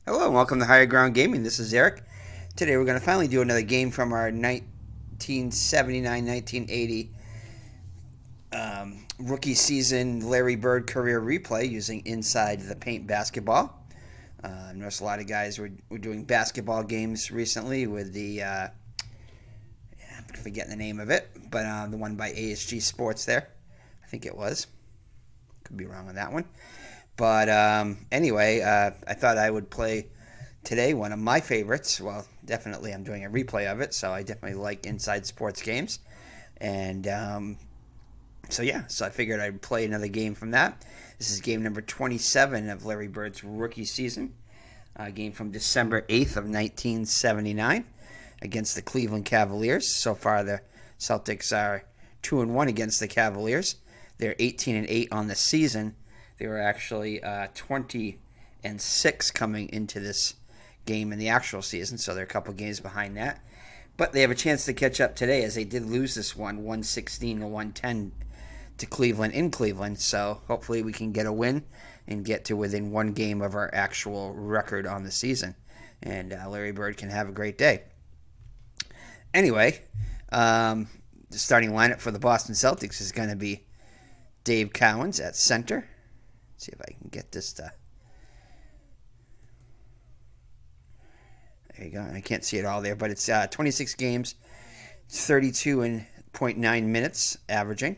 Hello and welcome to Higher Ground Gaming. This is Eric. Today we're going to finally do another game from our 1979-1980 rookie season Larry Bird career replay using Inside the Paint basketball. I noticed a lot of guys were doing basketball games recently with the, I'm forgetting the name of it, but the one by ASG Sports there. I think it was. Could be wrong on that one. But anyway, I thought I would play today one of my favorites. Well, definitely I'm doing a replay of it, so I definitely like inside sports games. And so I figured I'd play another game from that. This is game number 27 of Larry Bird's rookie season. A game from December 8th of 1979 against the Cleveland Cavaliers. So far, the Celtics are 2-1 against the Cavaliers. They're 18-8 on the season. They were actually 20-6 coming into this game in the actual season, so they're a couple games behind that. But they have a chance to catch up today, as they did lose this one, 116-110 to Cleveland in Cleveland. So hopefully we can get a win and get to within one game of our actual record on the season. And Larry Bird can have a great day. Anyway, the starting lineup for the Boston Celtics is going to be Dave Cowens at center. Let's see if I can get this to... There you go. I can't see it all there, but it's 26 games, 32.9 minutes averaging,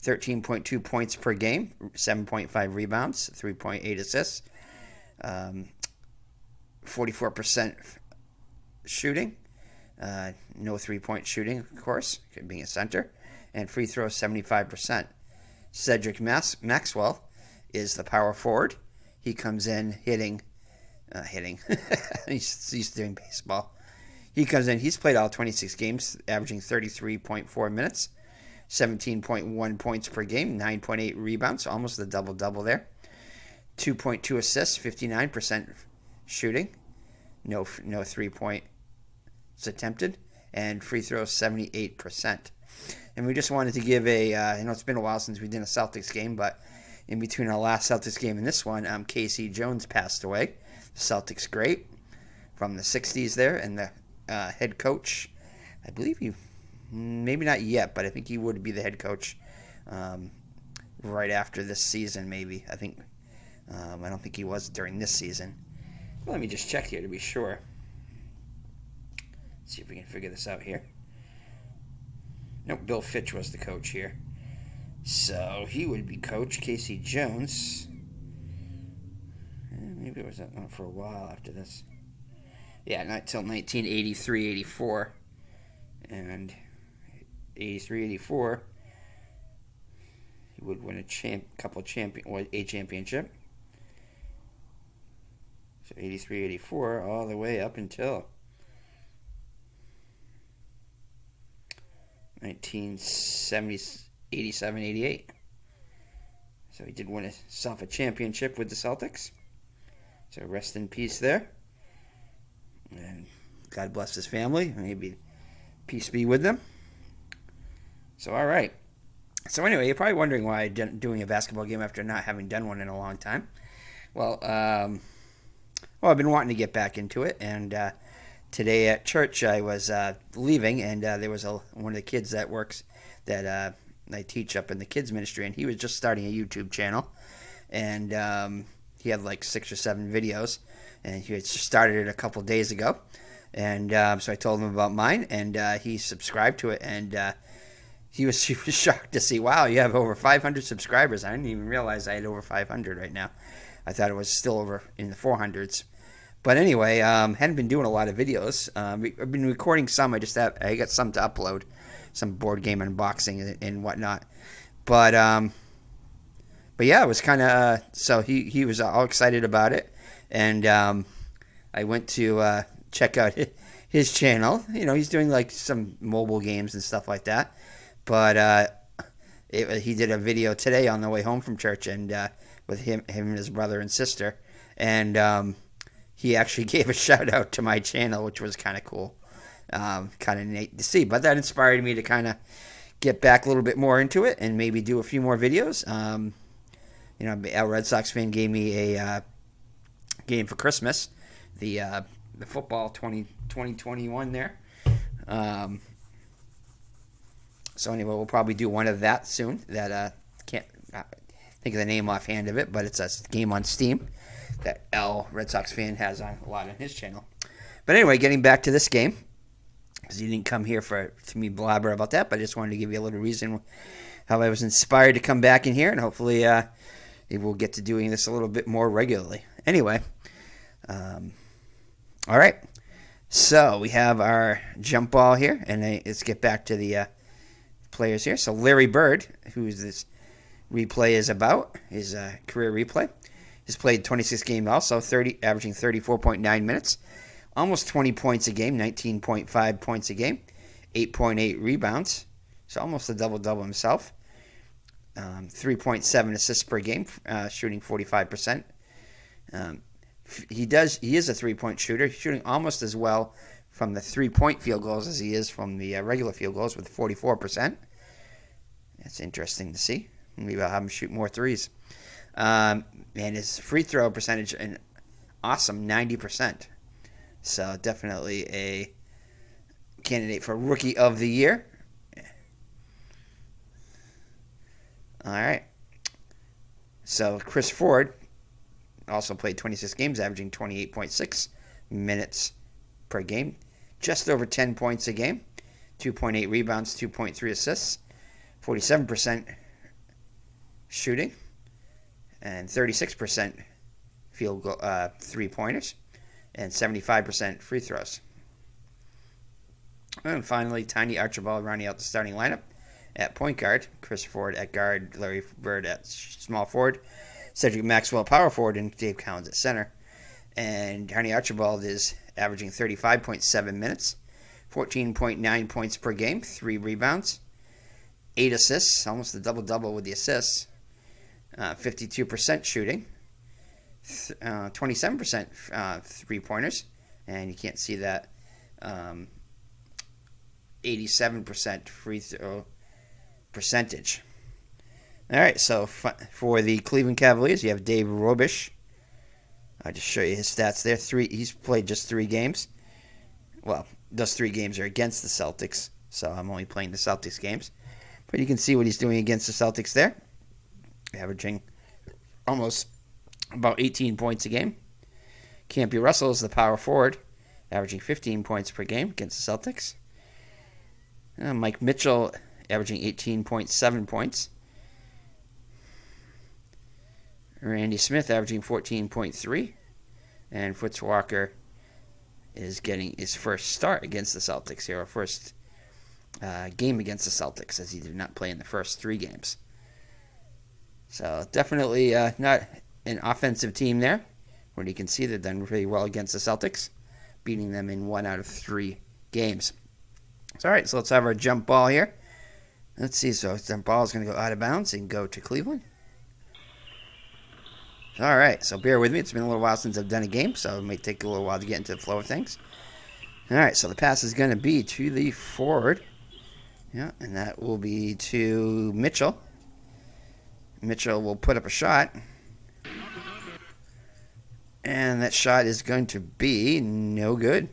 13.2 points per game, 7.5 rebounds, 3.8 assists, 44% shooting, no three-point shooting, of course, being a center, and free throws 75%. Cedric Maxwell is the power forward. He comes in hitting. he's doing baseball. He comes in. He's played all 26 games, averaging 33.4 minutes, 17.1 points per game, 9.8 rebounds, almost the double-double there. 2.2 assists, 59% shooting, no three-points attempted, and free throws 78%. And we just wanted to give I know it's been a while since we did a Celtics game, but in between our last Celtics game and this one, Casey Jones passed away. The Celtics great from the 60s there, and the head coach, I believe maybe not yet, but I think he would be the head coach right after this season, maybe. I don't think he was during this season. Well, let me just check here to be sure. See if we can figure this out here. Nope, Bill Fitch was the coach here. So he would be coach. Casey Jones. Maybe it was that one for a while after this. Yeah, not till 1983-84. And 83-84, he would win a championship. So 83-84 all the way up until 87-88. So he did win himself a championship with the Celtics. So rest in peace there. And God bless his family. Maybe peace be with them. So, all right. So anyway, you're probably wondering why I'm doing a basketball game after not having done one in a long time. Well, I've been wanting to get back into it. And today at church, I was leaving, and there was one of the kids that works that I teach up in the kids ministry, and he was just starting a YouTube channel, and he had like 6 or 7 videos, and he had started it a couple days ago, and so I told him about mine, and he subscribed to it, and he was shocked to see, wow, you have over 500 subscribers. I didn't even realize I had over 500 right now. I thought it was still over in the 400s. But anyway, hadn't been doing a lot of videos. I've been recording some. I got some to upload, some board game unboxing and whatnot. But yeah, it was kind of so he was all excited about it, and I went to check out his channel. You know, he's doing like some mobile games and stuff like that. But he did a video today on the way home from church, and with him and his brother and sister, and he actually gave a shout out to my channel, which was kind of cool, kind of neat to see. But that inspired me to kind of get back a little bit more into it and maybe do a few more videos. A Red Sox fan gave me a game for Christmas the football 2021 there. So anyway, we'll probably do one of that soon. That can't think of the name offhand of it, but it's a game on Steam that L, Red Sox fan, has on a lot on his channel. But anyway, getting back to this game, because you didn't come here to me blabber about that, but I just wanted to give you a little reason how I was inspired to come back in here, and hopefully we'll get to doing this a little bit more regularly. Anyway, all right. So we have our jump ball here, and let's get back to the players here. So Larry Bird, who this replay is about, his career replay, has played 26 games also, averaging 34.9 minutes, almost 20 points a game, 19.5 points a game, 8.8 rebounds, so almost a double-double himself, 3.7 assists per game, shooting 45%. He is a three-point shooter, shooting almost as well from the three-point field goals as he is from the regular field goals with 44%. That's interesting to see. Maybe I'll have him shoot more threes. And his free throw percentage, an awesome 90%. So definitely a candidate for Rookie of the Year. All right. So Chris Ford also played 26 games, averaging 28.6 minutes per game. Just over 10 points a game. 2.8 rebounds, 2.3 assists. 47% shooting. And 36% field goal, three-pointers. And 75% free throws. And finally, Tiny Archibald rounding out the starting lineup. At point guard, Chris Ford at guard, Larry Bird at small forward, Cedric Maxwell power forward, and Dave Cowens at center. And Tiny Archibald is averaging 35.7 minutes, 14.9 points per game, 3 rebounds, 8 assists, almost a double-double with the assists, 52% shooting, 27% three-pointers, and you can't see that, 87% free throw percentage. All right, so for the Cleveland Cavaliers, you have Dave Robish. I'll just show you his stats there. He's played just 3 games. Well, those 3 games are against the Celtics, so I'm only playing the Celtics games. But you can see what he's doing against the Celtics there, averaging almost about 18 points a game. Campy Russell is the power forward, averaging 15 points per game against the Celtics. Mike Mitchell averaging 18.7 points. Randy Smith averaging 14.3. And Fritz Walker is getting his first start against the Celtics here, or first game against the Celtics, as he did not play in the first 3 games. So definitely not an offensive team there, where you can see they've done really well against the Celtics, beating them in 1 out of 3 games. So, all right, so let's have our jump ball here. Let's see, so jump ball is going to go out of bounds and go to Cleveland. All right, so bear with me. It's been a little while since I've done a game, so it may take a little while to get into the flow of things. All right, so the pass is going to be to the forward. Yeah, and that will be to Mitchell. Mitchell will put up a shot. And that shot is going to be no good.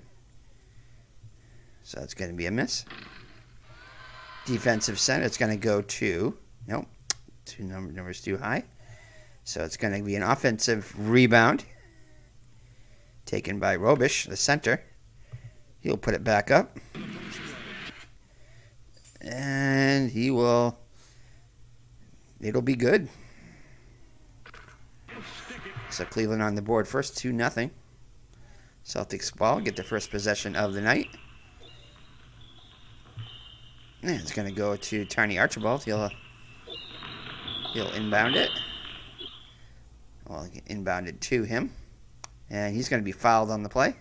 So it's going to be a miss. Defensive center, it's going to go to, nope, 2 numbers too high. So it's going to be an offensive rebound taken by Robish, the center. He'll put it back up. And it'll be good. So Cleveland on the board first, 2-0. Celtics ball, get the first possession of the night. And it's going to go to Tiny Archibald. He'll inbound it. Well, inbounded to him. And he's going to be fouled on the play.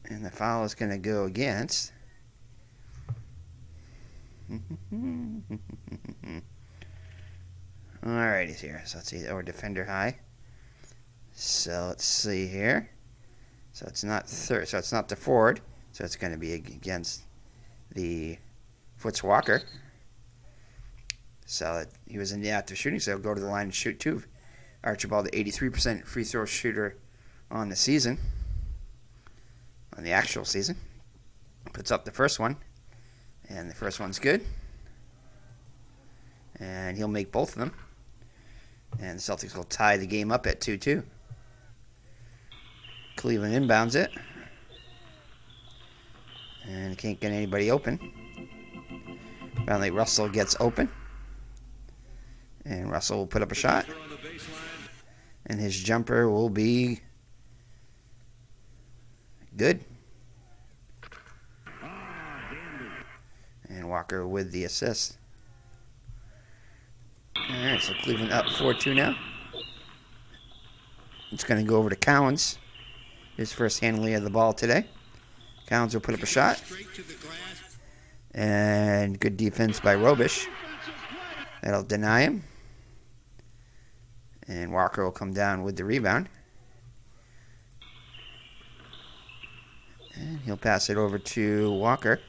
And the foul is going to go against. Alright, he's here. So let's see. Or defender high. So let's see here. So it's not third. So it's not the forward. So it's going to be against the Fritz Walker. So he was in the act of shooting, so he'll go to the line and shoot 2 Archibald, the 83% free throw shooter on the season, on the actual season. Puts up the first one, and the first one's good. And he'll make both of them. And the Celtics will tie the game up at 2-2. Cleveland inbounds it. And can't get anybody open. Finally, Russell gets open. And Russell will put up a shot. And his jumper will be good. And Walker with the assist. Alright, so Cleveland up 4-2 now. It's going to go over to Cowens. His first handling of the ball today. Cowens will put up a shot. And good defense by Robish. That'll deny him. And Walker will come down with the rebound. And he'll pass it over to Walker.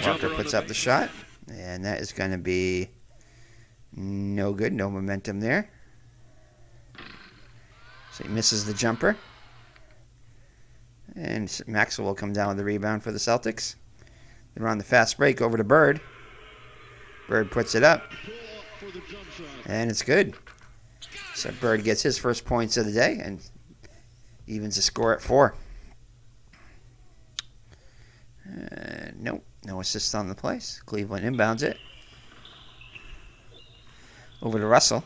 Walker puts up the shot. And that is going to be no good. No momentum there. So he misses the jumper. And Maxwell will come down with the rebound for the Celtics. They're on the fast break over to Bird. Bird puts it up. And it's good. So Bird gets his first points of the day and evens the score at 4. Nope. No assist on the place. Cleveland inbounds it. Over to Russell.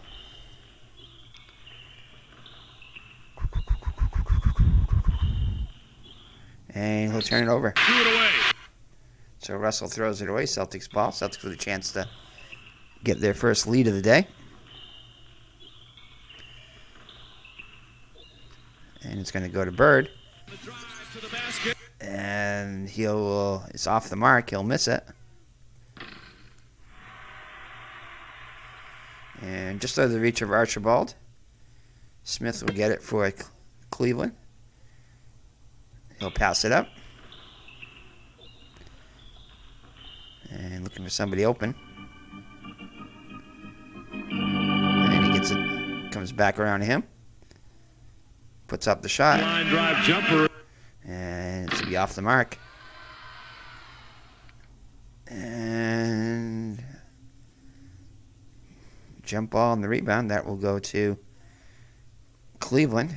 And he'll turn it over. So Russell throws it away. Celtics ball. Celtics with a chance to get their first lead of the day. And it's going to go to Bird. And it's off the mark. He'll miss it. And just out of the reach of Archibald. Smith will get it for Cleveland. He'll pass it up. And looking for somebody open. And he gets it. Comes back around to him. Puts up the shot. Line drive jumper. And it's to be off the mark. And jump ball on the rebound. That will go to Cleveland.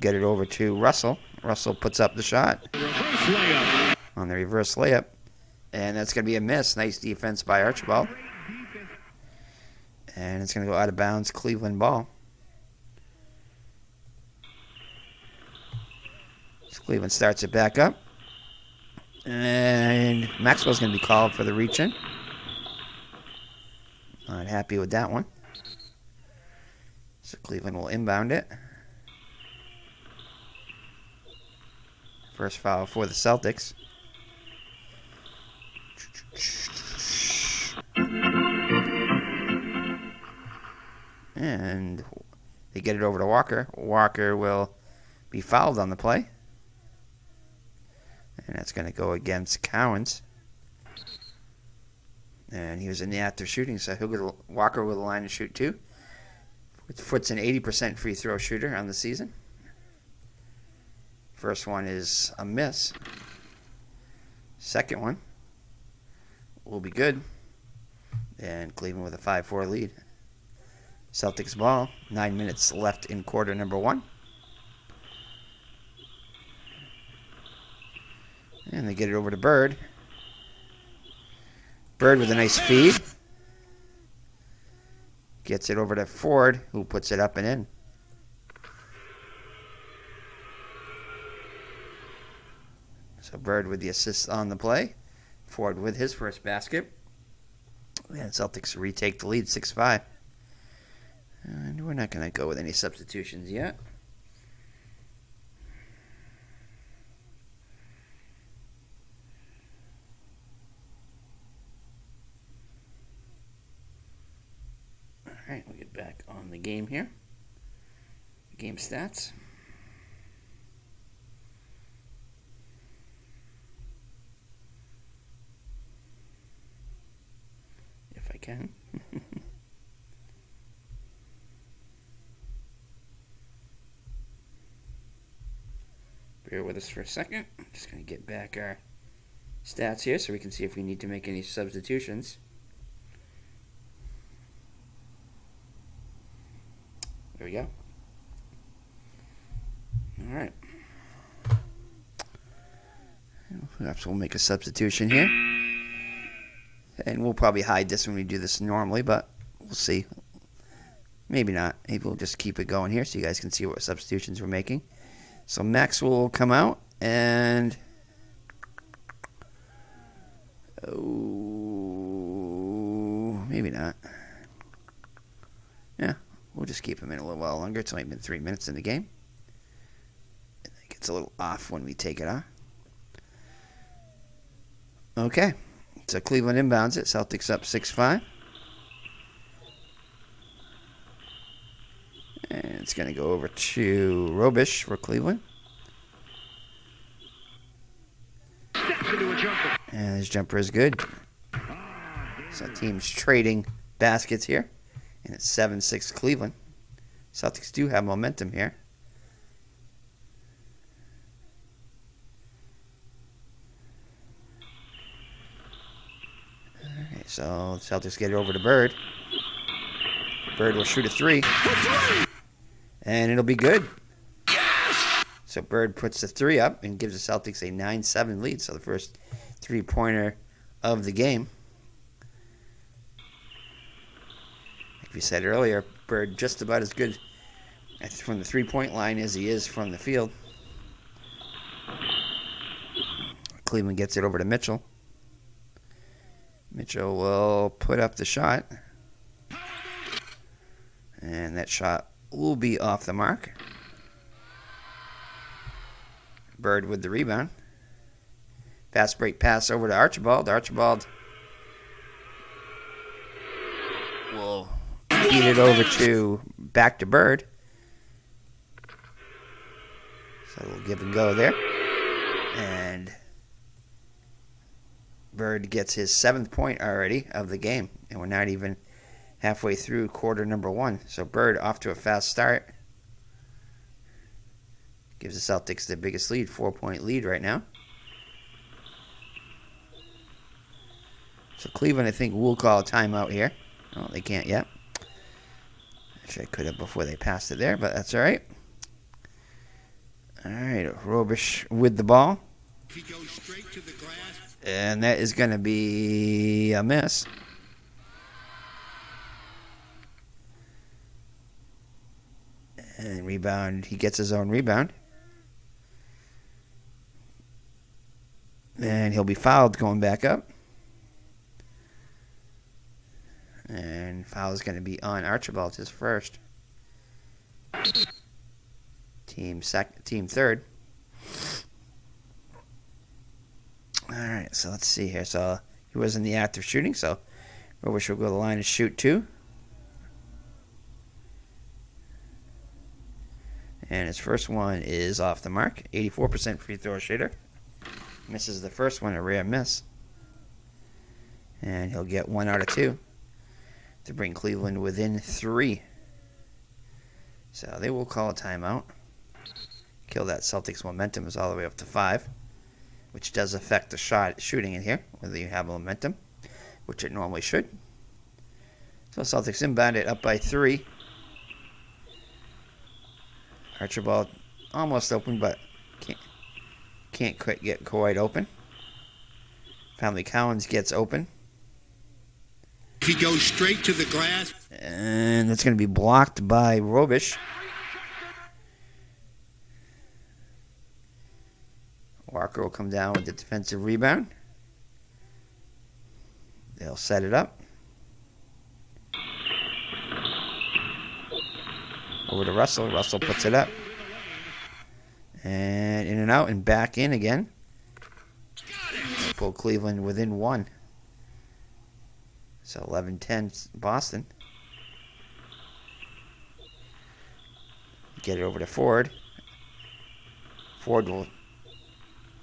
Get it over to Russell. Russell puts up the shot on the reverse layup. And that's going to be a miss. Nice defense by Archibald. And it's going to go out of bounds. Cleveland ball. So Cleveland starts it back up. And Maxwell's going to be called for the reach-in. Not happy with that one. So Cleveland will inbound it. First foul for the Celtics. And they get it over to Walker. Walker will be fouled on the play. And that's going to go against Cowens. And he was in the act of shooting, so he'll get Walker with a line and shoot too. Foot's an 80% free throw shooter on the season. First one is a miss. Second one will be good. And Cleveland with a 5-4 lead. Celtics ball. 9 minutes left in quarter number 1. And they get it over to Bird. Bird with a nice feed. Gets it over to Ford, who puts it up and in. So Bird with the assist on the play. Ford with his first basket. And Celtics retake the lead 6-5. And we're not going to go with any substitutions yet. All right, we'll get back on the game here. Game stats. can. Bear with us for a second. I'm just going to get back our stats here so we can see if we need to make any substitutions. There we go. All right. Perhaps we'll make a substitution here. And we'll probably hide this when we do this normally, but we'll see. Maybe not. Maybe we'll just keep it going here so you guys can see what substitutions we're making. So Maxwell will come out, and maybe not. Yeah, we'll just keep him in a little while longer. It's only been 3 minutes in the game. It gets a little off when we take it off. Okay, so Cleveland inbounds it. Celtics up 6-5. And it's going to go over to Robish for Cleveland. And his jumper is good. So teams trading baskets here. And it's 7-6 Cleveland. Celtics do have momentum here. Alright, so Celtics get it over to Bird. Bird will shoot a 3. And it'll be good. So Bird puts the 3 up and gives the Celtics a 9-7 lead. So the first 3-pointer of the game. Like we said earlier, Bird just about as good from the 3-point line as he is from the field. Cleveland gets it over to Mitchell. Mitchell will put up the shot. And that shot will be off the mark. Bird with the rebound. Fast break pass over to Archibald. Archibald will feed it over to back to Bird. So we'll give and go there. And Bird gets his 7th point already of the game. And we're not even halfway through quarter number 1. So Bird off to a fast start. Gives the Celtics the biggest lead, 4-point lead right now. So Cleveland, I think, will call a timeout here. Oh, they can't yet. Actually, I could have before they passed it there, but that's all right. All right, Robish with the ball. He goes straight to the glass. And that is going to be a miss. And rebound, he gets his own rebound. And he'll be fouled going back up. And foul is going to be on Archibald, his first. Team third. All right, so let's see here. So he was in the act of shooting, so Robish will go to the line and shoot 2. And his first one is off the mark. 84% free throw shooter. Misses the first one, a rare miss. And he'll get 1 out of 2 to bring Cleveland within 3. So they will call a timeout. Kill that Celtics momentum is all the way up to 5, which does affect the shooting in here, whether you have momentum, which it normally should. So Celtics inbound it up by 3. Archibald almost open, but can't quite get quite open. Finally, Collins gets open. He goes straight to the glass. And it's going to be blocked by Robish. Walker will come down with the defensive rebound. They'll set it up. Over to Russell. Russell puts it up. And in and out and back in again. Pull Cleveland within 1. So 11-10 Boston. Get it over to Ford. Ford will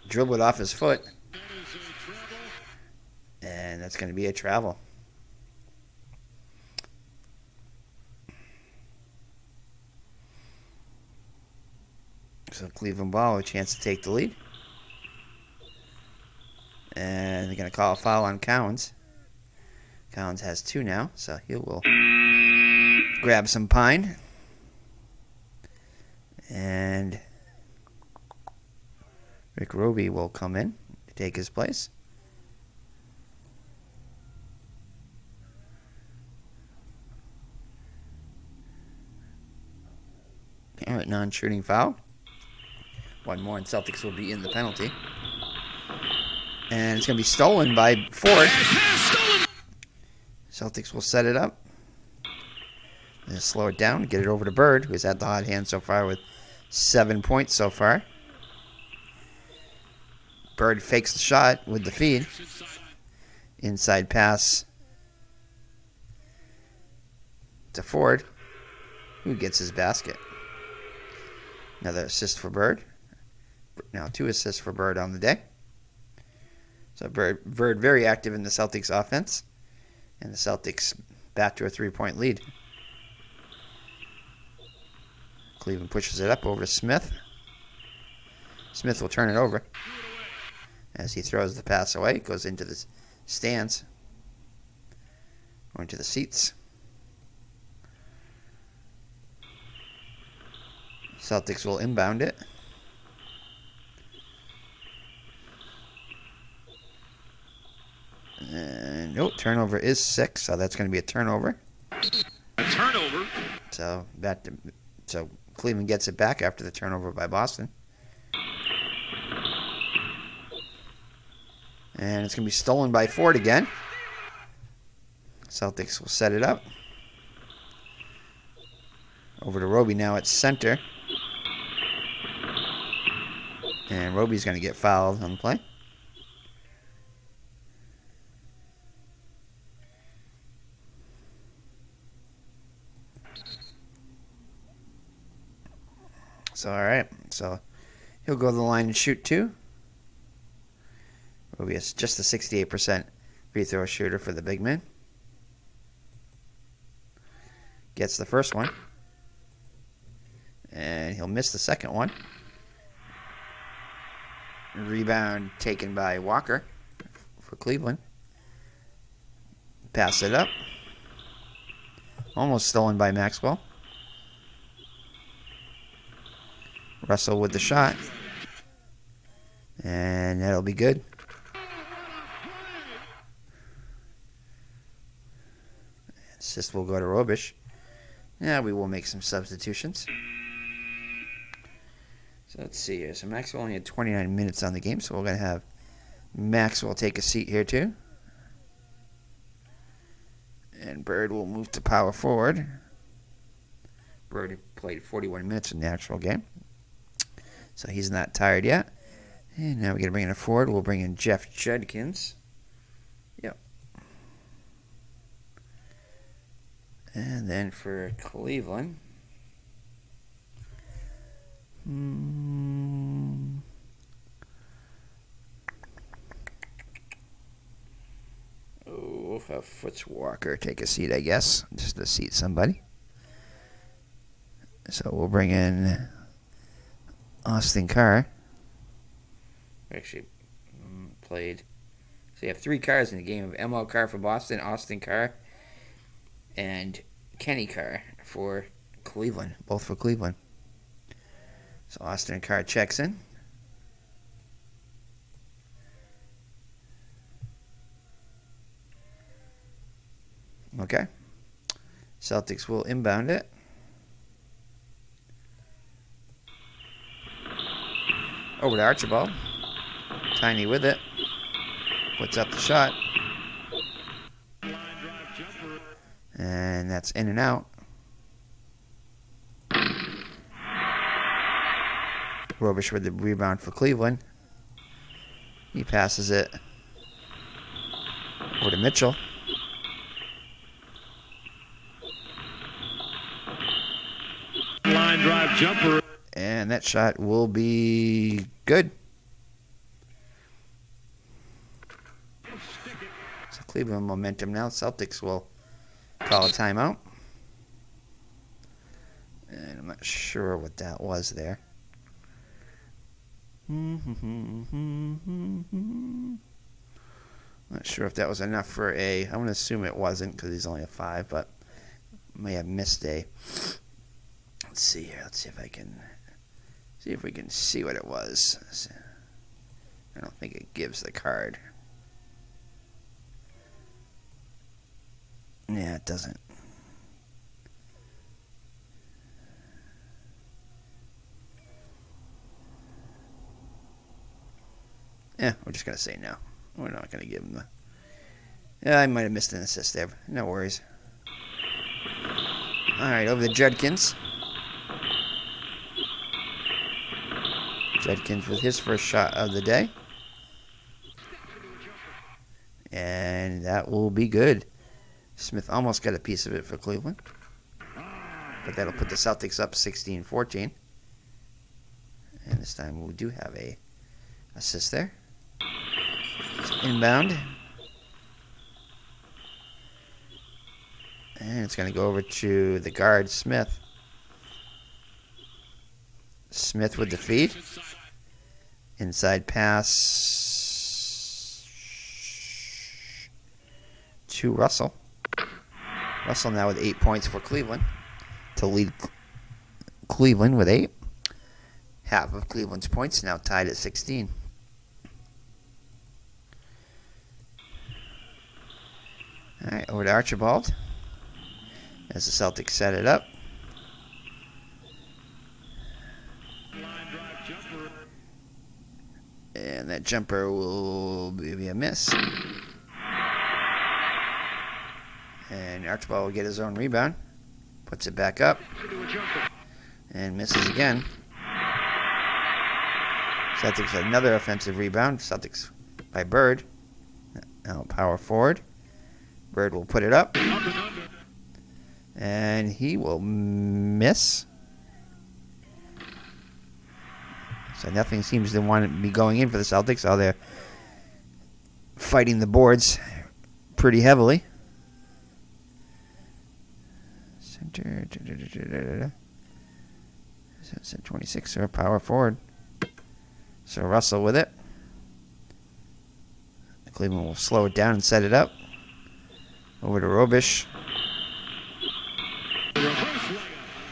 dribble it off his foot. And that's going to be a travel. So Cleveland ball, a chance to take the lead. And they're going to call a foul on Cowens. Cowens has 2 now, so he will grab some pine. And Rick Roby will come in to take his place. All right, non-shooting foul. 1 more, and Celtics will be in the penalty. And it's going to be stolen by Ford. Celtics will set it up. And slow it down, get it over to Bird, who's had the hot hand so far with 7 points so far. Bird fakes the shot with the feed. Inside pass to Ford, who gets his basket. Another assist for Bird. Now 2 assists for Bird on the day. So Bird very active in the Celtics offense. And the Celtics back to a 3-point lead. Cleveland pushes it up over to Smith. Smith will turn it over. As he throws the pass away, it goes into the stands. Or into the seats. Celtics will inbound it. And turnover is 6, so that's going to be a turnover. A turnover. So Cleveland gets it back after the turnover by Boston. And it's going to be stolen by Ford again. Celtics will set it up. Over to Roby now at center. And Roby's going to get fouled on the play. So, all right. So, he'll go to the line and shoot 2. Roby is just a 68% free throw shooter for the big man. Gets the first one. And he'll miss the second one. Rebound taken by Walker for Cleveland. Pass it up. Almost stolen by Maxwell. Russell with the shot. And that'll be good. Assist will go to Robish. Yeah, we will make some substitutions. So let's see here. So Maxwell only had 29 minutes on the game, so we're going to have Maxwell take a seat here too. And Bird will move to power forward. Bird played 41 minutes in the actual game, so he's not tired yet. And now we're going to bring in a forward. We'll bring in Jeff Judkins. Yep. And then for Cleveland, have Fritz Walker take a seat, I guess, just to seat somebody. So we'll bring in Austin Carr. Actually played. So you have 3 Carrs in the game of ML Carr for Boston, Austin Carr, and Kenny Carr for Cleveland, both for Cleveland. So Austin Carr checks in. Okay. Celtics will inbound it. Over to Archibald. Tiny with it. Puts up the shot. And that's in and out. Robish with the rebound for Cleveland. He passes it over to Mitchell. Line drive jumper. And that shot will be good. So Cleveland momentum now. Celtics will call a timeout. And I'm not sure what that was there. Not sure if that was enough for a. I'm going to assume it wasn't because he's only a 5, but may have missed a. Let's see here. Let's see if I can see if we can see what it was. I don't think it gives the card. Yeah, it doesn't. Yeah, we're just going to say no. We're not going to give him the... Yeah, I might have missed an assist there. No worries. All right, over to Judkins. Judkins with his first shot of the day. And that will be good. Smith almost got a piece of it for Cleveland. But that'll put the Celtics up 16-14. And this time we do have a assist there. It's inbound. And it's going to go over to the guard, Smith. Smith with the feed. Inside pass to Russell. Russell now with 8 points for Cleveland to lead Cleveland with 8. Half of Cleveland's points now tied at 16. All right, over to Archibald as the Celtics set it up. And that jumper will be a miss. And Archibald will get his own rebound. Puts it back up. And misses again. Celtics another offensive rebound. Celtics by Bird. Now power forward. Bird will put it up. And he will miss. So nothing seems to want to be going in for the Celtics. Oh, they're fighting the boards pretty heavily. Center. 26 or power forward. So Russell with it. Cleveland will slow it down and set it up. Over to Robish.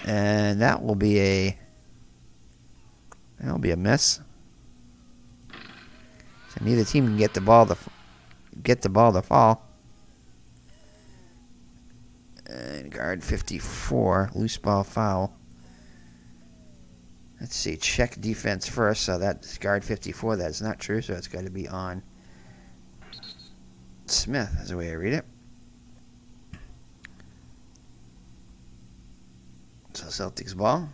And that will be a miss. So neither team can get the ball to fall. And guard 54, loose ball foul. Let's see, check defense first. So that's guard 54. That's not true, so it's got to be on Smith, is the way I read it. So Celtics ball.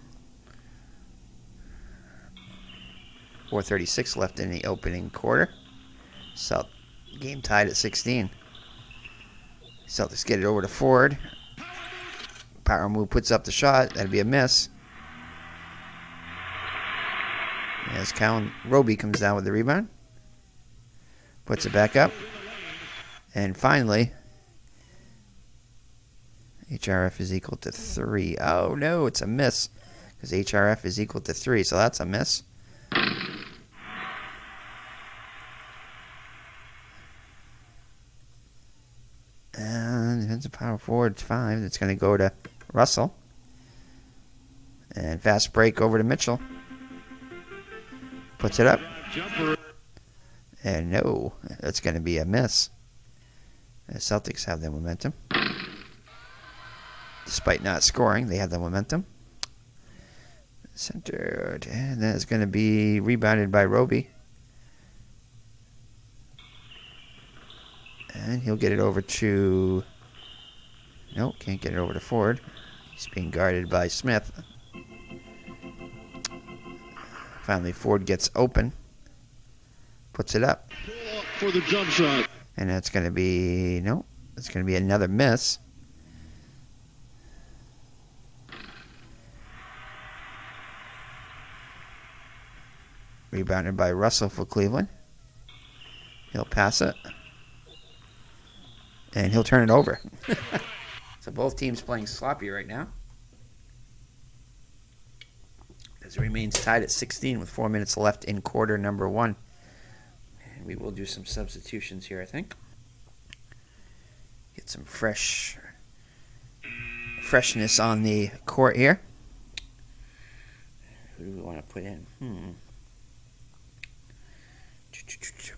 4:36 left in the opening quarter. Game tied at 16. Celtics get it over to Ford. Power move puts up the shot. That'd be a miss. As Roby comes down with the rebound. Puts it back up. And finally, HRF is equal to 3. Oh, no, it's a miss. Because HRF is equal to 3, so that's a miss. And defensive power forward 5. It's going to go to Russell. And fast break over to Mitchell. Puts it up. And no, that's going to be a miss. The Celtics have the momentum. Despite not scoring, they have the momentum. Centered. And that's going to be rebounded by Roby. And he'll get it over to... Nope, can't get it over to Ford. He's being guarded by Smith. Finally, Ford gets open. Puts it up. For the jump shot. And that's going to be... Nope, it's going to be another miss. Rebounded by Russell for Cleveland. He'll pass it. And he'll turn it over. So both teams playing sloppy right now. as it remains tied at 16 with 4 minutes left in quarter number 1. And we will do some substitutions here, I think. Get some freshness on the court here. Who do we want to put in?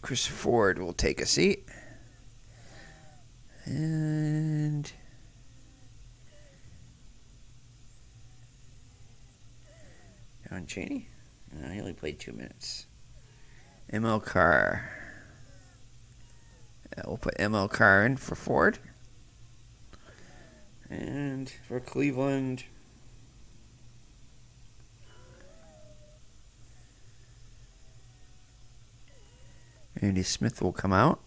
Chris Ford will take a seat. And John Chaney? No, he only played 2 minutes. ML Carr. We'll put ML Carr in for Ford. And for Cleveland, Andy Smith will come out.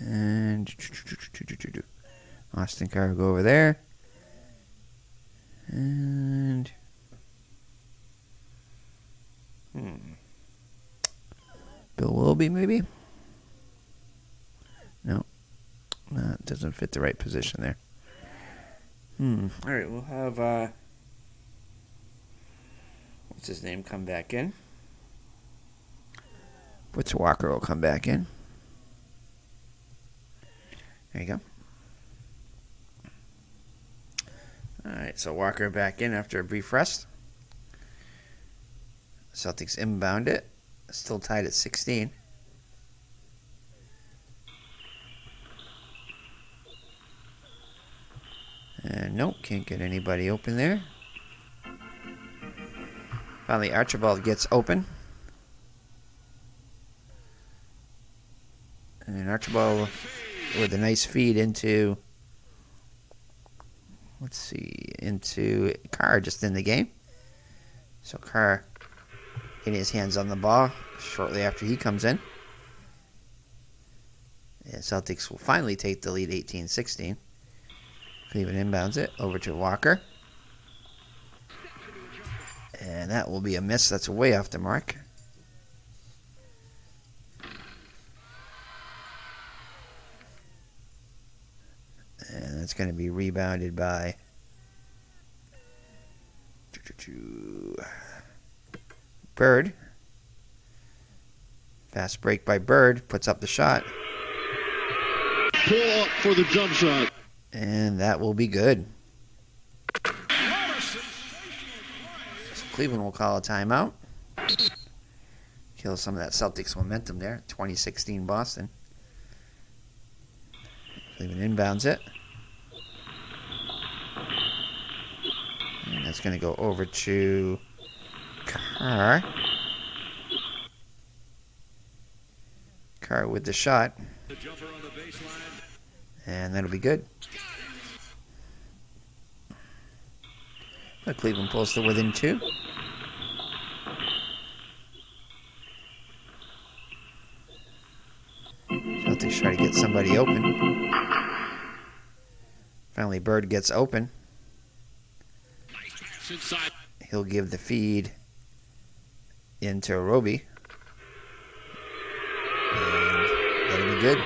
And Austin Carr will go over there. And Bill Willoughby, maybe? No. That doesn't fit the right position there. All right, we'll have what's his name come back in. What's Walker will come back in. There you go. All right, so Walker back in after a brief rest. Celtics inbound it. Still tied at 16. And nope, can't get anybody open there. Finally, Archibald gets open. And Archibald with a nice feed into, into Carr just in the game. So Carr getting his hands on the ball shortly after he comes in. The Celtics will finally take the lead 18-16. Cleveland inbounds it over to Walker. And that will be a miss. That's way off the mark. And that's going to be rebounded by Bird. Fast break by Bird. Puts up the shot. Pull up for the jump shot. And that will be good. So Cleveland will call a timeout. Kill some of that Celtics momentum there. 2016 Boston. Cleveland inbounds it. And that's going to go over to Carr. Carr with the shot. And that'll be good. But Cleveland pulls to within 2. Celtics try to get somebody open. Finally, Bird gets open. He'll give the feed into Roby. And that'll be good.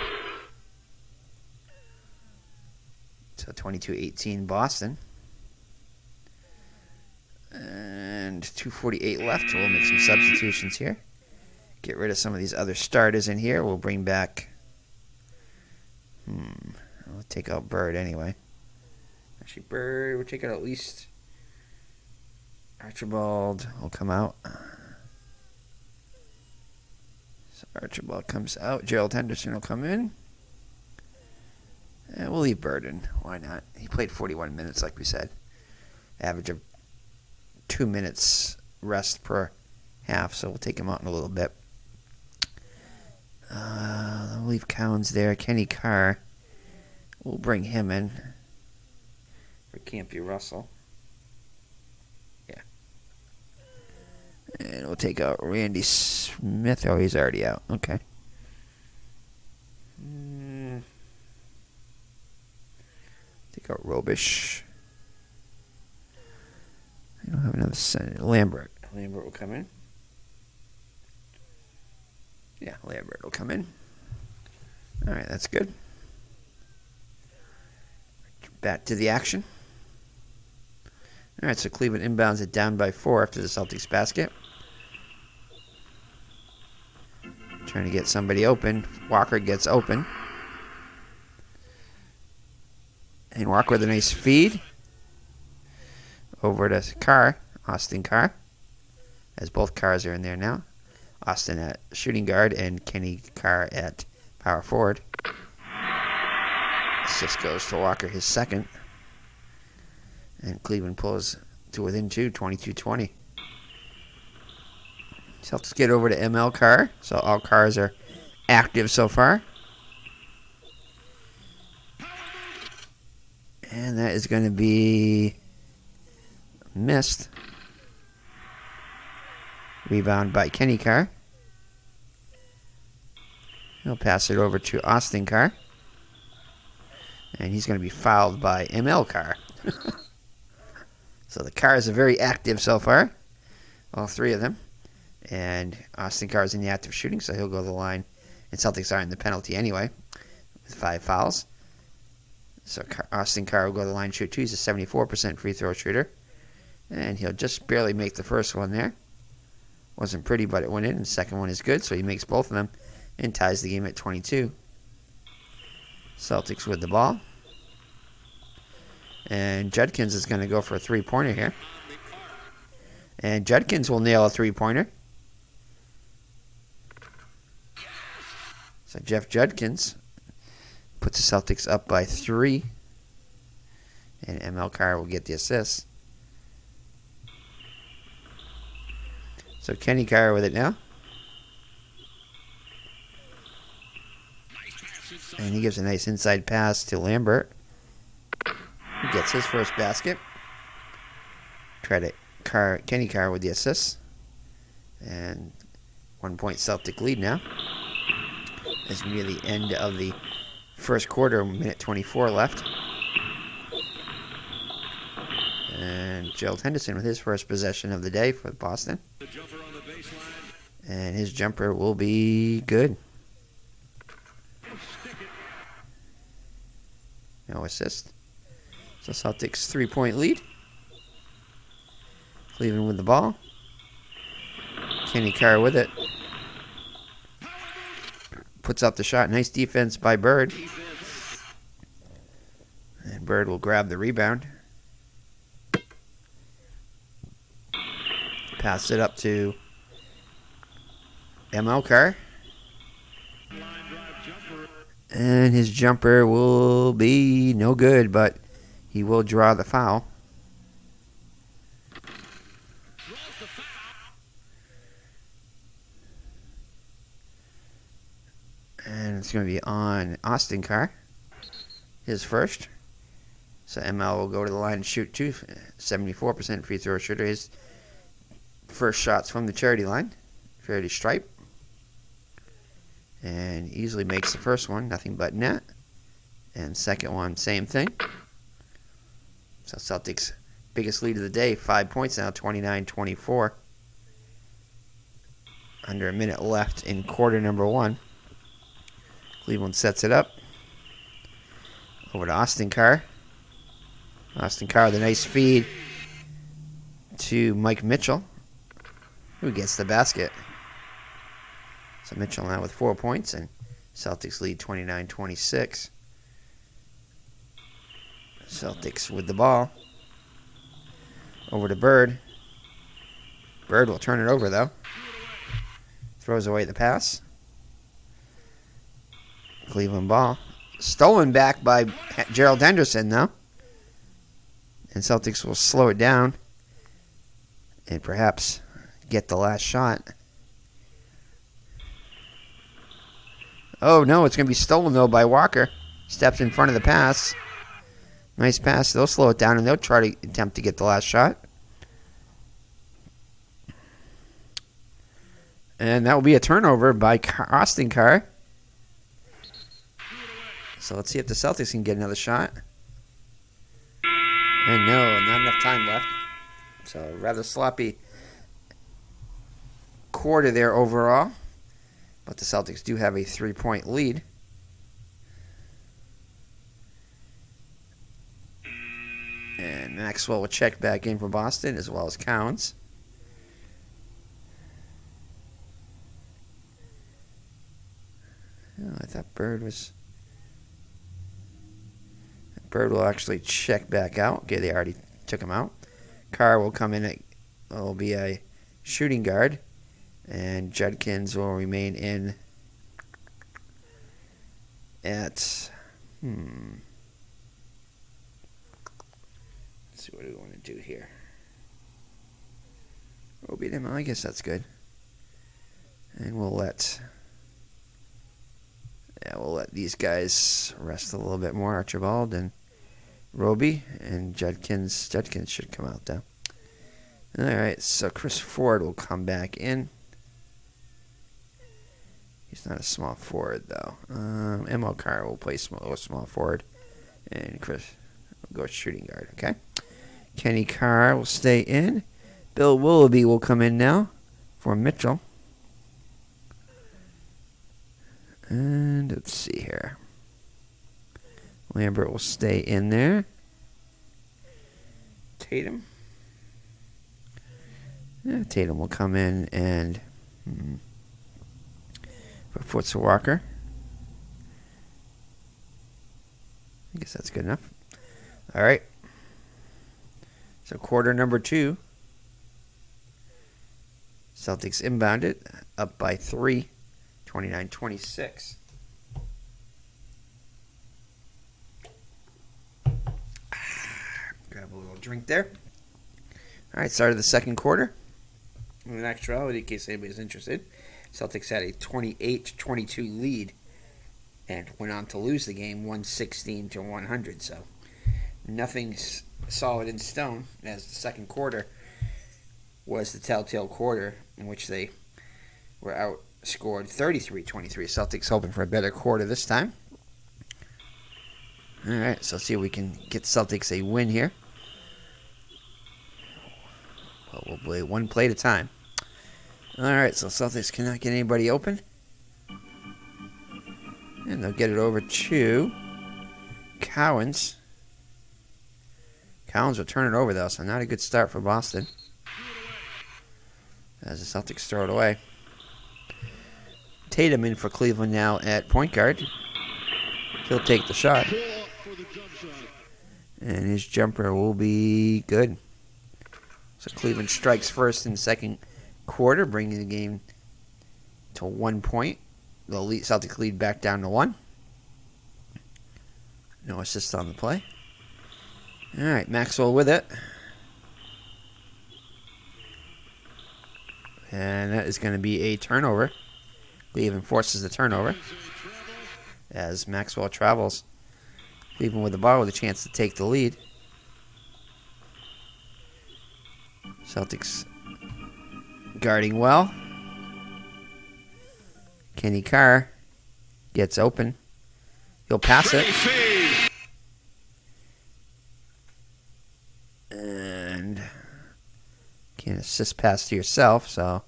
So 22-18 Boston. And 2:48 left. We'll make some substitutions here. Get rid of some of these other starters in here. We'll bring back... We'll take out Bird anyway. Actually, Bird, we'll take out at least... Archibald will come out. So Archibald comes out. Gerald Henderson will come in. And we'll leave Bird in. Why not? He played 41 minutes, like we said. Average of 2 minutes rest per half, so we'll take him out in a little bit. I'll leave Cowens there. Kenny Carr, we'll bring him in. It can't be Russell. Yeah. And we'll take out Randy Smith. Oh, he's already out. Okay. Take out Robish. I don't have another center. Lambert. Lambert will come in. Yeah, Lambert will come in. All right, that's good. Back to the action. All right, so Cleveland inbounds it down by 4 after the Celtics basket. Trying to get somebody open. Walker gets open. And Walker with a nice feed. Over to Carr. Austin Carr. As both Carrs are in there now. Austin at shooting guard and Kenny Carr at power forward. Assist goes to Walker, his second. And Cleveland pulls to within 2, 22-20. Celtics get over to ML Carr. So all Carrs are active so far. And that is going to be missed. Rebound by Kenny Carr. He'll pass it over to Austin Carr. And he's going to be fouled by ML Carr. So the Carrs are very active so far. All three of them. And Austin Carr is in the active shooting, so he'll go to the line. And Celtics are in the penalty anyway, with 5 fouls. So Austin Carr will go to the line and shoot 2. He's a 74% free throw shooter. And he'll just barely make the first one there. Wasn't pretty, but it went in. And the second one is good, so he makes both of them and ties the game at 22. Celtics with the ball. And Judkins is going to go for a three-pointer here. And Judkins will nail a three-pointer. So Jeff Judkins puts the Celtics up by 3. And ML Carr will get the assist. So Kenny Carr with it now. And he gives a nice inside pass to Lambert. He gets his first basket. Credit Kenny Carr with the assist. And 1-point Celtic lead now. As near the end of the first quarter, minute 24 left. And Gerald Henderson with his first possession of the day for Boston. And his jumper will be good. No assist. So Celtics 3-point lead. Cleveland with the ball. Kenny Carr with it. Puts up the shot. Nice defense by Bird. And Bird will grab the rebound. Pass it up to ML Carr. And his jumper will be no good, but he will draw the foul. And it's going to be on Austin Carr. His first. So ML will go to the line and shoot 2. 74% free throw shooter. His first shots from the charity line. Fairly stripe. And easily makes the first one. Nothing but net. And second one, same thing. So Celtics' biggest lead of the day. 5 points now. 29-24. Under a minute left in quarter number 1. Cleveland sets it up. Over to Austin Carr. Austin Carr with a nice feed to Mike Mitchell, who gets the basket. So Mitchell now with 4 points, and Celtics lead 29-26. Celtics with the ball. Over to Bird. Bird will turn it over, though. Throws away the pass. Cleveland ball. Stolen back by Gerald Henderson, though. And Celtics will slow it down and perhaps get the last shot. Oh, no, it's going to be stolen, though, by Walker. Steps in front of the pass. Nice pass. They'll slow it down, and they'll try to attempt to get the last shot. And that will be a turnover by Austin Carr. So let's see if the Celtics can get another shot. And no, not enough time left. So rather sloppy quarter there overall. But the Celtics do have a 3-point lead. And Maxwell will check back in for Boston, as well as Counts. Oh, I thought Bird will actually check back out. Okay, they already took him out. Carr will come in. Will be a shooting guard. And Judkins will remain in at... Let's see, what do we want to do here? Roby, I guess that's good. And we'll let these guys rest a little bit more. Archibald and Roby and Judkins. Judkins should come out though. All right, so Chris Ford will come back in. He's not a small forward though. M.L. Carr will play small forward, and Chris will go shooting guard. Okay. Kenny Carr will stay in. Bill Willoughby will come in now for Mitchell. And let's see here. Lambert will stay in there. Tatum. Yeah, Tatum will come in and for Foots Walker. I guess that's good enough. All right. So quarter number 2. Celtics inbounded, up by 3, 29-26. Grab a little drink there. All right, start of the second quarter. In actuality, in case anybody's interested, Celtics had a 28-22 lead and went on to lose the game 116-100. So nothing's solid in stone, as the second quarter was the telltale quarter in which they were outscored 33-23. Celtics hoping for a better quarter this time. All right, so let's see if we can get Celtics a win here. Well, we'll play one play at a time. All right, so Celtics cannot get anybody open. And they'll get it over to Cowens. Cowens will turn it over, though, so not a good start for Boston, as the Celtics throw it away. Tatum in for Cleveland now at point guard. He'll take the shot. And his jumper will be good. So Cleveland strikes first in the second quarter, bringing the game to 1 point. The Celtics lead back down to 1. No assist on the play. All right, Maxwell with it. And that is going to be a turnover. Cleveland forces the turnover as Maxwell travels. Cleveland with the ball with a chance to take the lead. Celtics guarding well. Kenny Carr gets open. He'll pass it. And can't assist pass to yourself, so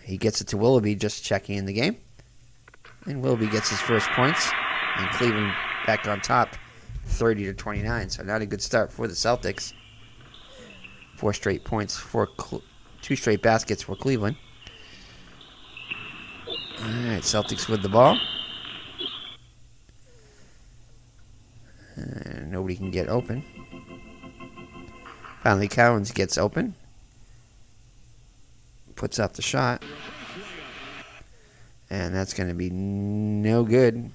he gets it to Willoughby, just checking in the game. And Willoughby gets his first points. And Cleveland back on top, 30-29. So not a good start for the Celtics. 4 straight points for 2 straight baskets for Cleveland. All right, Celtics with the ball. And nobody can get open. Finally, Cowens gets open. Puts up the shot. And that's going to be no good.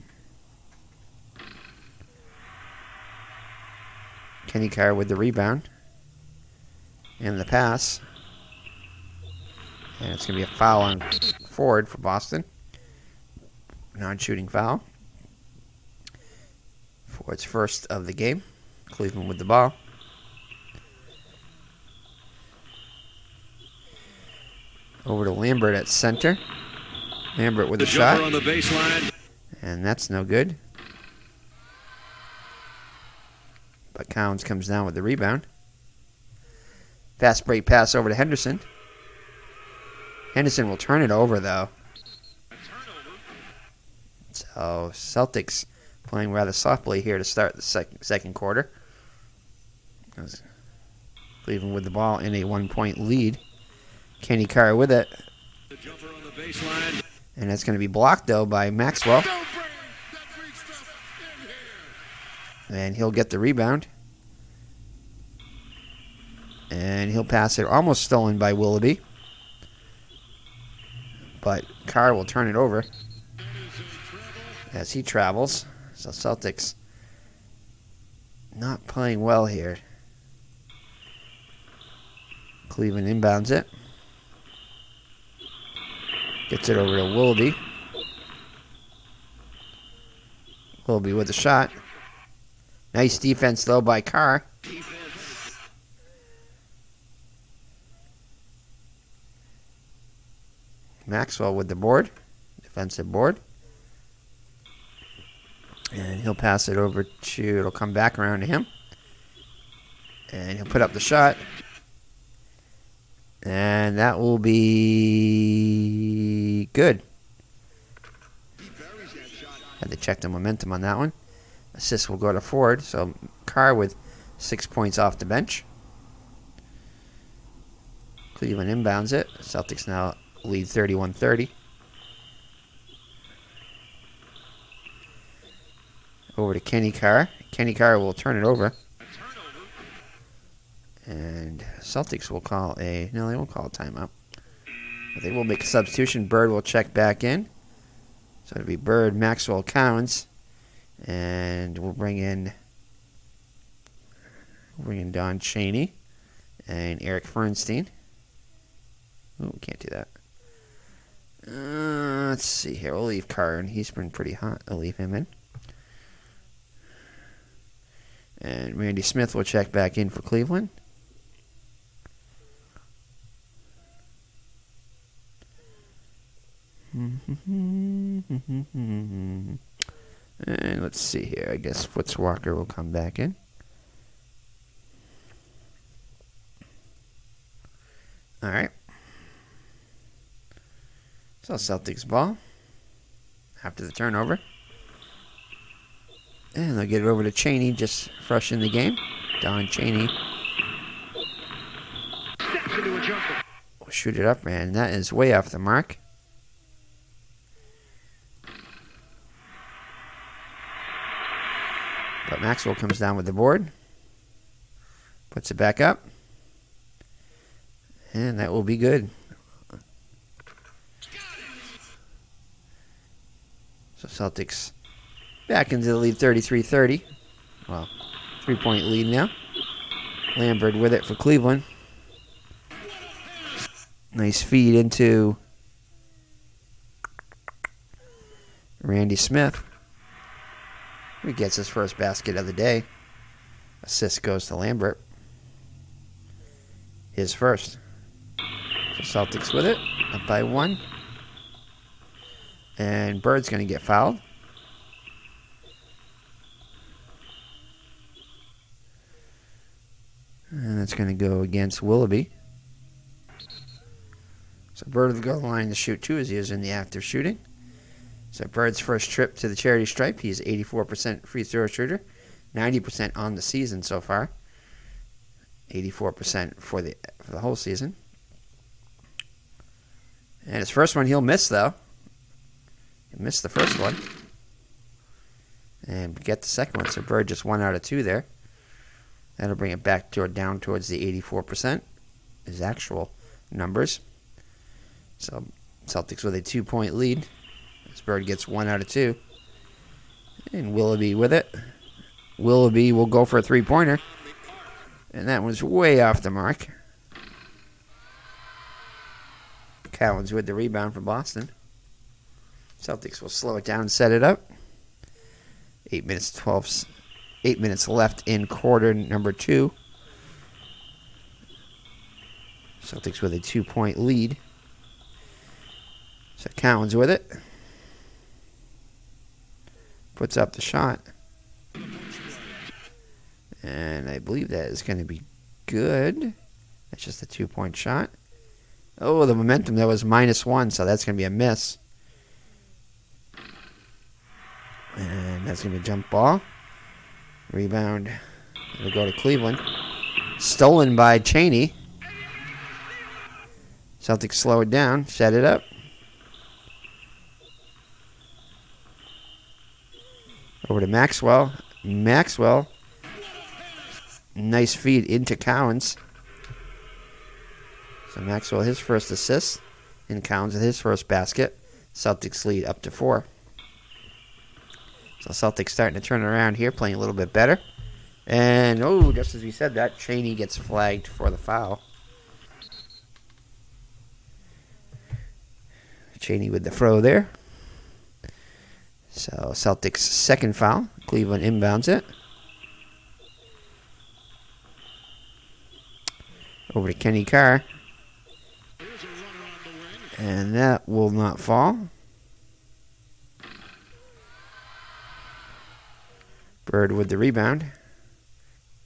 Kenny Carr with the rebound. And the pass. And it's going to be a foul on Ford for Boston. Non-shooting foul. Ford's first of the game. Cleveland with the ball. Over to Lambert at center. Lambert with the shot. On the baseline. And that's no good. But Cowens comes down with the rebound. Fast break pass over to Henderson. Henderson will turn it over, though. So Celtics playing rather softly here to start the second quarter. Cleveland with the ball in a 1-point lead. Kenny Carr with it. The jumper on the baseline. And that's going to be blocked, though, by Maxwell. And he'll get the rebound. And he'll pass it, almost stolen by Willoughby. But Carr will turn it over as he travels. So Celtics not playing well here. Cleveland inbounds it. Gets it over to Willoughby. Willoughby with the shot. Nice defense, though, by Carr. Maxwell with the board. Defensive board. And he'll pass it over to, it'll come back around to him. And he'll put up the shot. And that will be good. Had to check the momentum on that one. Assist will go to Ford. So Carr with 6 points off the bench. Cleveland inbounds it. Celtics now lead 31-30. Over to Kenny Carr. Kenny Carr will turn it over. And Celtics will call a... No, they won't call a timeout. But they will make a substitution. Bird will check back in. So it'll be Bird, Maxwell, Counts. And we'll bring in Don Chaney and Eric Fernstein. Oh, we can't do that. Let's see here. We'll leave Carr, and he's been pretty hot. I'll leave him in. And Randy Smith will check back in for Cleveland. And let's see here. I guess Footswalker will come back in. All right. So Celtics ball after the turnover. And they'll get it over to Chaney, just fresh in the game. Don Chaney. Will shoot it up, man. That is way off the mark. But Maxwell comes down with the board. Puts it back up. And that will be good. So Celtics back into the lead 33-30. Well, 3-point lead now. Lambert with it for Cleveland. Nice feed into Randy Smith. He gets his first basket of the day. Assist goes to Lambert. His first. So Celtics with it. Up by 1. And Bird's going to get fouled. And that's going to go against Willoughby. So Bird will go to the line to shoot 2 as he is in the act of shooting. So Bird's first trip to the charity stripe. He's 84% free throw shooter. 90% on the season so far. 84% for the whole season. And his first one he'll miss, though. He missed the first one. And get the second one. So Bird just 1 out of 2 there. That'll bring it back down towards the 84%. His actual numbers. So Celtics with a 2-point lead. As Bird gets 1 out of 2. And Willoughby with it. Willoughby will go for a 3-pointer. And that was way off the mark. Cowens with the rebound for Boston. Celtics will slow it down and set it up. 8 minutes left in quarter number 2. Celtics with a 2-point lead. So Cowens with it. Puts up the shot. And I believe that is going to be good. That's just a 2-point shot. Oh, the momentum, that was -1, so that's going to be a miss. And that's going to be a jump ball. Rebound. It'll go to Cleveland. Stolen by Cheney. Celtics slow it down, set it up. Over to Maxwell. Maxwell. Nice feed into Cowens. So Maxwell, his first assist. And Cowens with his first basket. Celtics lead up to 4. So Celtics starting to turn it around here, playing a little bit better. And, just as we said that, Cheney gets flagged for the foul. Cheney with the throw there. So Celtics' second foul. Cleveland inbounds it. Over to Kenny Carr. And that will not fall. Bird with the rebound.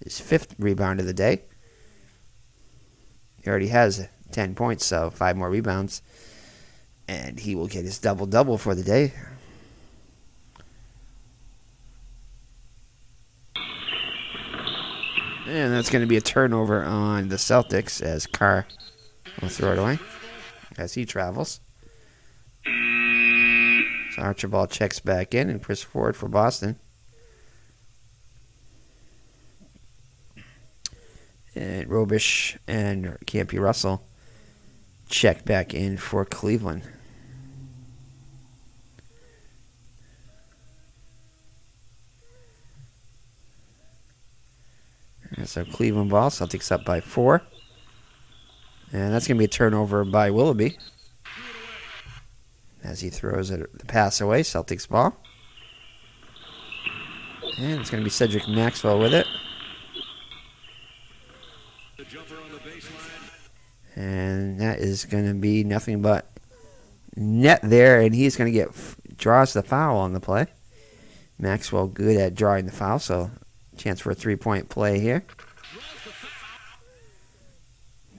His 5th rebound of the day. He already has 10 points, so 5 more rebounds. And he will get his double-double for the day. And that's going to be a turnover on the Celtics as Carr will throw it away as he travels. So Archibald checks back in and Chris Ford for Boston. And Robish and Campy Russell check back in for Cleveland. So Cleveland ball, Celtics up by 4. And that's going to be a turnover by Willoughby. As he throws the pass away, Celtics ball. And it's going to be Cedric Maxwell with it. And that is going to be nothing but net there. And he's going to draws the foul on the play. Maxwell good at drawing the foul, so chance for a 3-point play here.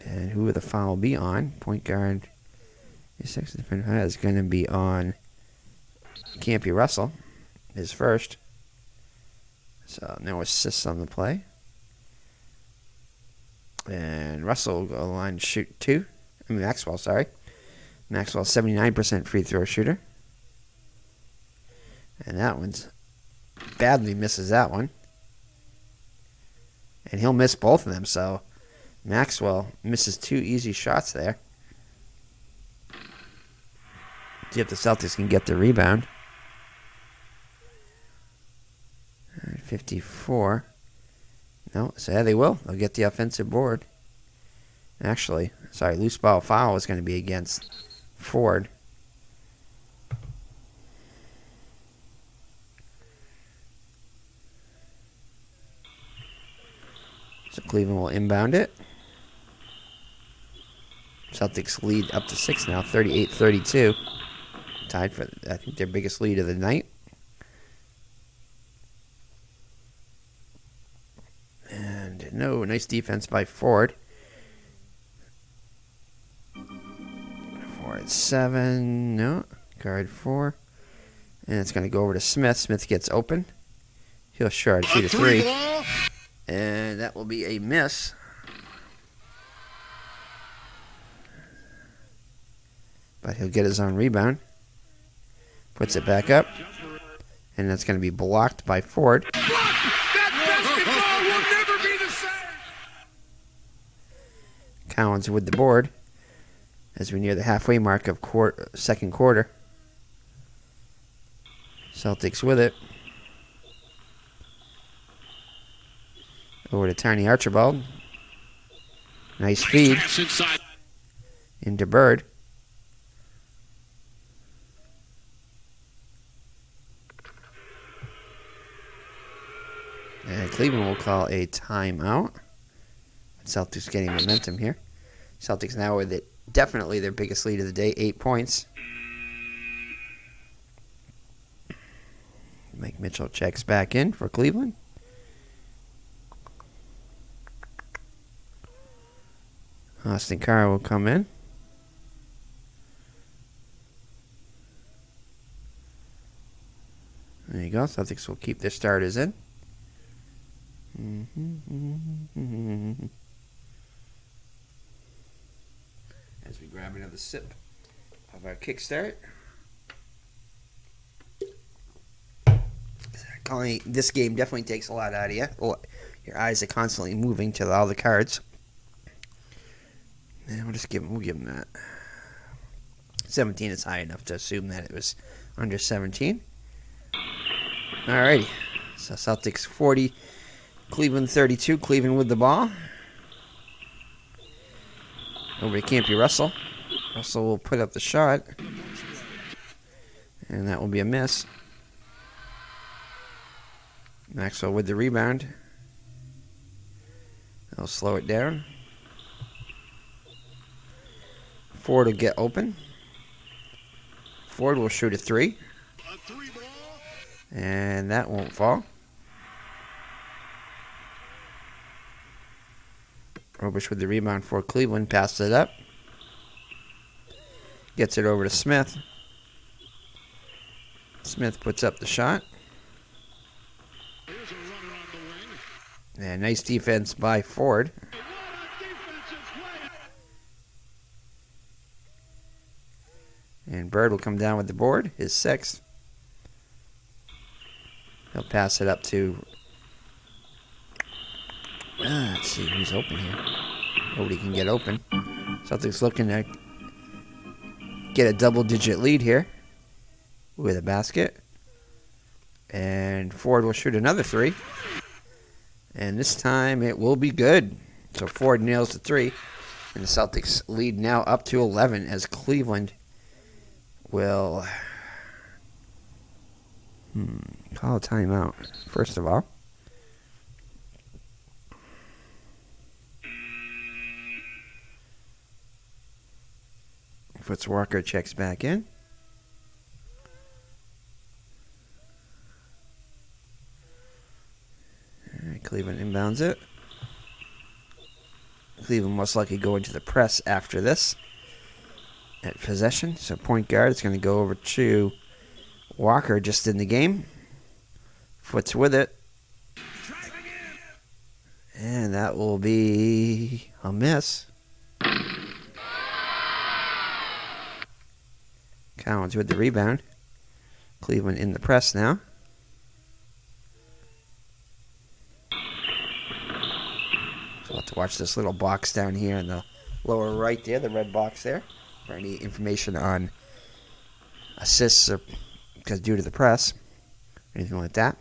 And who would the foul be on? Point guard is going to be on Campy Russell, his first. So no assists on the play. And Russell will go line to shoot 2. Maxwell, sorry. Maxwell, 79% free throw shooter. And that one's badly misses that one. And he'll miss both of them, so Maxwell misses 2 easy shots there. See if the Celtics can get the rebound. 54. No, so yeah, they will. They'll get the offensive board. Actually, sorry, loose ball foul is going to be against Ford. So Cleveland will inbound it. Celtics lead up to 6 now, 38-32. Tied for, I think, their biggest lead of the night. And no, nice defense by Ford. Ford 7, no, guard 4. And it's going to go over to Smith. Smith gets open. He'll shoot a 3. And that will be a miss. But he'll get his own rebound. Puts it back up. And that's going to be blocked by Ford. That basketball will never be the same. Cowens with the board as we near the halfway mark of second quarter. Celtics with it. Over to Tiny Archibald. Nice feed. Into Bird. And Cleveland will call a timeout. Celtics getting momentum here. Celtics now with it, definitely their biggest lead of the day, 8 points. Mike Mitchell checks back in for Cleveland. Austin Carr will come in. There you go. Celtics will keep their starters in. As we grab another sip of our kickstart. This game definitely takes a lot out of you. Your eyes are constantly moving to all the cards. And we'll give him that. 17 is high enough to assume that it was under 17. Alrighty. So Celtics 40, Cleveland 32. Cleveland with the ball. Over to Campy Russell. Russell will put up the shot. And that will be a miss. Maxwell with the rebound. They'll slow it down. Ford will get open. Ford will shoot a three. And that won't fall. Robish with the rebound for Cleveland. Passes it up. Gets it over to Smith. Smith puts up the shot. And nice defense by Ford. And Bird will come down with the board, his sixth. He'll pass it up to... let's see who's open here. Nobody can get open. Celtics looking to get a double-digit lead here with a basket. And Ford will shoot another three. And this time it will be good. So Ford nails the three. And the Celtics lead now up to 11 as Cleveland will call a timeout, first of all. Fritz Walker checks back in. All right, Cleveland inbounds it. Cleveland most likely go into the press after this at possession. So point guard is going to go over to Walker just in the game. Foot's with it. And that will be a miss. Collins with the rebound. Cleveland in the press now. So we'll have to watch this little box down here in the lower right there, the red box there, for any information on assists or because due to the press, anything like that.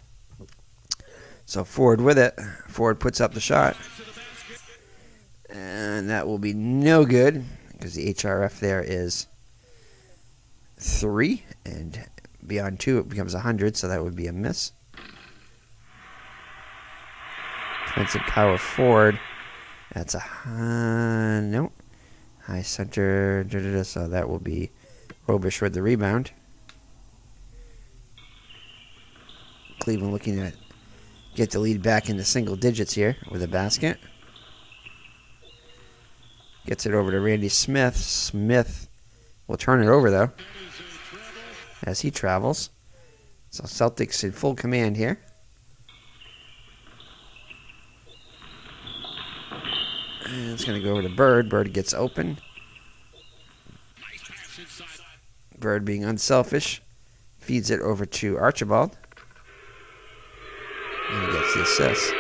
So Ford with it. Ford puts up the shot. And that will be no good because the HRF there is 3. And beyond 2 it becomes 100, so that would be a miss. Defensive power Ford. That's a no. High center. So that will be Robish with the rebound. Cleveland looking to get the lead back into single digits here with a basket. Gets it over to Randy Smith. Smith will turn it over, though, as he travels. So Celtics in full command here. And it's going to go over to Bird. Bird gets open. Bird being unselfish. Feeds it over to Archibald. And he gets the assist.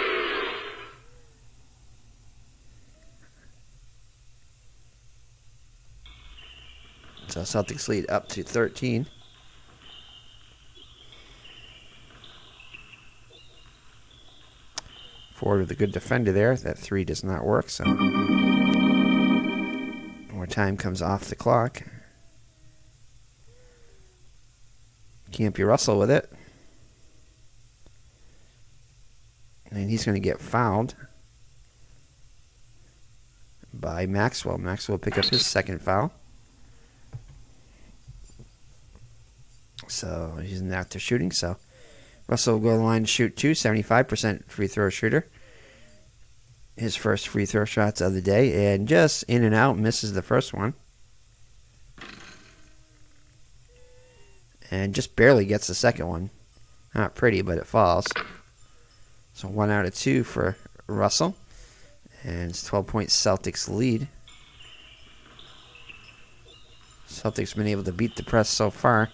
So Celtics lead up to 13. Ford with a good defender there. That 3 does not work, so more time comes off the clock. Campy Russell with it. And he's going to get fouled by Maxwell. Maxwell will pick up his second foul. So he's in active shooting. So Russell will go to the line to shoot 2, 75% free throw shooter. His first free throw shots of the day. And just in and out, misses the first one. And just barely gets the second one. Not pretty, but it falls. So 1 out of 2 for Russell. And it's 12-point Celtics lead. Celtics been able to beat the press so far.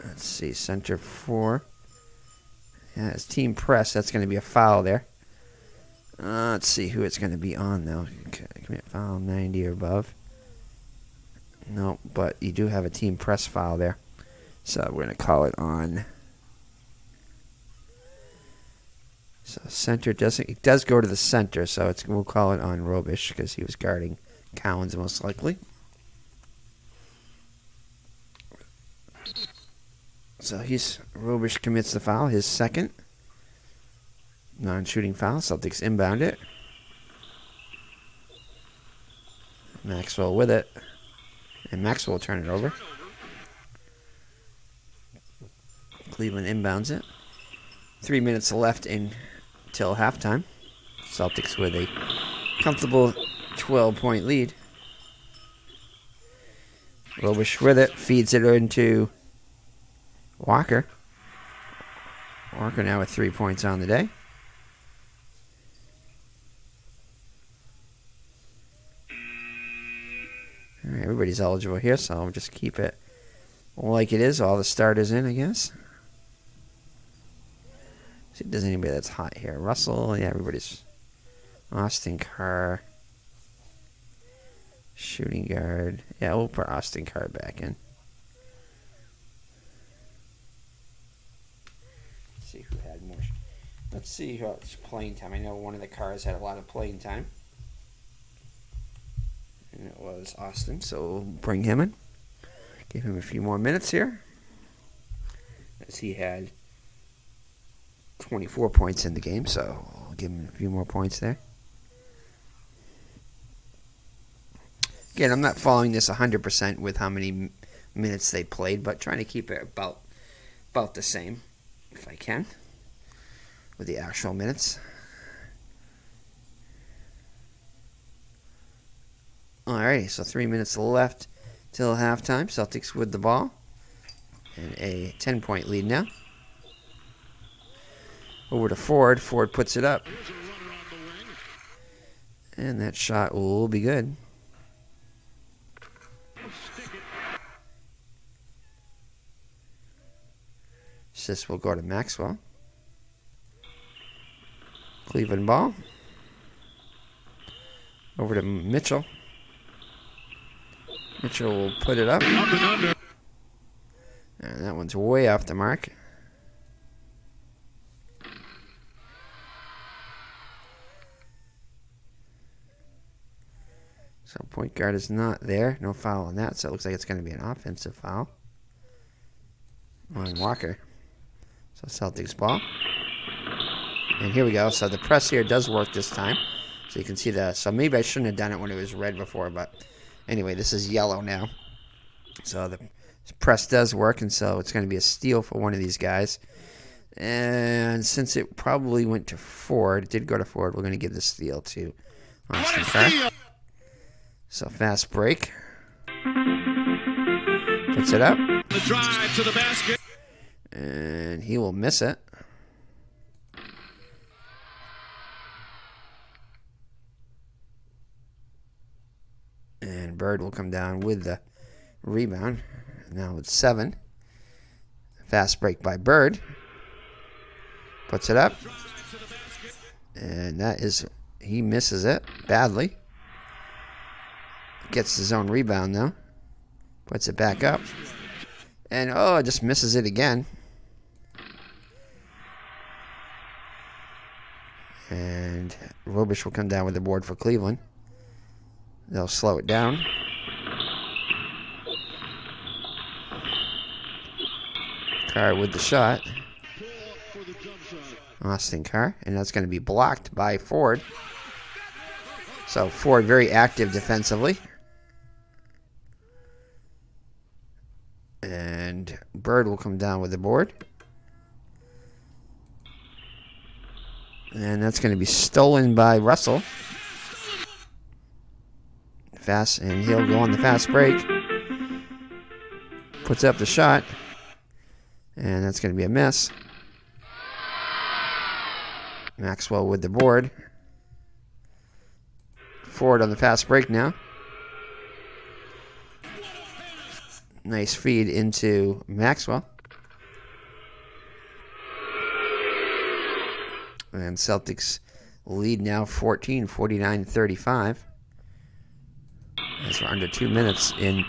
Let's see, center 4. Yeah, it's team press. That's going to be a foul there. Let's see who it's going to be on, though. Commit foul 90 or above. No, but you do have a team press foul there. So we're going to call it on. So center doesn't. It does go to the center, so we'll call it on Robish because he was guarding Cowens most likely. So Robish commits the foul, his second non-shooting foul. Celtics inbound it. Maxwell with it, and Maxwell will turn it over. Cleveland inbounds it. 3 minutes left until halftime. Celtics with a comfortable 12-point lead. Robish with it, feeds it into Walker. Walker now with 3 points on the day. All right, everybody's eligible here, so I'll just keep it like it is. All the starters in, I guess. See if there's anybody that's hot here. Russell, yeah, everybody's. Austin Carr. Shooting guard. Yeah, we'll put Austin Carr back in. Let's see who had more. Let's see who's playing time. I know one of the Carrs had a lot of playing time. And it was Austin, so we'll bring him in. Give him a few more minutes here. As he had 24 points in the game, so we'll give him a few more points there. Again, I'm not following this 100% with how many minutes they played, but trying to keep it about the same, if I can, with the actual minutes. Alrighty, so 3 minutes left till halftime. Celtics with the ball. And a 10-point lead now. Over to Ford. Ford puts it up. And that shot will be good. Assist will go to Maxwell. Cleveland ball. Over to Mitchell. Mitchell will put it up. And that one's way off the mark. So point guard is not there. No foul on that. So it looks like it's going to be an offensive foul on Walker. So Celtics ball. And here we go. So the press here does work this time. So you can see that. So maybe I shouldn't have done it when it was red before, but anyway, this is yellow now. So the press does work, and so it's going to be a steal for one of these guys. And since it probably went to Ford, it did go to Ford, we're going to give the steal to Austin Carr. So fast break. Puts it up. The drive to the basket. And he will miss it. And Bird will come down with the rebound. Now it's 7. Fast break by Bird. Puts it up. And that is, he misses it badly. Gets his own rebound though. Puts it back up. And just misses it again. And Robish will come down with the board for Cleveland. They'll slow it down. Carr with the shot. Austin Carr. And that's going to be blocked by Ford. So Ford very active defensively. And Bird will come down with the board. And that's going to be stolen by Russell. Fast, and he'll go on the fast break. Puts up the shot. And that's going to be a miss. Maxwell with the board. Ford on the fast break now. Nice feed into Maxwell. And Celtics lead now 14, 49-35. As we're under 2 minutes in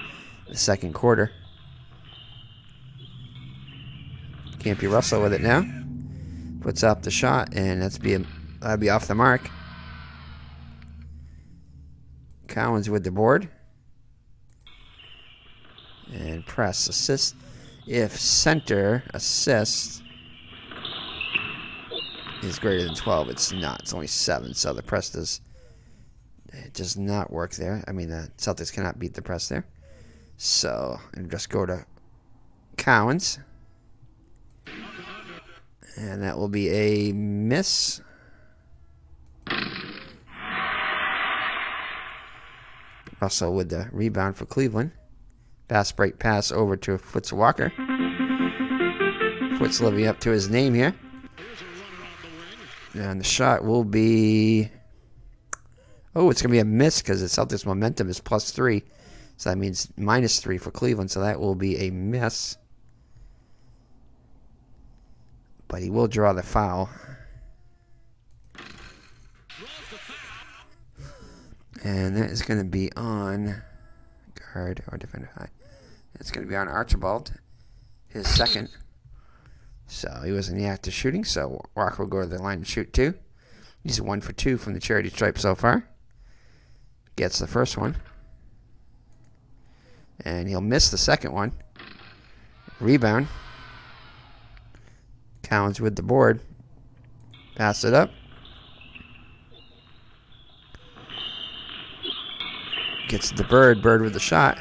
the second quarter. Can't be Russell with it now. Puts up the shot, and that'll be off the mark. Collins with the board. And press assist. If center assist is greater than 12, it's not. It's only 7, so the press does not work there. I mean, the Celtics cannot beat the press there. So, and just go to Collins. And that will be a miss. Russell with the rebound for Cleveland. Fast break pass over to Foots Walker. Foots living up to his name here. And the shot will be... Oh, it's going to be a miss because the Celtics momentum is +3. So that means -3 for Cleveland. So that will be a miss. But he will draw the foul. And that is going to be on guard or defender high. It's going to be on Archibald, his second. So he was in the act of shooting. So Walker will go to the line and shoot 2. He's 1 for 2 from the charity stripe so far. Gets the first one. And he'll miss the second one. Rebound. Collins with the board. Pass it up. Gets the Bird. Bird with the shot.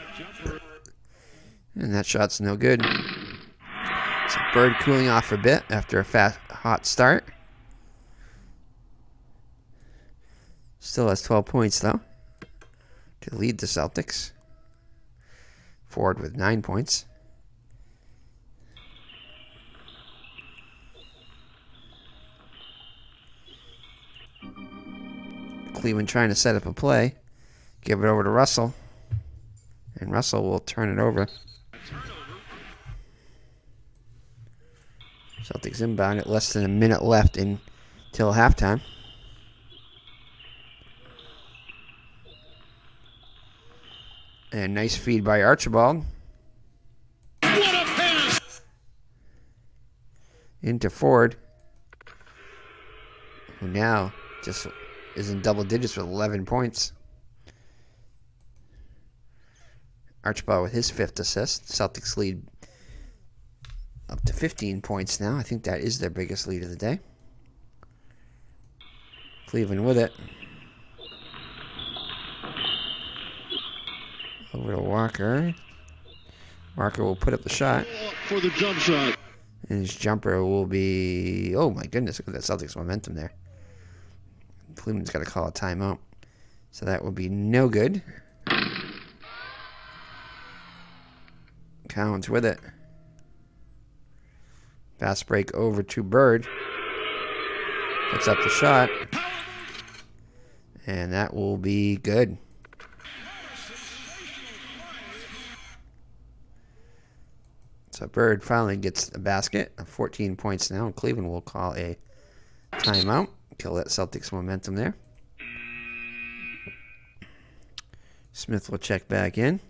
And that shot's no good. So Bird cooling off a bit after a hot start. Still has 12 points, though, to lead the Celtics. Ford with 9 points. Cleveland trying to set up a play. Give it over to Russell. And Russell will turn it over. Celtics inbound at less than a minute left until halftime. And nice feed by Archibald. What a pass! Into Ford, who now just is in double digits with 11 points. Archibald with his 5th assist. Celtics lead up to 15 points now. I think that is their biggest lead of the day. Cleveland with it. Over to Walker. Walker will put up the shot. For the jump shot. And his jumper will be... Oh, my goodness. Look at that Celtics momentum there. Cleveland's got to call a timeout. So that will be no good. Collins with it. Fast break over to Bird. Puts up the shot. And that will be good. So Bird finally gets the basket. 14 points now. And Cleveland will call a timeout. Kill that Celtics momentum there. Smith will check back in.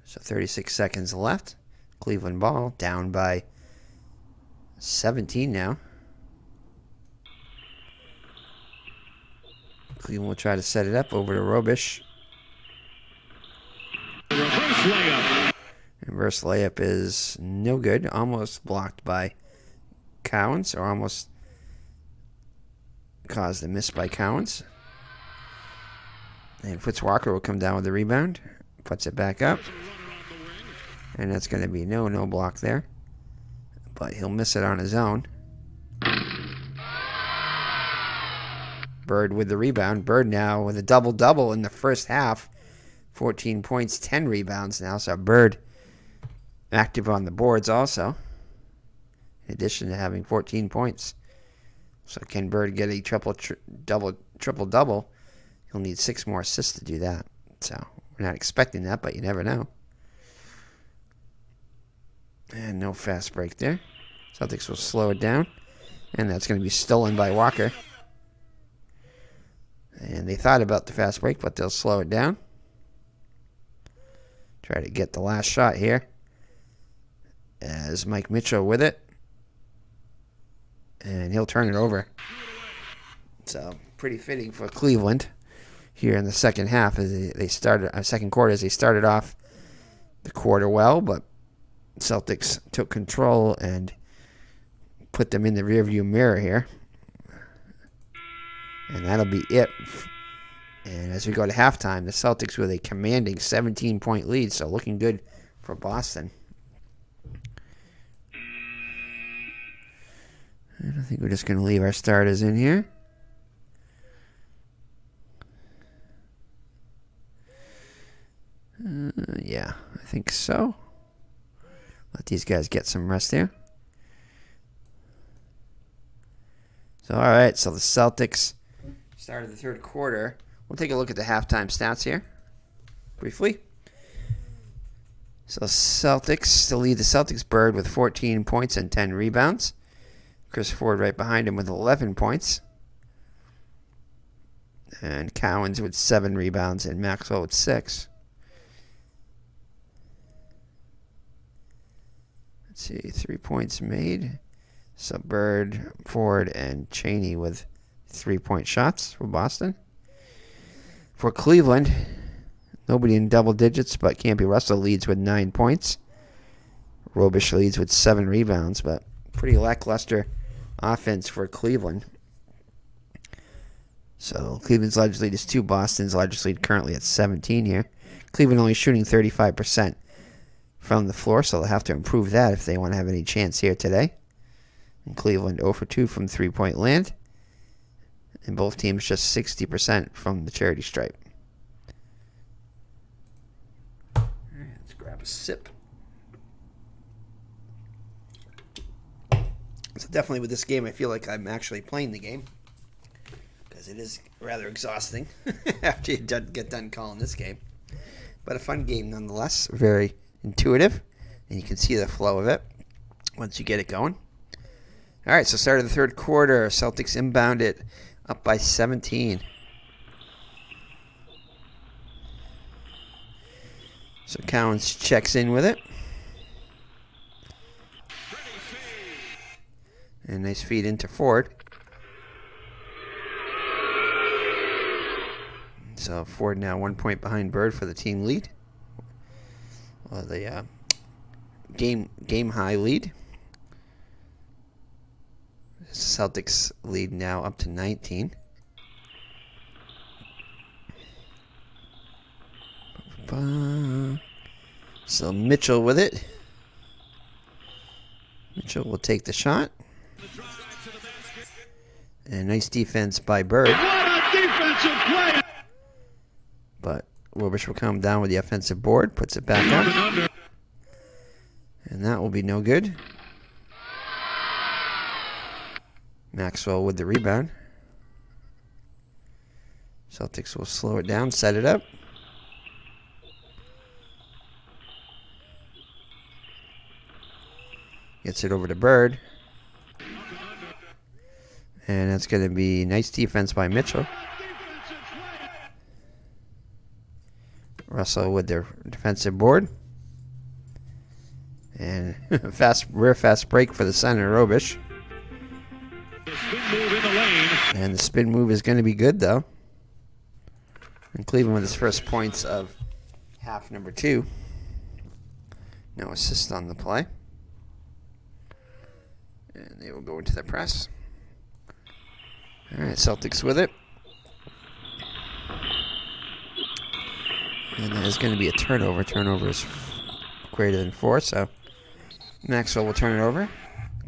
So 36 seconds left. Cleveland ball down by 17 now. Cleveland will try to set it up over to Robish. Reverse layup. Reverse layup is no good. Almost blocked by Collins, or almost caused a miss by Collins. And Foots Walker will come down with the rebound. Puts it back up. And that's going to be no block there. But he'll miss it on his own. Bird with the rebound. Bird now with a double-double in the first half. 14 points, 10 rebounds now. So Bird active on the boards also, in addition to having 14 points. So can Bird get a triple-double? He'll need 6 more assists to do that. So we're not expecting that, but you never know. And no fast break there. Celtics will slow it down. And that's going to be stolen by Walker. And they thought about the fast break, but they'll slow it down. Try to get the last shot here. As Mike Mitchell with it. And he'll turn it over. So pretty fitting for Cleveland here in the second half as they started second quarter as they started off the quarter well, but Celtics took control and put them in the rearview mirror here. And that'll be it. And as we go to halftime, the Celtics with a commanding 17-point lead, so looking good for Boston. And I think we're just going to leave our starters in here. Yeah, I think so. Let these guys get some rest here. So, all right, so the Celtics started the third quarter. We'll take a look at the halftime stats here briefly. So Celtics to lead the Celtics, Bird with 14 points and 10 rebounds. Chris Ford right behind him with 11 points. And Cowens with 7 rebounds and Maxwell with 6. Let's see, 3 points made. So Bird, Ford, and Chaney with 3-point shots for Boston. For Cleveland, nobody in double digits, but Campy Russell leads with 9 points. Robish leads with 7 rebounds, but pretty lackluster offense for Cleveland. So Cleveland's largest lead is 2. Boston's largest lead currently at 17 here. Cleveland only shooting 35% from the floor, so they'll have to improve that if they want to have any chance here today. And Cleveland 0 for 2 from three-point land. And both teams just 60% from the charity stripe. All right, let's grab a sip. So definitely with this game, I feel like I'm actually playing the game. Because it is rather exhausting after you get done calling this game. But a fun game nonetheless. Very intuitive. And you can see the flow of it once you get it going. All right, so start of the third quarter. Celtics inbound it up by 17. So Cowens checks in with it. And nice feed into Ford. So Ford now 1 point behind Bird for the team lead. Well, the game high lead. Celtics lead now up to 19. So Mitchell with it. Mitchell will take the shot. And nice defense by Bird. What a defensive play! But Robish will come down with the offensive board, puts it back up. And that will be no good. Maxwell with the rebound. Celtics will slow it down, set it up. Gets it over to Bird. And that's going to be nice defense by Mitchell. Russell with their defensive board. And rear fast break for the center, Robish. And the spin move is going to be good, though. And Cleveland with his first points of half number 2. No assist on the play. And they will go into the press. All right, Celtics with it. And that is going to be a turnover. Turnover is greater than 4, so Maxwell will turn it over.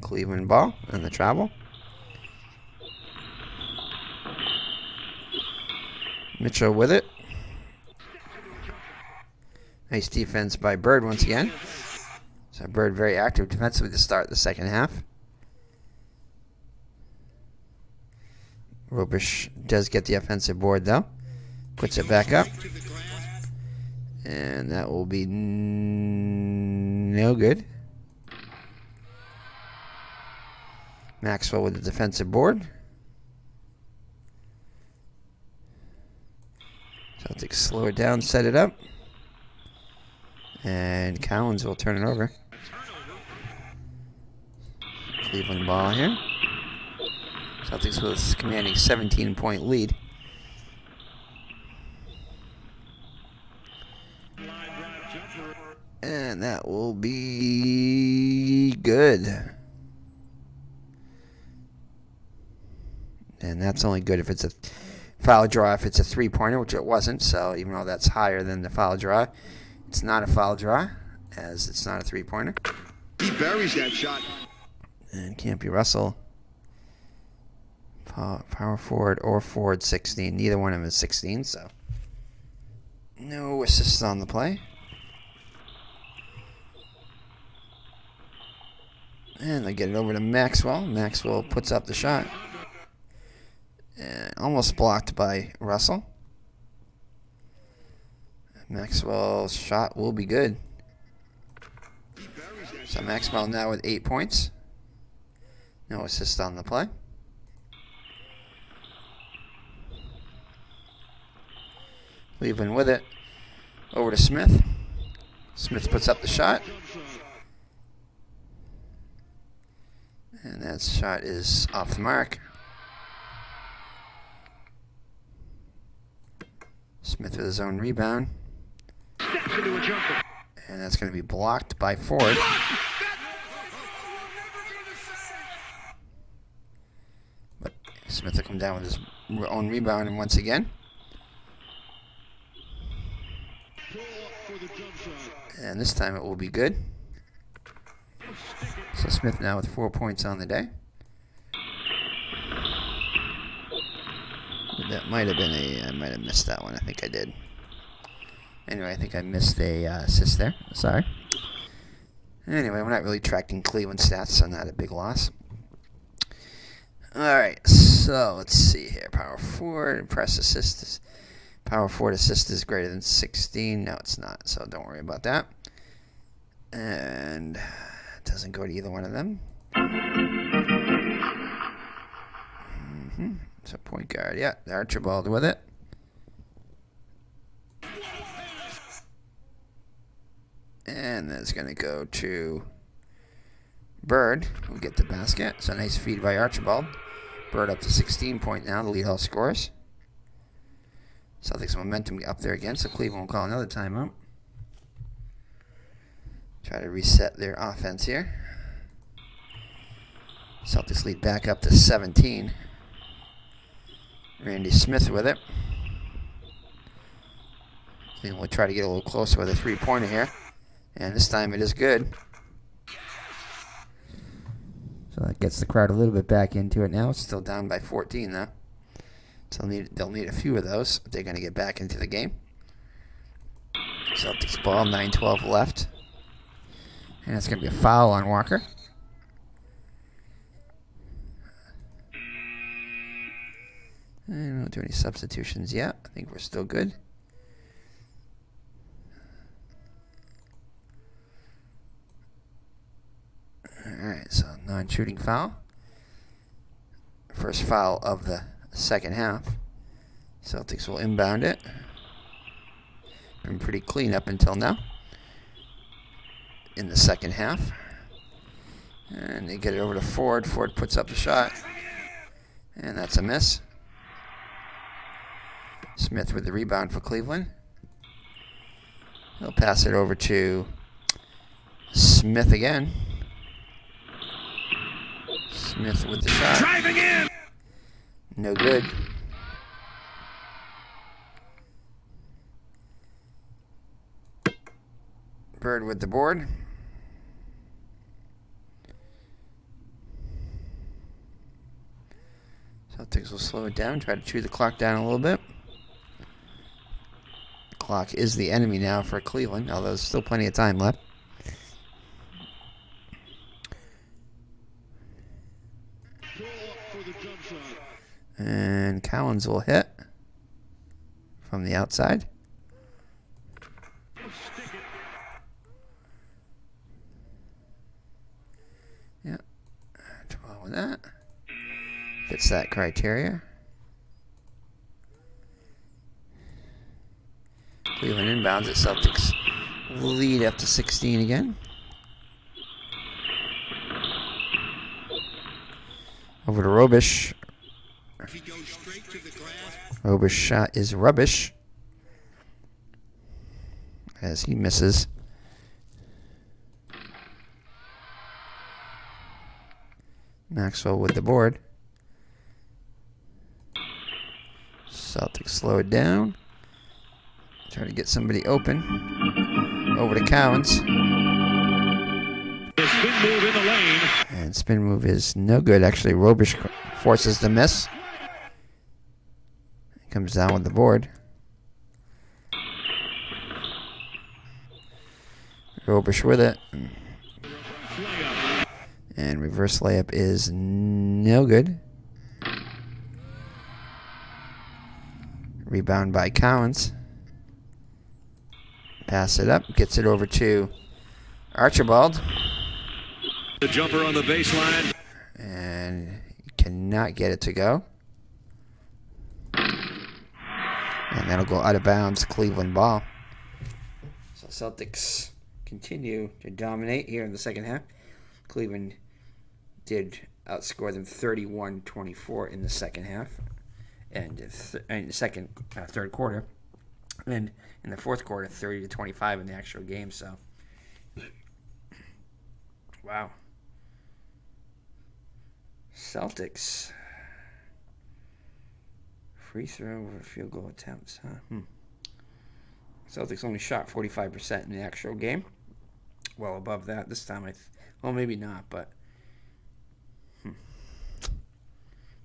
Cleveland ball on the travel. Mitchell with it. Nice defense by Bird once again. So Bird very active defensively to start the second half. Robish does get the offensive board though. Puts it back up. And that will be no good. Maxwell with the defensive board. Celtics slow it down, set it up. And Collins will turn it over. Cleveland ball here. Celtics with a commanding 17-point lead. And that will be good. And that's only good if it's a foul draw, if it's a three-pointer, which it wasn't. So even though that's higher than the foul draw, it's not a foul draw, as it's not a three-pointer. He buries that shot. And can't be Russell. Power forward or forward 16. Neither one of them is 16, so no assists on the play. And they get it over to Maxwell. Maxwell puts up the shot. And almost blocked by Russell. Maxwell's shot will be good. So Maxwell now with 8 points. No assist on the play. Cleveland with it. Over to Smith. Smith puts up the shot. And that shot is off the mark. Smith with his own rebound. And that's going to be blocked by Ford. But Smith will come down with his own rebound, and once again. And this time it will be good. So Smith now with 4 points on the day. That might have been I might have missed that one. I think I did. Anyway, I think I missed a assist there. Sorry. Anyway, we're not really tracking Cleveland stats, so not a big loss. Alright, so let's see here. Power forward, press assist. Power forward assist is greater than 16. No, it's not, so don't worry about that. And it doesn't go to either one of them. So point guard, yeah, Archibald with it. And that's going to go to Bird, who will get the basket. So nice feed by Archibald. Bird up to 16 point now, the lead all scores. Celtics momentum up there again, so Cleveland will call another timeout. Try to reset their offense here. Celtics lead back up to 17. Randy Smith with it. Cleveland will try to get a little closer with a three-pointer here. And this time it is good. So that gets the crowd a little bit back into it now. It's still down by 14 though. So they'll need a few of those if they're going to get back into the game. Celtics ball, 9:12 left. And it's going to be a foul on Walker. And we don't do any substitutions yet. I think we're still good. Alright, so non-shooting foul. First foul of the second half. Celtics will inbound it. Been pretty clean up until now. In the second half. And they get it over to Ford. Ford puts up the shot. And that's a miss. Smith with the rebound for Cleveland. He'll pass it over to Smith again. Smith with the shot. Driving in. No good. Bird with the board. Celtics will slow it down, try to chew the clock down a little bit. clock is the enemy now for Cleveland, although there's still plenty of time left. And Collins will hit from the outside. Yeah, trouble with that. Fits that criteria. Cleveland inbounds at Celtics lead up to 16 again. Over to Robish. Robish shot is rubbish as he misses. Maxwell with the board. Celtics slow it down. Try to get somebody open. Over to Collins. Spin move in the lane. And spin move is no good. Actually, Robish forces the miss. Comes down with the board. Robish with it. And reverse layup is no good. Rebound by Collins. Pass it up. Gets it over to Archibald. The jumper on the baseline. And cannot get it to go. And that'll go out of bounds. Cleveland ball. So Celtics continue to dominate here in the second half. Cleveland did outscore them 31-24 in the second half. And in the third quarter. And in the fourth quarter, 30-25 in the actual game. So, wow. Celtics. Free throw or field goal attempts, huh? Celtics only shot 45% in the actual game. Well above that this time. Well, maybe not, but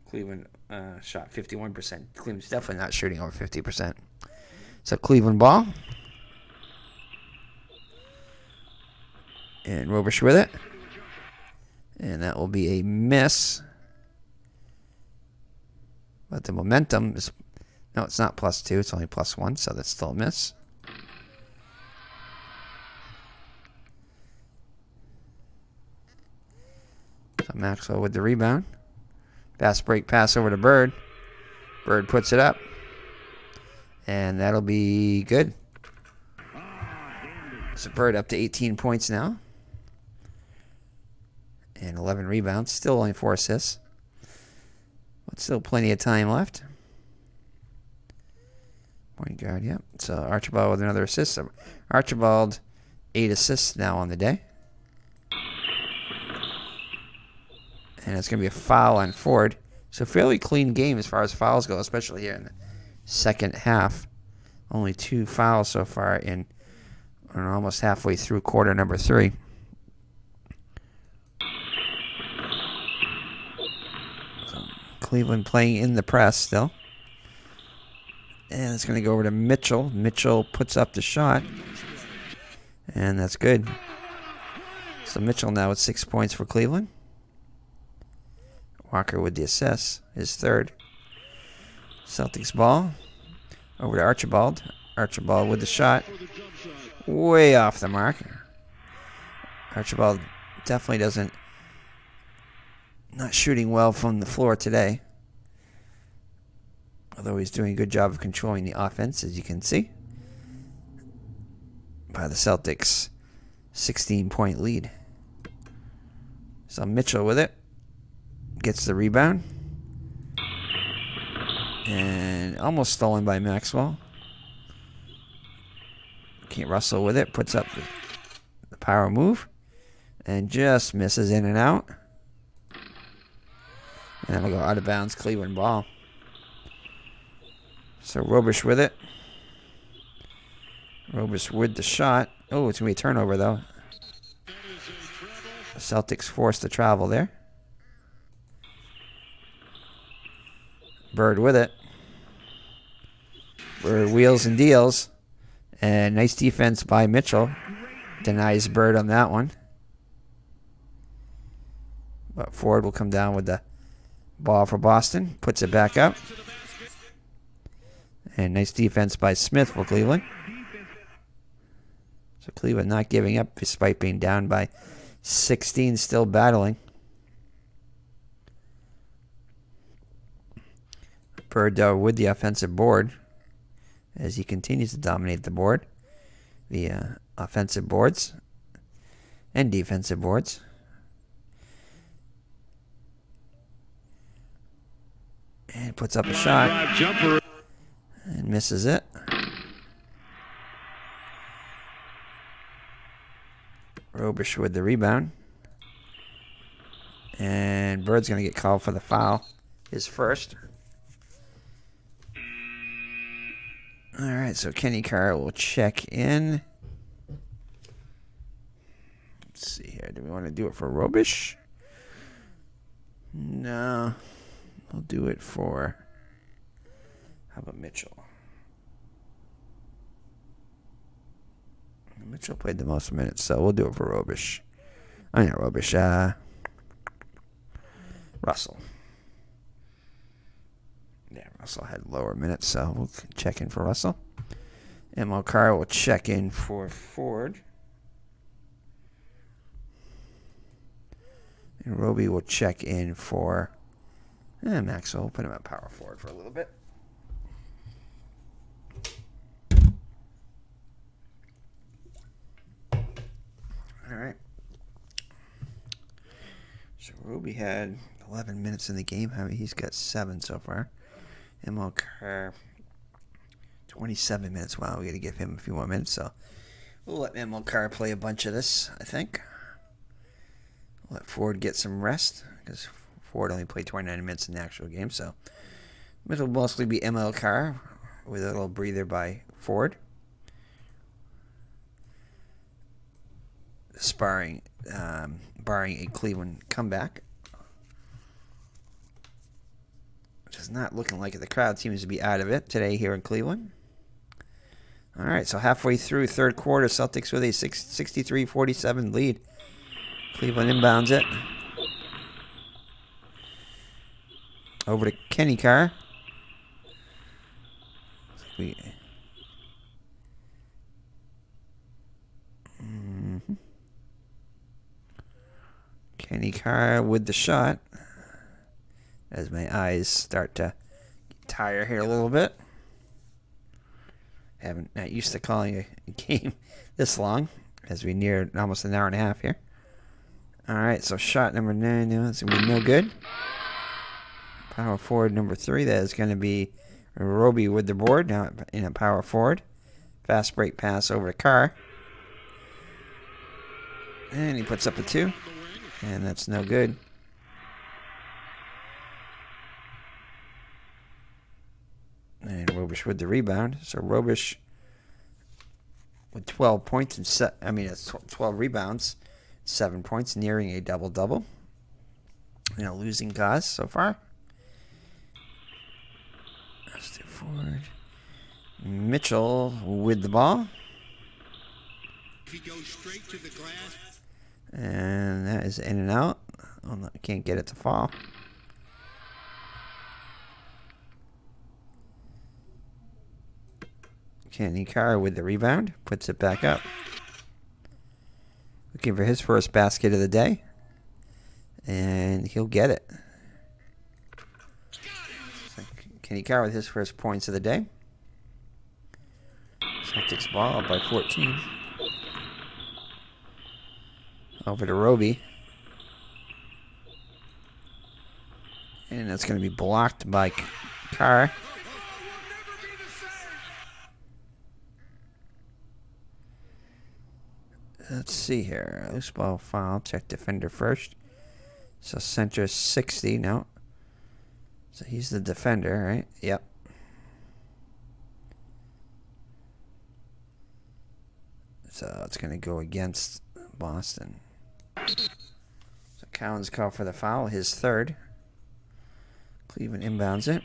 Cleveland shot 51%. Cleveland's definitely not shooting over 50%. So Cleveland ball. And Robish with it. And that will be a miss. But the momentum is... No, it's not +2. It's only +1, so that's still a miss. So Maxwell with the rebound. Fast break pass over to Bird. Bird puts it up. And that'll be good. So Bird up to 18 points now. And 11 rebounds. Still only 4 assists. But still plenty of time left. Point guard, yep. So Archibald with another assist. So Archibald, 8 assists now on the day. And it's going to be a foul on Ford. So fairly clean game as far as fouls go, especially here in the second half. Only 2 fouls so far in almost halfway through quarter number 3. So Cleveland playing in the press still. And it's going to go over to Mitchell. Mitchell puts up the shot. And that's good. So Mitchell now with 6 points for Cleveland. Walker with the assist, his third. Celtics ball. Over to Archibald. Archibald with the shot. Way off the mark. Archibald definitely not shooting well from the floor today. Although he's doing a good job of controlling the offense, as you can see. By the Celtics' 16-point lead. So Mitchell with it. Gets the rebound. And almost stolen by Maxwell. Can't Russell with it. Puts up the power move. And just misses in and out. And that'll go out of bounds. Cleveland ball. So Robish with it. Robish with the shot. Oh, it's going to be a turnover, though. The Celtics forced the travel there. Bird with it. Bird wheels and deals. And nice defense by Mitchell. Denies Bird on that one. But Ford will come down with the ball for Boston. Puts it back up. And nice defense by Smith for Cleveland. So Cleveland not giving up despite being down by 16, still battling. Bird with the offensive board as he continues to dominate the board. The offensive boards and defensive boards. And puts up a shot. Jumper. And misses it. Robish with the rebound. And Bird's going to get called for the foul. His first. All right, so Kenny Carr will check in. Let's see here. Do we want to do it for Robish? No. I'll do it for... How about Mitchell? Mitchell played the most minutes, so we'll do it for Robish. Oh, yeah, Robish. Russell. Yeah, Russell had lower minutes, so we'll check in for Russell. And Carr will check in for Ford. And Roby will check in for Maxwell. We'll put him at power forward for a little bit. All right. So Roby had 11 minutes in the game. He's got 7 so far. Emil Carr, 27 minutes. Wow, we got to give him a few more minutes. So we'll let Emil Carr play a bunch of this, I think. We'll let Ford get some rest because Ford only played 29 minutes in the actual game. So it'll mostly be Emil Carr with a little breather by Ford. Barring a Cleveland comeback. Which is not looking like it. The crowd seems to be out of it today here in Cleveland. All right, so halfway through third quarter, Celtics with a 63-47 lead. Cleveland inbounds it. Over to Kenny Carr. Kenny Carr with the shot. As my eyes start to tire here a little bit. Not used to calling a game this long as we near almost an hour and a half here. All right, so shot number 9, it's going to be no good. Power forward number 3, that is going to be Roby with the board. Now in a power forward. Fast break pass over to Carr. And he puts up a 2. And that's no good. And Robish with the rebound. So Robish with 12 points and 12 rebounds, 7 points, nearing a double-double. Losing cause so far. Let's do forward. Mitchell with the ball. He goes straight to the glass. And that is in and out. Oh, no, I can't get it to fall. Kenny Carr with the rebound. Puts it back up. Looking for his first basket of the day. And he'll get it. So Kenny Carr with his first points of the day. Celtics ball up by 14. Over to Roby. And that's going to be blocked by Carr. Let's see here. Loose ball foul. Check defender first. So center 60. No. So he's the defender, right? Yep. So it's going to go against Boston. So Cowan's called for the foul, his third. Cleveland inbounds it.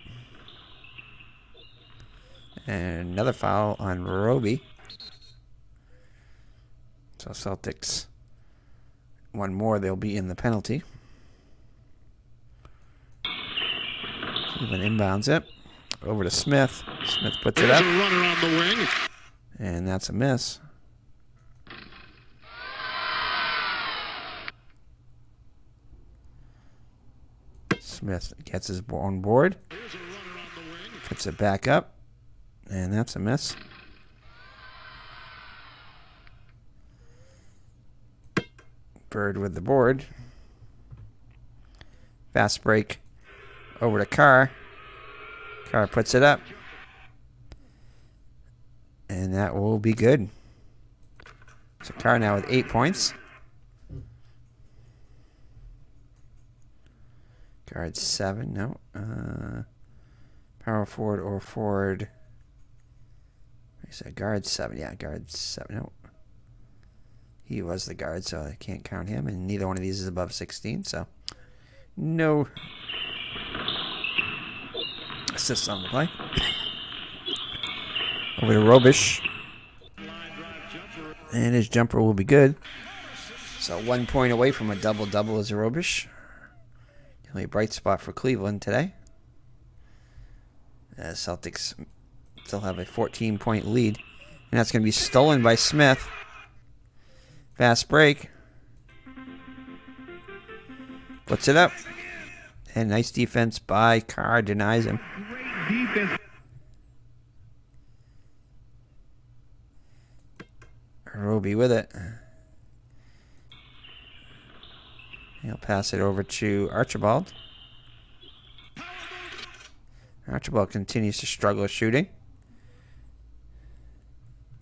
And another foul on Roby. So Celtics, one more, they'll be in the penalty. Cleveland inbounds it. Over to Smith. Smith puts it up. There's a runner on the wing. And that's a miss. Smith gets his own board. Puts it back up. And that's a miss. Bird with the board. Fast break. Over to Carr. Carr puts it up. And that will be good. So Carr now with 8 points. Guard 7, no. Power forward or forward. I said guard 7. Yeah, guard 7. No. He was the guard, so I can't count him. And neither one of these is above 16, so no assists on the play. Over to Robish. And his jumper will be good. So 1 point away from a double-double is Robish. The only bright spot for Cleveland today. Celtics still have a 14-point lead. And that's going to be stolen by Smith. Fast break. Puts it up. And nice defense by Carr. Denies him. Roby with it. He'll pass it over to Archibald. Archibald continues to struggle shooting.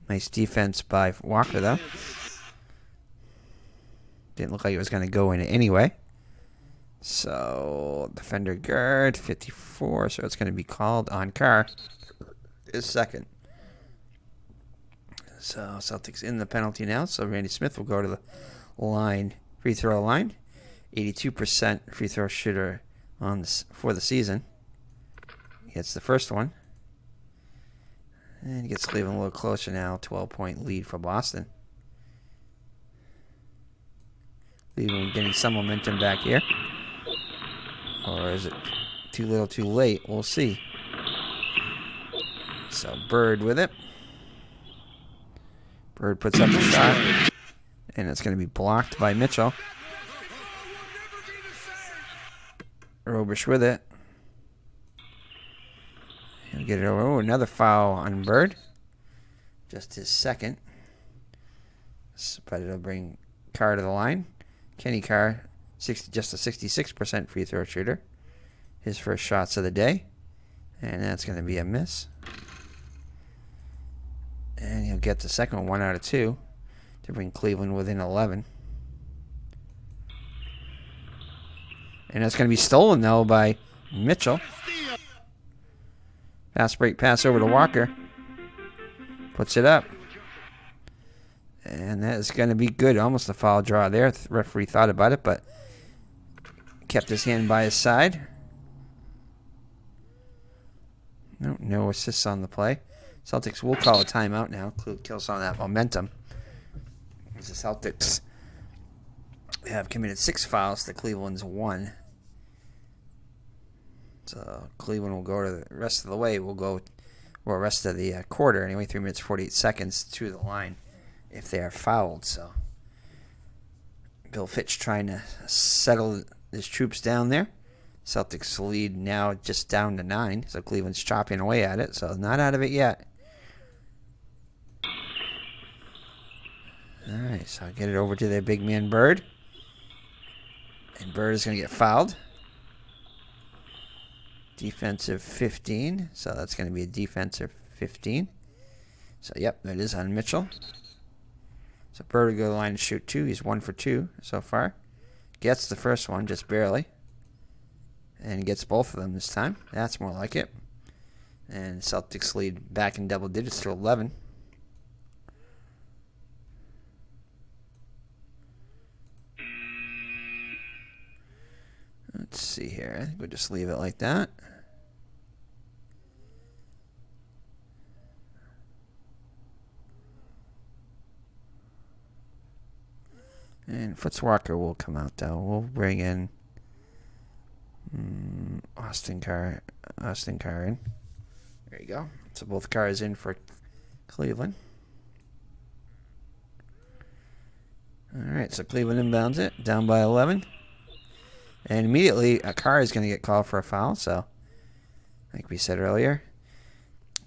Nice defense by Walker, though. Didn't look like it was going to go in anyway. So, defender guard, 54. So it's going to be called on Carr. His second. So, Celtics in the penalty now. So, Randy Smith will go to the line, free throw line. 82% free throw shooter on this, for the season. He gets the first one. And he gets Cleveland a little closer now. 12-point lead for Boston. Cleveland getting some momentum back here. Or is it too little too late? We'll see. So Bird with it. Bird puts up a shot. And it's going to be blocked by Mitchell. Robish with it. He'll get it over. Oh, another foul on Bird. Just his second. But it'll bring Carr to the line. Kenny Carr, just a 66% free throw shooter. His first shots of the day. And that's going to be a miss. And he'll get the second one out of 2 to bring Cleveland within 11. And that's going to be stolen, though, by Mitchell. Fast break pass over to Walker. Puts it up. And that is going to be good. Almost a foul draw there. The referee thought about it, but kept his hand by his side. No assists on the play. Celtics will call a timeout now. Kill some of that momentum. As the Celtics have committed 6 fouls to Cleveland's 1. So Cleveland will go to the rest of the way. We'll go, well, rest of the quarter anyway. 3 minutes 48 seconds to the line if they are fouled. So Bill Fitch trying to settle his troops down there. Celtics lead now just down to 9. So Cleveland's chopping away at it. So not out of it yet. All right, so I'll get it over to their big man Bird. And Bird is going to get fouled. Defensive 15. So that's going to be a defensive 15. So, yep, that is on Mitchell. So Bird will go to the line and shoot 2. He's 1 for 2 so far. Gets the first one, just barely. And he gets both of them this time. That's more like it. And Celtics lead back in double digits to 11. Let's see here. I think we'll just leave it like that. And Footswalker will come out, though. We'll bring in Austin Carr in. There you go. So both cars in for Cleveland. All right, so Cleveland inbounds it, down by 11. And immediately, a car is going to get called for a foul. So, like we said earlier,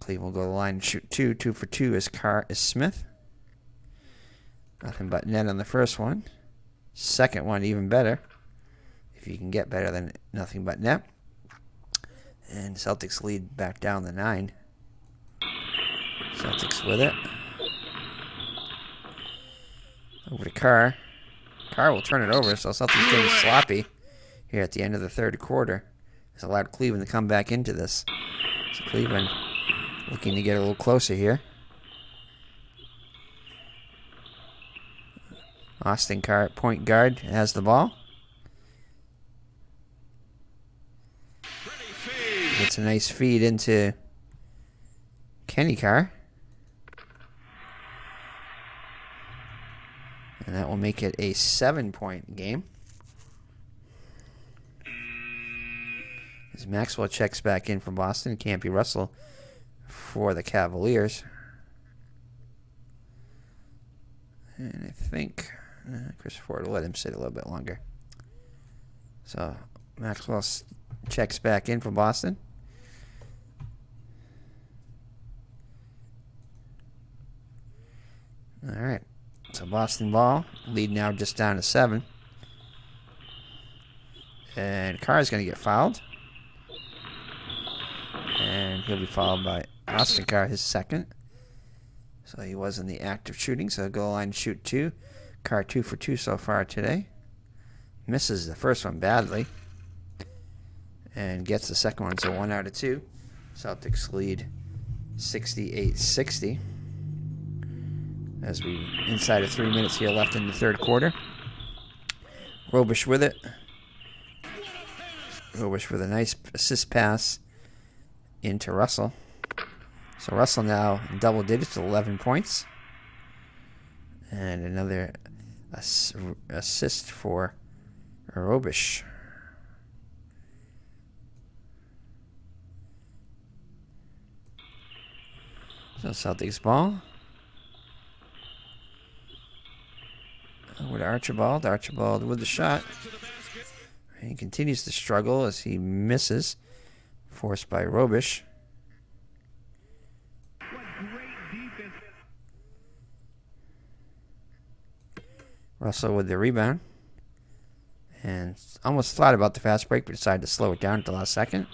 Cleveland will go to the line and shoot 2. 2 for 2 is Smith. Nothing but net on the first one. Second one, even better. If you can get better than nothing but net. And Celtics lead back down to 9. Celtics with it. Over to Carr. Carr will turn it over, so Celtics getting sloppy here at the end of the third quarter. It's allowed Cleveland to come back into this. So Cleveland looking to get a little closer here. Austin Carr, point guard, has the ball. Gets a nice feed into Kenny Carr. And that will make it a 7-point game. As Maxwell checks back in for Boston, Campy Russell for the Cavaliers. And I think Chris Ford will let him sit a little bit longer. So Maxwell checks back in for Boston. All right. So Boston ball, lead now just down to 7. And Carr is going to get fouled. And he'll be fouled by Austin Carr, his second. So he was in the act of shooting, so goal line shoot 2. Carr 2 for 2 so far today. Misses the first one badly. And gets the second one, so 1 out of 2. Celtics lead 68-60. As we inside of 3 minutes here left in the third quarter. Robish with it. Robish with a nice assist pass into Russell. So Russell now in double digits, 11 points. And another assist for Robish. So Celtics ball. With Archibald. Archibald with the shot. He continues to struggle as he misses. Forced by Robish. Russell with the rebound. And almost thought about the fast break, but decided to slow it down at the last second.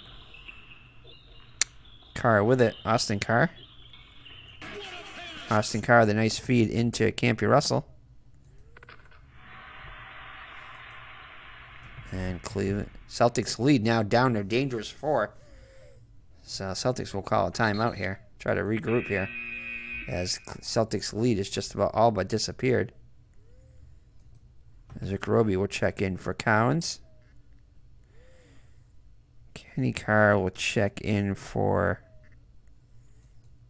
Carr with it. Austin Carr. Austin Carr, the nice feed into Campy Russell. And Cleveland Celtics lead now down to dangerous 4. So Celtics will call a timeout here. Try to regroup here. As Celtics lead is just about all but disappeared. Rick Roby will check in for Cowens. Kenny Carr will check in for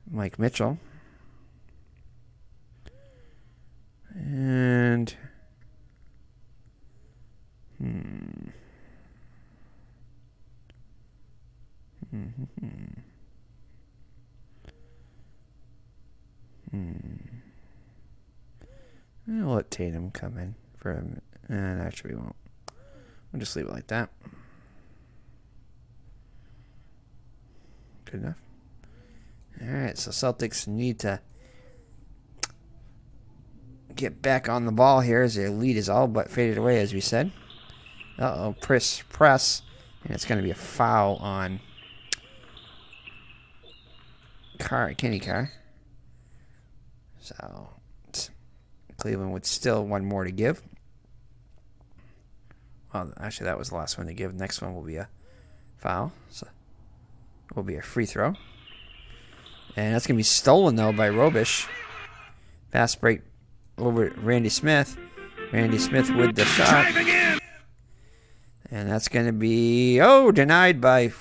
Mike Mitchell. And I'll let Tatum come in for a minute. Actually, we won't. We'll just leave it like that. Good enough. Alright, so Celtics need to get back on the ball here as their lead is all but faded away, as we said. Uh-oh, press. And it's going to be a foul on Kenny Carr. So Cleveland would still one more to give. Well, actually, that was the last one to give. Next one will be a foul. So it will be a free throw. And that's going to be stolen, though, by Robish. Fast break over Randy Smith. Randy Smith with the shot. And that's going to be, denied by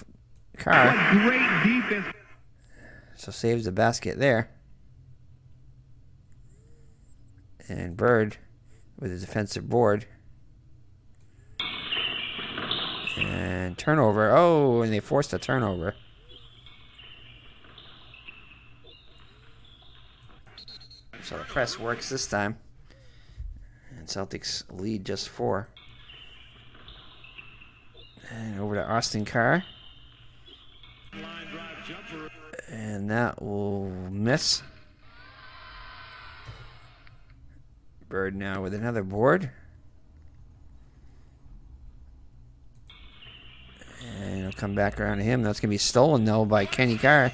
Carr. Great defense. So saves the basket there. And Bird with a defensive board. And turnover. Oh, and they forced a turnover. So the press works this time. And Celtics lead just 4. And over to Austin Carr. And that will miss. Bird now with another board. And it'll come back around to him. That's going to be stolen, though, by Kenny Carr.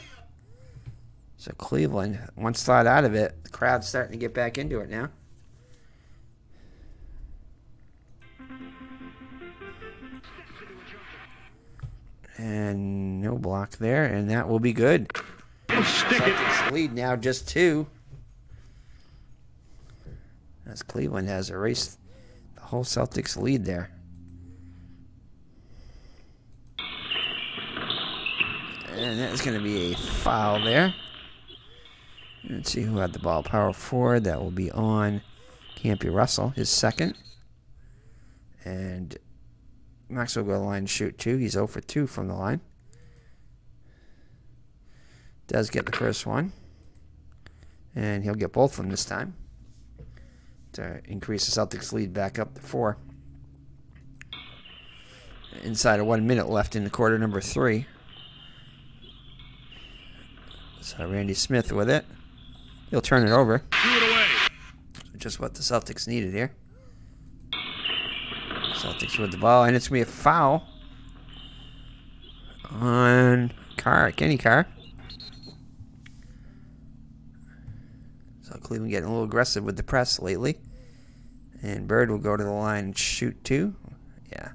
So Cleveland, once thought out of it, the crowd's starting to get back into it now. And no block there, and that will be good. Celtics lead now just 2. As Cleveland has erased the whole Celtics lead there. And that's going to be a foul there. Let's see who had the ball. Power forward. That will be on Campy Russell, his second. And Max will go to the line and shoot 2. He's 0 for 2 from the line. Does get the first one. And he'll get both of them this time to increase the Celtics lead back up to 4. Inside of 1 minute left in the quarter number 3. So Randy Smith with it. He'll turn it over. Just what the Celtics needed here. Celtics with the ball, and it's going to be a foul on Kenny Carr. So Cleveland getting a little aggressive with the press lately. And Bird will go to the line and shoot 2. Yeah,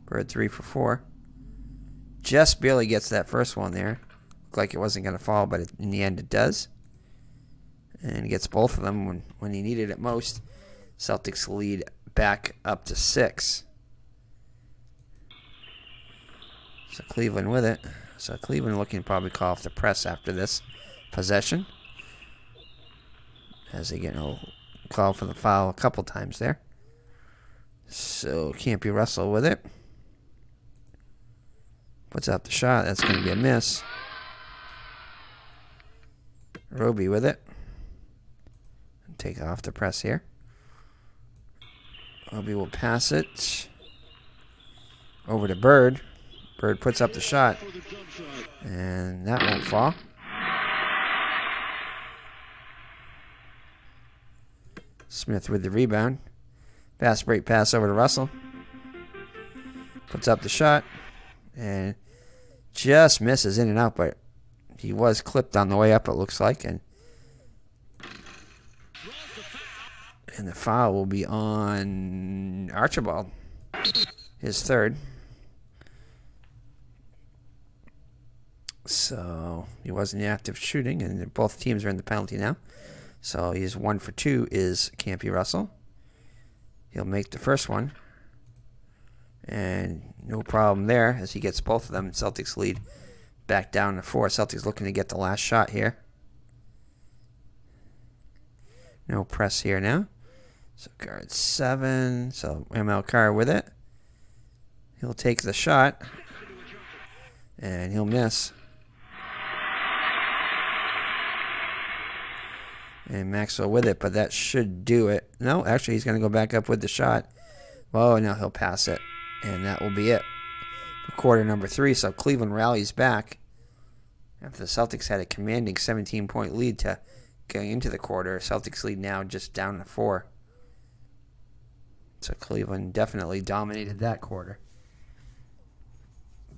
Bird 3 for 4. Just barely gets that first one there. Looked like it wasn't going to fall, but in the end it does. And he gets both of them when he needed it most. Celtics lead back up to 6. So Cleveland with it. So Cleveland looking to probably call off the press after this possession. As they get a call for the foul a couple times there. So Campy Russell with it. Puts out the shot. That's going to be a miss. Roby with it. Take off the press here. Roby will pass it over to Bird. Bird puts up the shot. And that won't fall. Smith with the rebound. Fast break pass over to Russell. Puts up the shot. And just misses in and out, but he was clipped on the way up, it looks like. And the foul will be on Archibald, his third. So he wasn't active shooting, and both teams are in the penalty now. So he's 1 for 2 is Campy Russell. He'll make the first one. And no problem there as he gets both of them. Celtics lead back down to 4. Celtics looking to get the last shot here. No press here now. So guard 7. So ML Carr with it. He'll take the shot. And he'll miss. And Maxwell with it, but that should do it. No, actually he's going to go back up with the shot. Oh, no, he'll pass it. And that will be it for quarter number 3. So Cleveland rallies back after the Celtics had a commanding 17-point lead to going into the quarter. Celtics lead now just down to 4. So Cleveland definitely dominated that quarter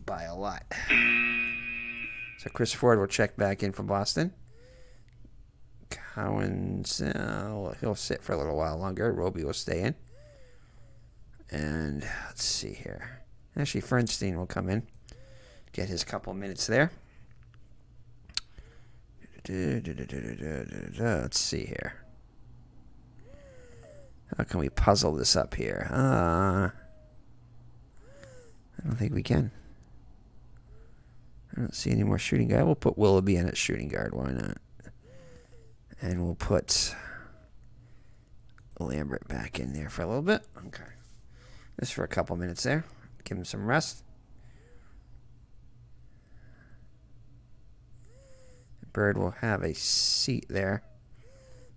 by a lot. So Chris Ford will check back in for Boston. Cowens, he'll sit for a little while longer. Roby will stay in. And let's see here. Actually, Fernstein will come in. Get his couple minutes there. Let's see here. How can we puzzle this up here? I don't think we can. I don't see any more shooting guard. We'll put Willoughby in at shooting guard. Why not? And we'll put Lambert back in there for a little bit. Okay. Just for a couple minutes there. Give him some rest. Bird will have a seat there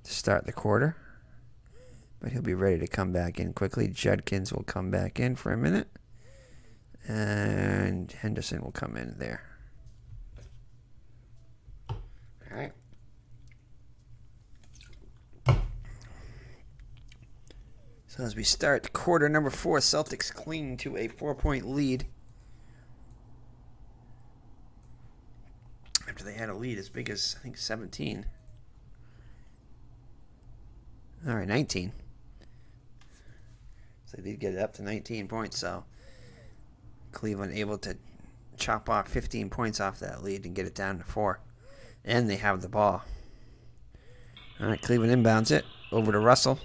to start the quarter. But he'll be ready to come back in quickly. Judkins will come back in for a minute. And Henderson will come in there. All right. So as we start quarter number 4, Celtics cling to a 4-point lead. After they had a lead as big as, I think, 17. All right, 19. So they did get it up to 19 points. So Cleveland able to chop off 15 points off that lead and get it down to 4. And they have the ball. All right, Cleveland inbounds it over to Russell.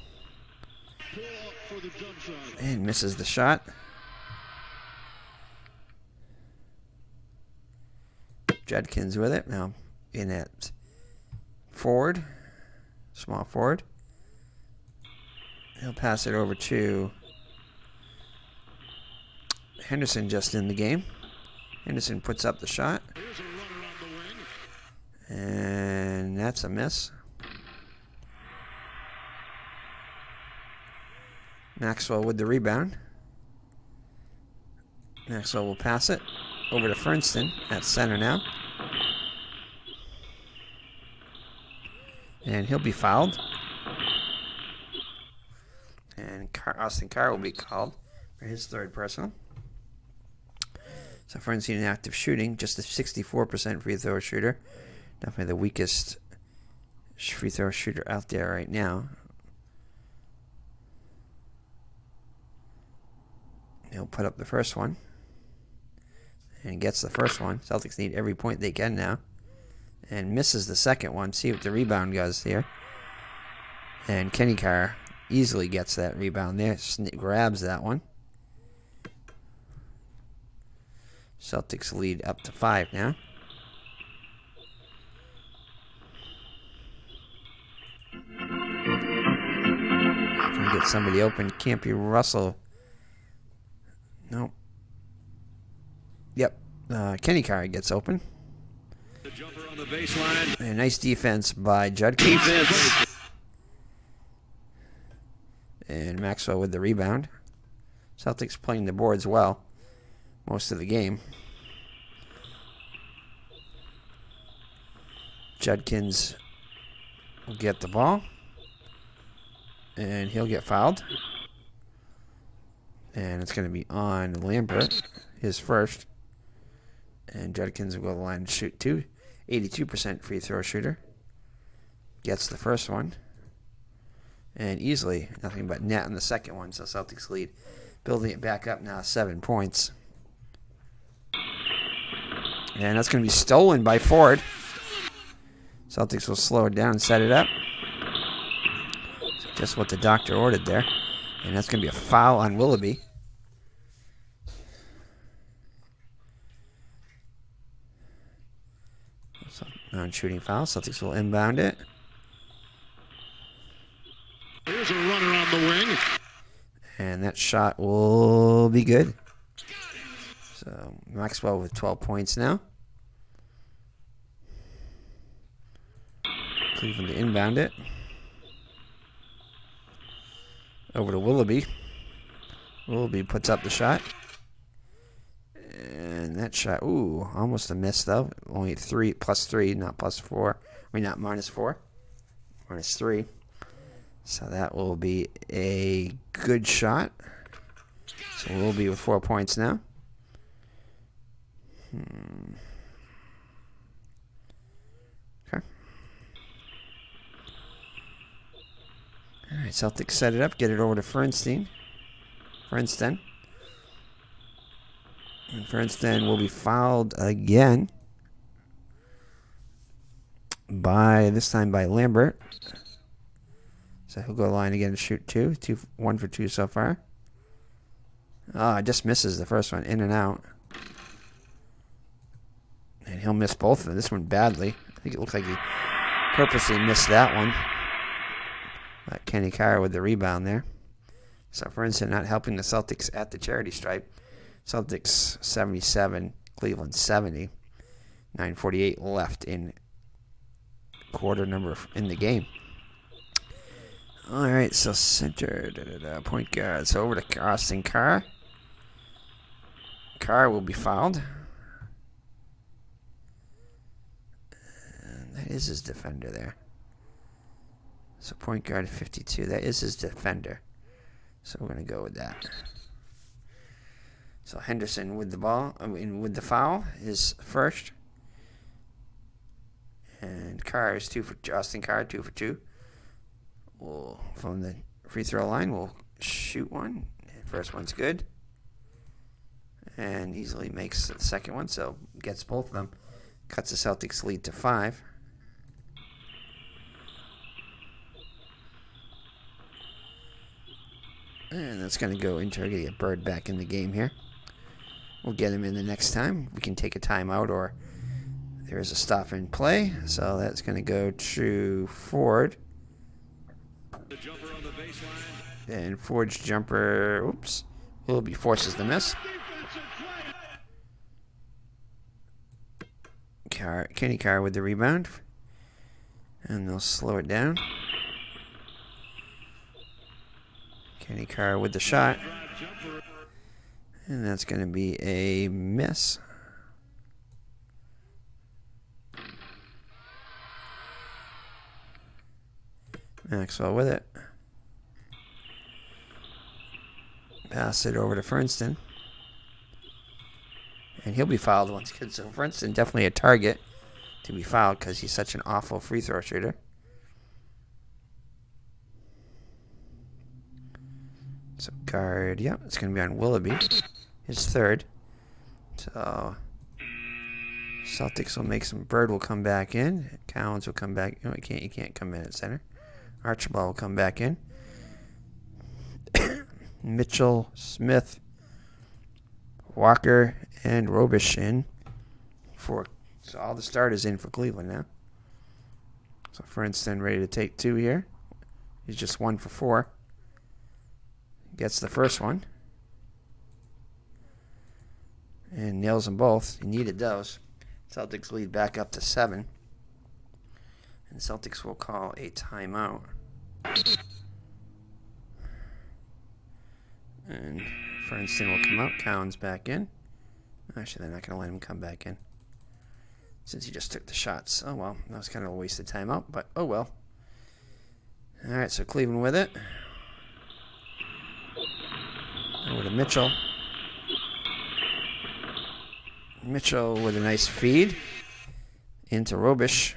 And misses the shot. Judkins with it. Now in at forward. Small forward. He'll pass it over to Henderson just in the game. Henderson puts up the shot. And that's a miss. Maxwell with the rebound. Maxwell will pass it over to Fernston at center now. And he'll be fouled. And Austin Carr will be called for his third personal. So Fernston in active shooting, just a 64% free throw shooter. Definitely the weakest free throw shooter out there right now. He'll put up the first one. And gets the first one. Celtics need every point they can now. And misses the second one. See what the rebound does here. And Kenny Carr easily gets that rebound there. Grabs that one. Celtics lead up to 5 now. Trying to get somebody open. Can't be Russell. Nope. Yep. Kenny Carr gets open. The jumper on the baseline. And nice defense by Judkins. And Maxwell with the rebound. Celtics playing the boards well most of the game. Judkins will get the ball. And he'll get fouled. And it's going to be on Lambert, his first. And Judkins will go to the line and shoot 82% free throw shooter. Gets the first one. And easily, nothing but net on the second one, so Celtics lead. Building it back up now, 7 points. And that's going to be stolen by Ford. Celtics will slow it down and set it up. Just what the doctor ordered there. And that's going to be a foul on Willoughby. So, non-shooting foul. Celtics will inbound it. Here's a runner on the wing. And that shot will be good. So Maxwell with 12 points now. Cleveland to inbound it. Over to Willoughby. Willoughby puts up the shot. And that shot, ooh, almost a miss though. Only 3 plus 3, not plus 4. I mean, not minus 4. Minus 3. So that will be a good shot. So we'll be with 4 points now. Okay. All right, Celtics set it up. Get it over to Fernston. And Fernston will be fouled again. This time by Lambert. So he'll go to the line again and shoot 2. 1 for 2 so far. Just misses the first one. In and out. And he'll miss both of them. This one badly. I think it looks like he purposely missed that one. Kenny Carr with the rebound there. So, for instance, not helping the Celtics at the charity stripe. Celtics 77, Cleveland 70. 9:48 left in quarter number in the game. All right, so center, point guard. So over to Austin Carr. Carr will be fouled. And that is his defender there. So point guard 52. That is his defender. So we're going to go with that. So Henderson with the ball, with the foul is first. And Carr is Austin Carr, 2 for 2. From the free throw line, we'll shoot one. First one's good. And easily makes the second one, so gets both of them. Cuts the Celtics lead to 5. And that's going to go into get Bird back in the game here. We'll get him in the next time. We can take a timeout or there is a stop in play. So that's going to go to Ford. The jumper on the baseline. And Ford's jumper, forces the miss. Kenny Carr with the rebound. And they'll slow it down. Kenny Carr with the shot. And that's going to be a miss. Maxwell with it. Pass it over to Fernston. And he'll be fouled once again. So Fernston definitely a target to be fouled because he's such an awful free throw shooter. So guard, it's going to be on Willoughby. His third. So Celtics will make some. Bird will come back in. Collins will come back. No, he can't come in at center. Archibald will come back in. Mitchell, Smith, Walker, and Robish in for. So all the starters in for Cleveland now. So Fernston ready to take 2 here. He's just 1 for 4. Gets the first one. And nails them both. He needed those. Celtics lead back up to 7. And Celtics will call a timeout. And Fernston will come out. Cowan's back in. Actually, they're not going to let him come back in, since he just took the shots. Oh, well. That was kind of a waste of timeout, but oh, well. All right, so Cleveland with it. Over to Mitchell. Mitchell with a nice feed into Robish.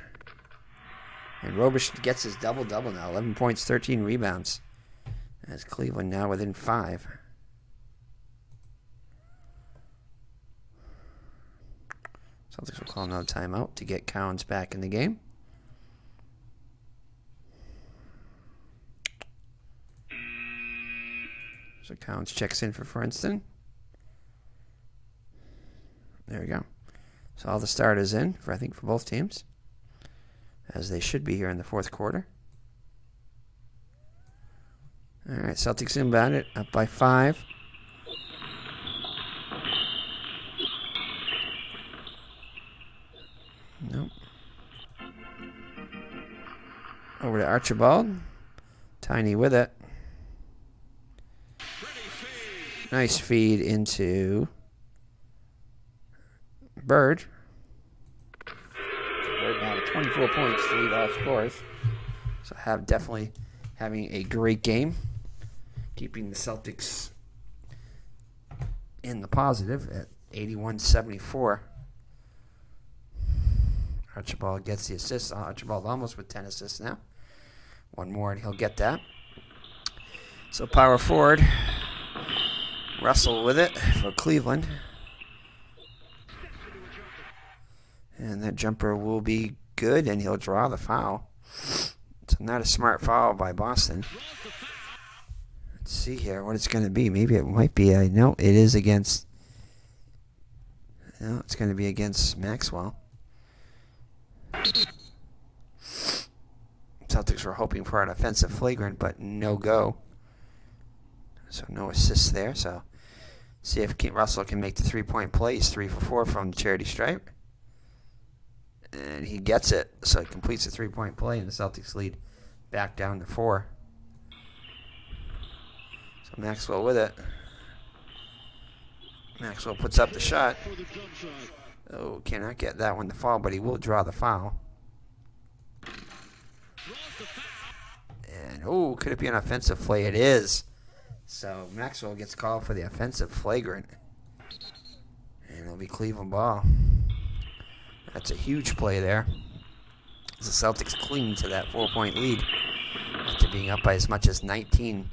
And Robish gets his double-double now. 11 points, 13 rebounds. As Cleveland now within 5. Celtics will call another timeout to get Collins back in the game. So Collins checks in for Fernston. There we go. So all the starters in for both teams, as they should be here in the fourth quarter. All right, Celtics inbound it, up by 5. Nope. Over to Archibald. Tiny with it. Nice feed into Bird. Bird now with 24 points to lead all scores. So definitely having a great game. Keeping the Celtics in the positive at 81-74. Archibald gets the assist. Archibald almost with 10 assists now. One more and he'll get that. So power forward. Russell with it for Cleveland. And that jumper will be good, and he'll draw the foul. It's not a smart foul by Boston. Let's see here what it's going to be. Maybe it might be no, it is against. No, it's going to be against Maxwell. Celtics were hoping for an offensive flagrant, but no go. So no assists there. So see if Russell can make the 3-point play. He's 3 for 4 from the charity stripe. And he gets it. So he completes the 3-point play, and the Celtics lead back down to 4. So Maxwell with it. Maxwell puts up the shot. Oh, cannot get that one to fall, but he will draw the foul. And, oh, could it be an offensive play? It is. So Maxwell gets called for the offensive flagrant. And it'll be Cleveland ball. That's a huge play there. The Celtics cling to that 4-point lead after being up by as much as 19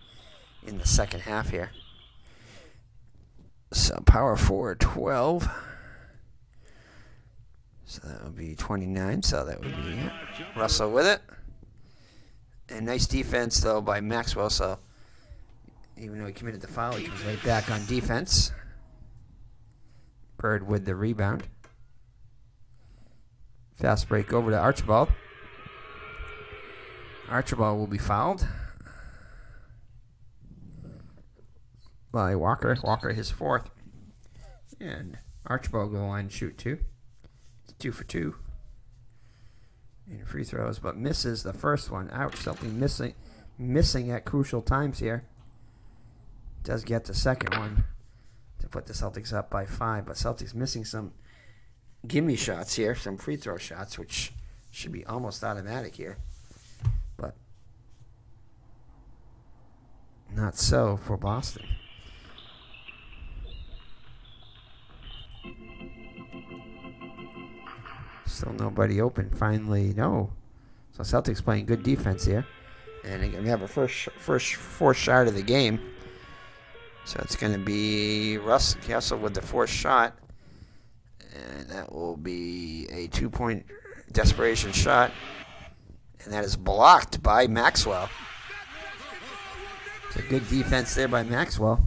in the second half here. So power forward 12. So that would be 29. So that would be Russell with it. And nice defense, though, by Maxwell. So even though he committed the foul, he comes right back on defense. Bird with the rebound. Fast break over to Archibald. Archibald will be fouled by Walker. Walker his 4th. And Archibald will go line and shoot 2. It's 2 for 2 in free throws, but misses the first one. Ouch, something missing at crucial times here. Does get the second one to put the Celtics up by 5, but Celtics missing some gimme shots here, some free throw shots, which should be almost automatic here. But not so for Boston. Still nobody open. Finally, no. So Celtics playing good defense here. And they're going to have a first fourth shot of the game. So it's going to be Russ Castle with the 4th shot. And that will be a 2-point desperation shot. And that is blocked by Maxwell. It's a good defense there by Maxwell.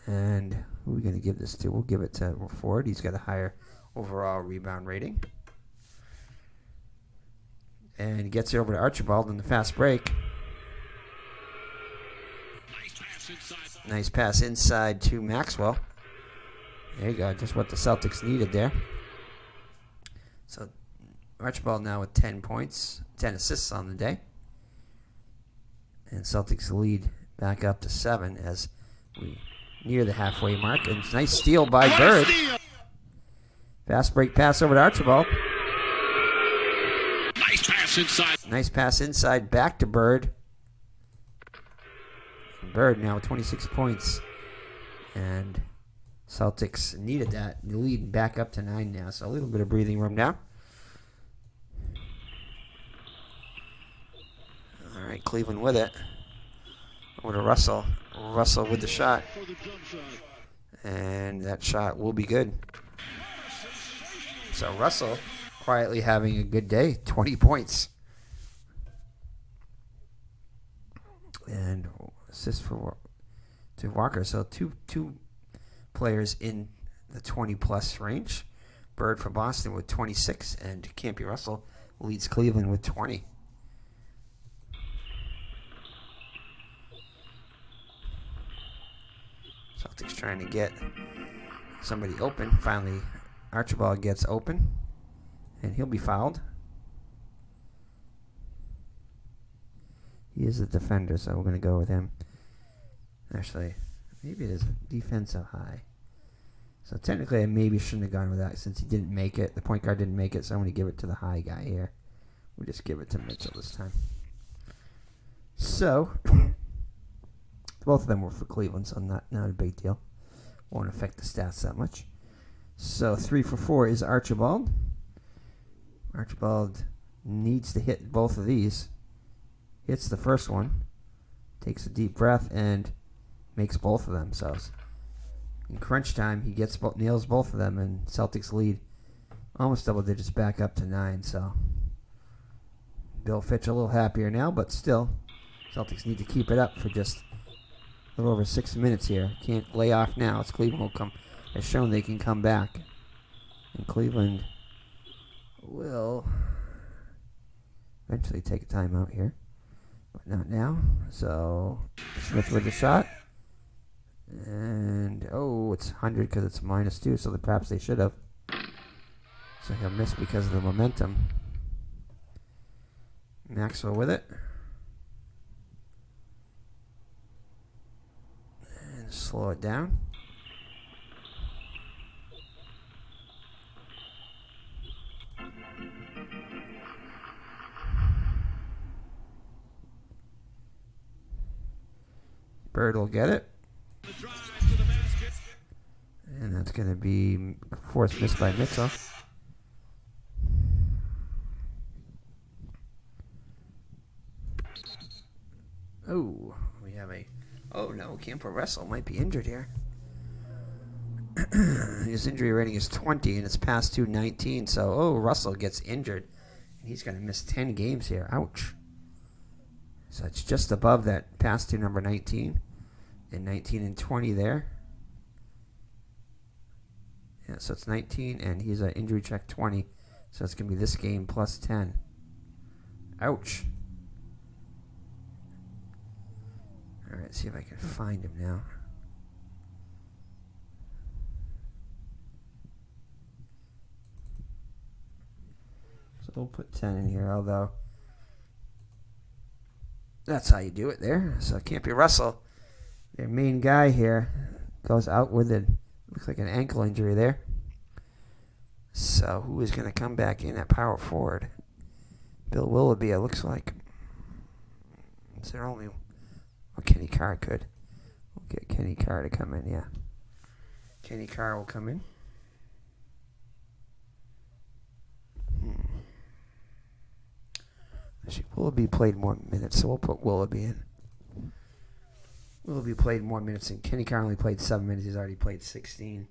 And who are we going to give this to? We'll give it to Ford. He's got a higher overall rebound rating. And he gets it over to Archibald in the fast break. Nice pass inside to Maxwell. There you go, just what the Celtics needed there. So Archibald now with 10 points, 10 assists on the day. And Celtics lead back up to 7 as we near the halfway mark. And nice steal by Bird. Fast break pass over to Archibald. Nice pass inside. Nice pass inside back to Bird. Bird now with 26 points. And Celtics needed that. The lead back up to 9 now. So a little bit of breathing room now. All right, Cleveland with it. Over to Russell. Russell with the shot. And that shot will be good. So Russell quietly having a good day. 20 points. And assist to Walker. So two players in the 20-plus range. Bird for Boston with 26, and Campy Russell leads Cleveland with 20. Celtics trying to get somebody open. Finally, Archibald gets open, and he'll be fouled. He is a defender, so we're going to go with him. Actually, maybe it is a defensive high. So technically, I maybe shouldn't have gone with that since he didn't make it. The point guard didn't make it, so I'm going to give it to the high guy here. We'll just give it to Mitchell this time. So, both of them were for Cleveland, so not a big deal. Won't affect the stats that much. So 3 for 4 is Archibald. Archibald needs to hit both of these. Hits the first one, takes a deep breath, and makes both of them. So in crunch time, he nails both of them, and Celtics lead almost double digits back up to 9. So Bill Fitch a little happier now, but still, Celtics need to keep it up for just a little over 6 minutes here. Can't lay off now. It's Cleveland has shown they can come back, and Cleveland will Eventually take a timeout here. But not now. So Smith with the shot. And, oh, it's 100 because it's -2, so perhaps they should have. So he'll miss because of the momentum. Maxwell with it. And slow it down. Bird will get it. And that's going to be forced miss by Mitchell. Oh, we have a... Oh, no, Campo Russell might be injured here. His injury rating is 20, and it's past 219. So, oh, Russell gets injured. And he's going to miss 10 games here. Ouch. So it's just above that past 2 number 19. And 19 and 20 there. Yeah, so it's 19, and he's an injury check 20. So it's going to be this game plus 10. Ouch. All right, see if I can find him now. So we'll put 10 in here, although that's how you do it there. So it can't be Russell. Their main guy here goes out with it. Looks like an ankle injury there. So who is going to come back in at power forward? Bill Willoughby, it looks like. Is there only... Oh, Kenny Carr could. We'll get Kenny Carr to come in, yeah. Kenny Carr will come in. Actually, Willoughby played more minutes, so we'll put Willoughby in. Willoughby played more minutes, and Kenny Carr only played 7 minutes. He's already played 16.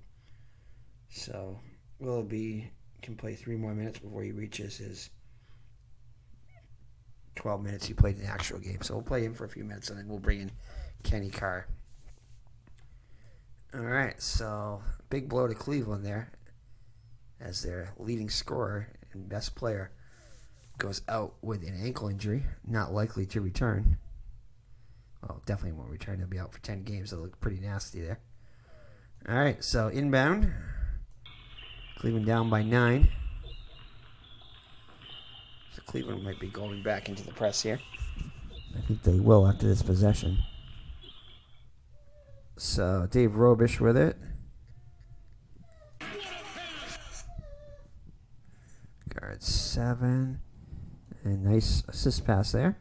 So Willoughby can play 3 more minutes before he reaches his 12 minutes he played in the actual game. So we'll play him for a few minutes, and then we'll bring in Kenny Carr. All right, so big blow to Cleveland there, as their leading scorer and best player goes out with an ankle injury, not likely to return. Well, definitely won't return. He'll be out for 10 games. It'll look pretty nasty there. All right, so inbound. Cleveland down by 9. So Cleveland might be going back into the press here. I think they will after this possession. So Dave Robish with it. Guard 7. And nice assist pass there.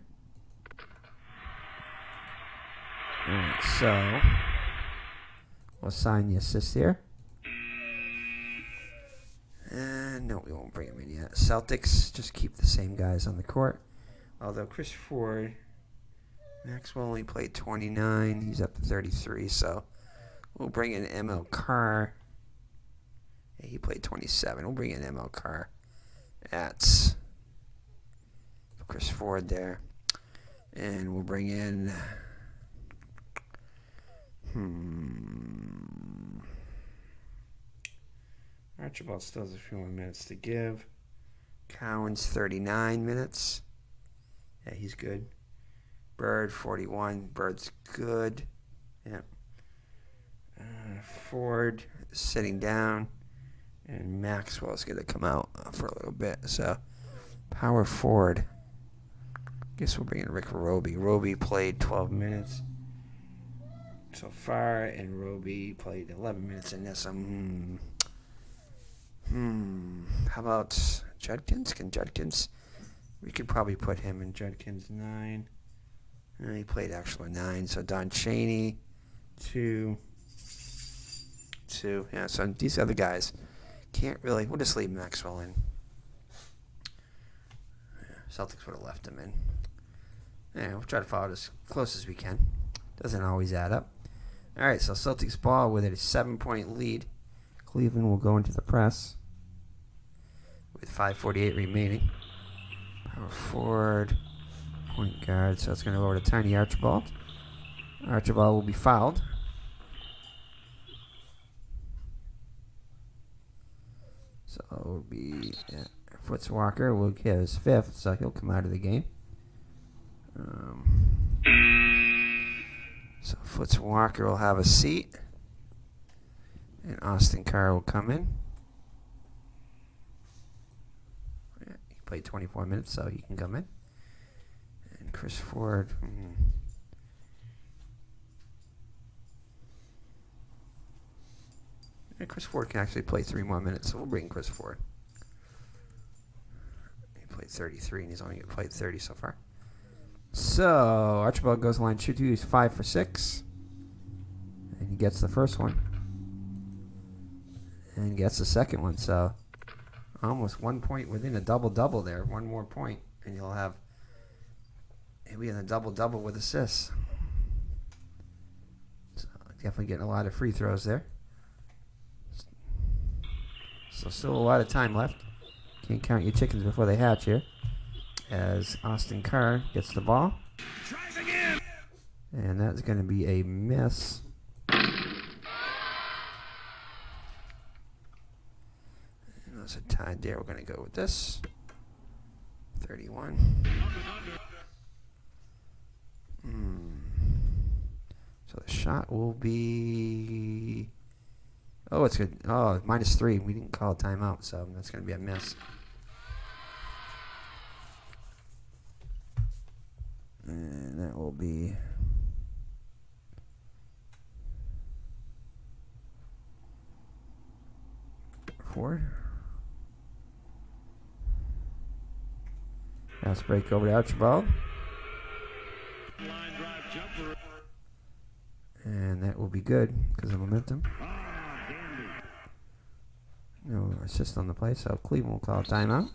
All right, so we'll assign the assist here. And no, we won't bring him in yet. Celtics just keep the same guys on the court. Although Chris Ford, Maxwell only played 29. He's up to 33, so we'll bring in ML Carr. Yeah, he played 27. We'll bring in ML Carr at Chris Ford there. And we'll bring in... Archibald still has a few more minutes to give. Cowan's 39 minutes. Yeah, he's good. Bird, 41. Bird's good. Yeah. Ford sitting down. And Maxwell's going to come out for a little bit. So, power forward. Guess we'll bring in Rick Roby. Roby played 12 minutes so far, and Roby played 11 minutes in this. How about Judkins? Can Judkins? We could probably put him in Judkins 9. He played actually 9. So Don Chaney, 2. Yeah, so these other guys can't really. We'll just leave Maxwell in. Celtics would have left him in. Yeah, we'll try to follow it as close as we can. Doesn't always add up. All right, so Celtics ball with a 7-point lead. Cleveland will go into the press with 5:48 remaining. Power forward, point guard. So it's going to go over to Tiny Archibald. Archibald will be fouled. So it will be Foots Walker will get his 5th, so he'll come out of the game. So Foots Walker will have a seat. And Austin Carr will come in. Yeah, he played 24 minutes, so he can come in. And Chris Ford. And Chris Ford can actually play 3 more minutes, so we'll bring Chris Ford. He played 33, and he's only played 30 so far. So, Archibald goes line 2-2. He's 5 for 6. And he gets the first one. And gets the second one, so almost 1 point within a double-double there. 1 more point, and he'll be in a double-double with assists. So, definitely getting a lot of free throws there. So still a lot of time left. Can't count your chickens before they hatch here. As Austin Carr gets the ball. And that's going to be a miss. That's a tie there. We're going to go with this. 31. So the shot will be... Oh, it's good. Oh, -3. We didn't call a timeout, so that's going to be a miss. And that will be... Ford. Pass break over to Archibald. And that will be good because of momentum. No assist on the play, so Cleveland will call a timeout.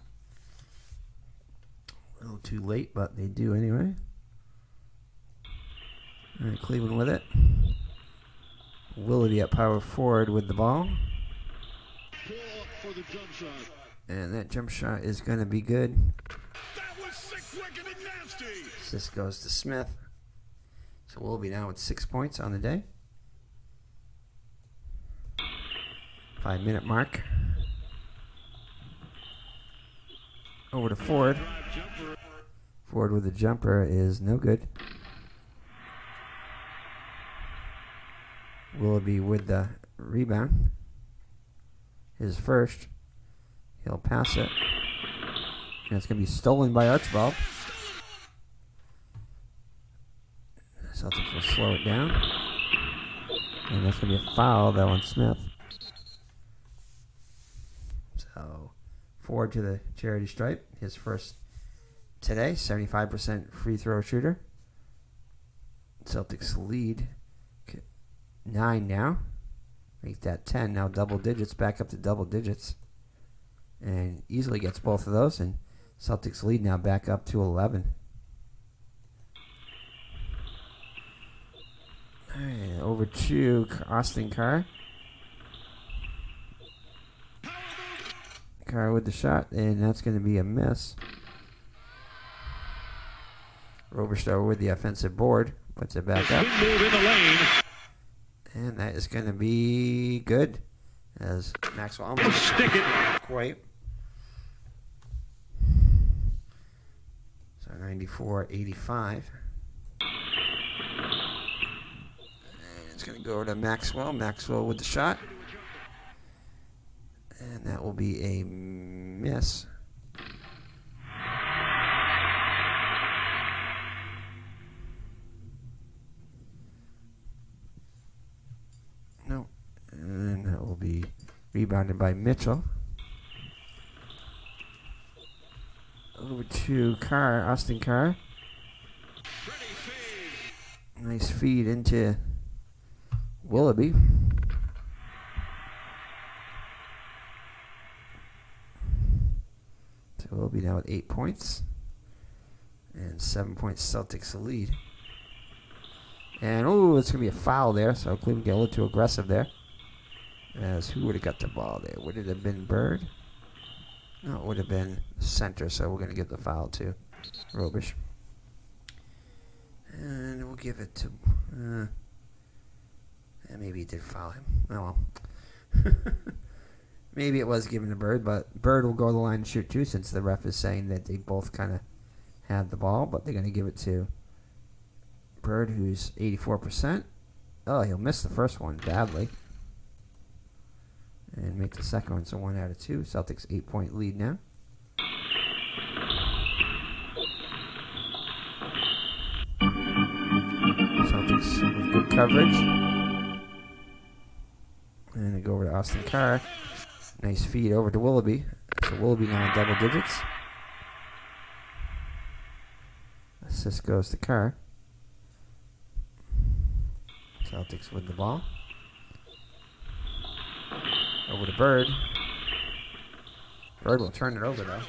A little too late, but they do anyway. All right, Cleveland with it. Willoughby at power forward with the ball. And that jump shot is going to be good. That was sick, wicked, and nasty. Assist goes to Smith. So Willoughby now with 6 points on the day. 5-minute mark. Over to Ford. Ford with the jumper is no good. Willoughby with the rebound. His first. He'll pass it. And it's going to be stolen by Archibald. Celtics will slow it down. And that's going to be a foul, though, on Smith. So, Ford to the charity stripe. His first today. 75% free throw shooter. Celtics lead 9 now. Make that 10. Now double digits. Back up to double digits. And easily gets both of those. And Celtics lead now back up to 11. All right, over to Austin Carr. Carr with the shot, and that's going to be a miss. Roberstow with the offensive board. Puts it back up. Move in the lane. And that is going to be good. As Maxwell almost Stick it. quite. So 94-85. It's going to go to Maxwell. Maxwell with the shot. And that will be a miss. No. And that will be rebounded by Mitchell. Over to Carr, Austin Carr. Nice feed into Willoughby. So Willoughby now with 8 points. And 7 points Celtics lead. And, oh, it's going to be a foul there. So Cleveland get a little too aggressive there. As who would have got the ball there? Would it have been Bird? No, it would have been center. So we're going to give the foul to Robish. And we'll give it to... maybe he did foul him. Oh, well. Maybe it was given to Bird, but Bird will go to the line and shoot too, since the ref is saying that they both kind of had the ball, but they're going to give it to Bird, who's 84%. Oh, he'll miss the first one badly. And make the second one, so 1 out of 2. Celtics 8-point lead now. Celtics with good coverage. And they go over to Austin Carr. Nice feed over to Willoughby. So Willoughby now in double digits. Assist goes to Carr. Celtics with the ball. Over to Bird. Bird will turn it over, though.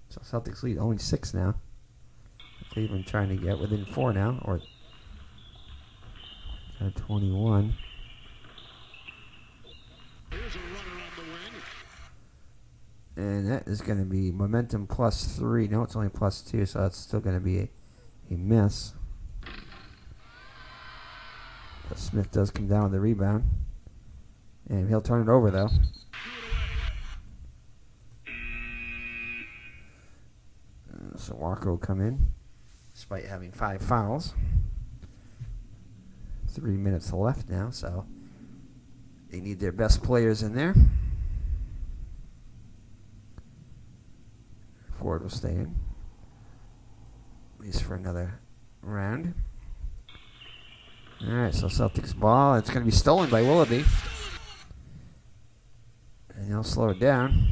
So Celtics lead only 6 now. Cleveland trying to get within 4 now, or 21. And that is going to be momentum +3. No, it's only +2, so that's still going to be a miss. But Smith does come down with the rebound. And he'll turn it over, though. So Walker will come in, despite having 5 fouls. 3 minutes left now, so they need their best players in there. Ford will stay in, at least for another round. All right, so Celtics ball. It's going to be stolen by Willoughby. And he'll slow it down.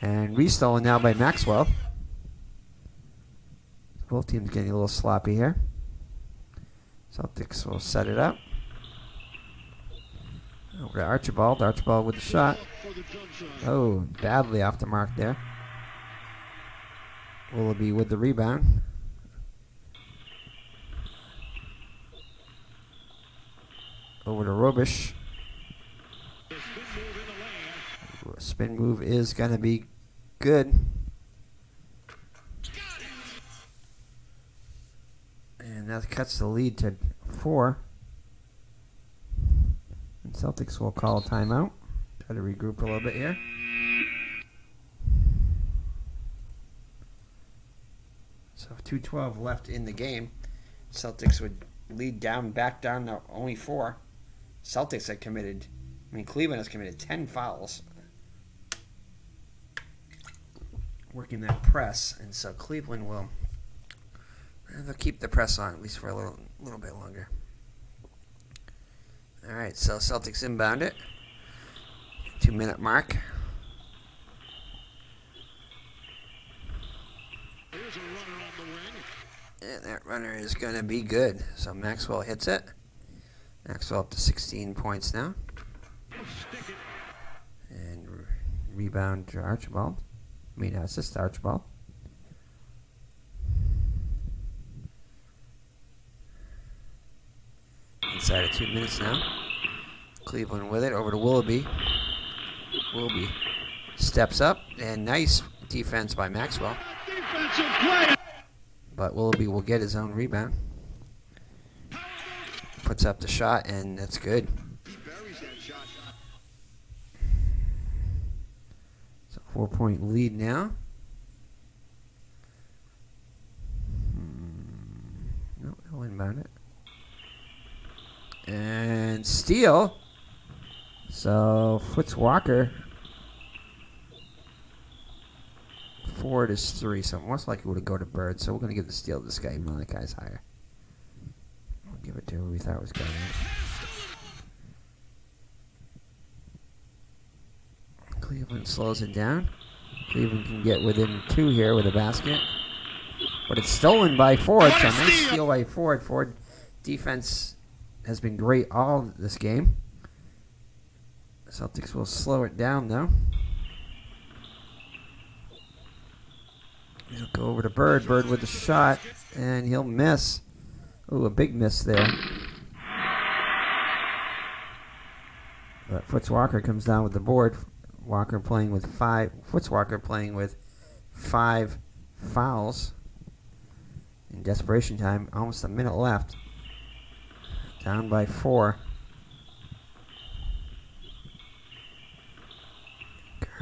And restolen now by Maxwell. Both teams getting a little sloppy here. Celtics will set it up. Over to Archibald. Archibald with the shot. Oh, badly off the mark there. Willoughby with the rebound. Over to Robish. Spin move is going to be good. And that cuts the lead to 4. And Celtics will call a timeout. Try to regroup a little bit here. So 2:12 left in the game. Celtics would lead back down to only 4. Celtics had Cleveland has committed 10 fouls. Working that press, and so Cleveland they'll keep the press on, at least for a little bit longer. All right, so Celtics inbound it. 2-minute mark. Here's a runner on the wing. And that runner is going to be good. So Maxwell hits it. Maxwell up to 16 points now. And rebound to Archibald. Assist to Archibald. Inside of 2 minutes now. Cleveland with it. Over to Willoughby. Willoughby steps up. And nice defense by Maxwell. Defensive play. But Willoughby will get his own rebound. Puts up the shot, and that's good. He buries that shot. It's a 4-point lead now. No, he'll inbound it. And steal. So Fritz Walker. Ford is 3, so most likely would go to Bird. So we're going to give the steal to this guy, even though that guy's higher. We'll give it to who we thought was going in. Cleveland slows it down. Cleveland can get within 2 here with a basket. But it's stolen by Ford, so nice steal by Ford. Ford defense has been great all this game. Celtics will slow it down, though. He'll go over to Bird. Bird with the shot, and he'll miss. Ooh, a big miss there. But Fritz Walker comes down with the board. Walker playing with 5. Fritz Walker playing with 5 fouls. In desperation time, almost a minute left. Down by 4.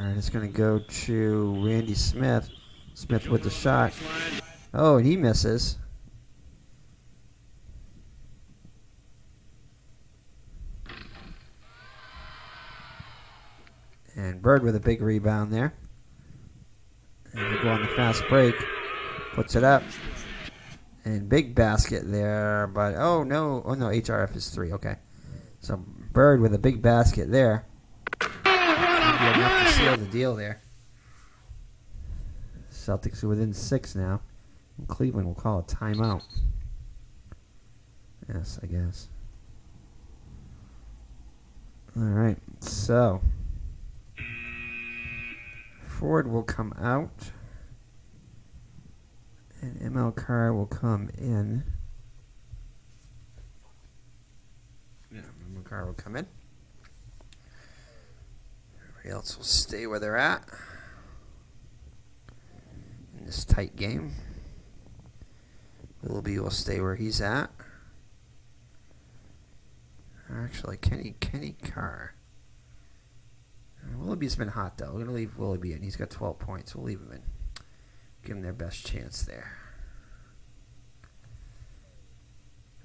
All right, it's going to go to Randy Smith. Smith with the shot. Oh, and he misses. And Bird with a big rebound there. And we go on the fast break. Puts it up. And big basket there. But, oh, no, HRF is 3. Okay. So Bird with a big basket there. Be enough to seal the deal there. Celtics are within 6 now. And Cleveland will call a timeout. Yes, I guess. All right, so Ford will come out, and ML Carr will come in. Yeah, ML Carr will come in. Everybody else will stay where they're at in this tight game. Willoughby will stay where he's at. Actually, Kenny Carr. Willoughby's been hot, though. We're going to leave Willoughby in. He's got 12 points. We'll leave him in. Give him their best chance there.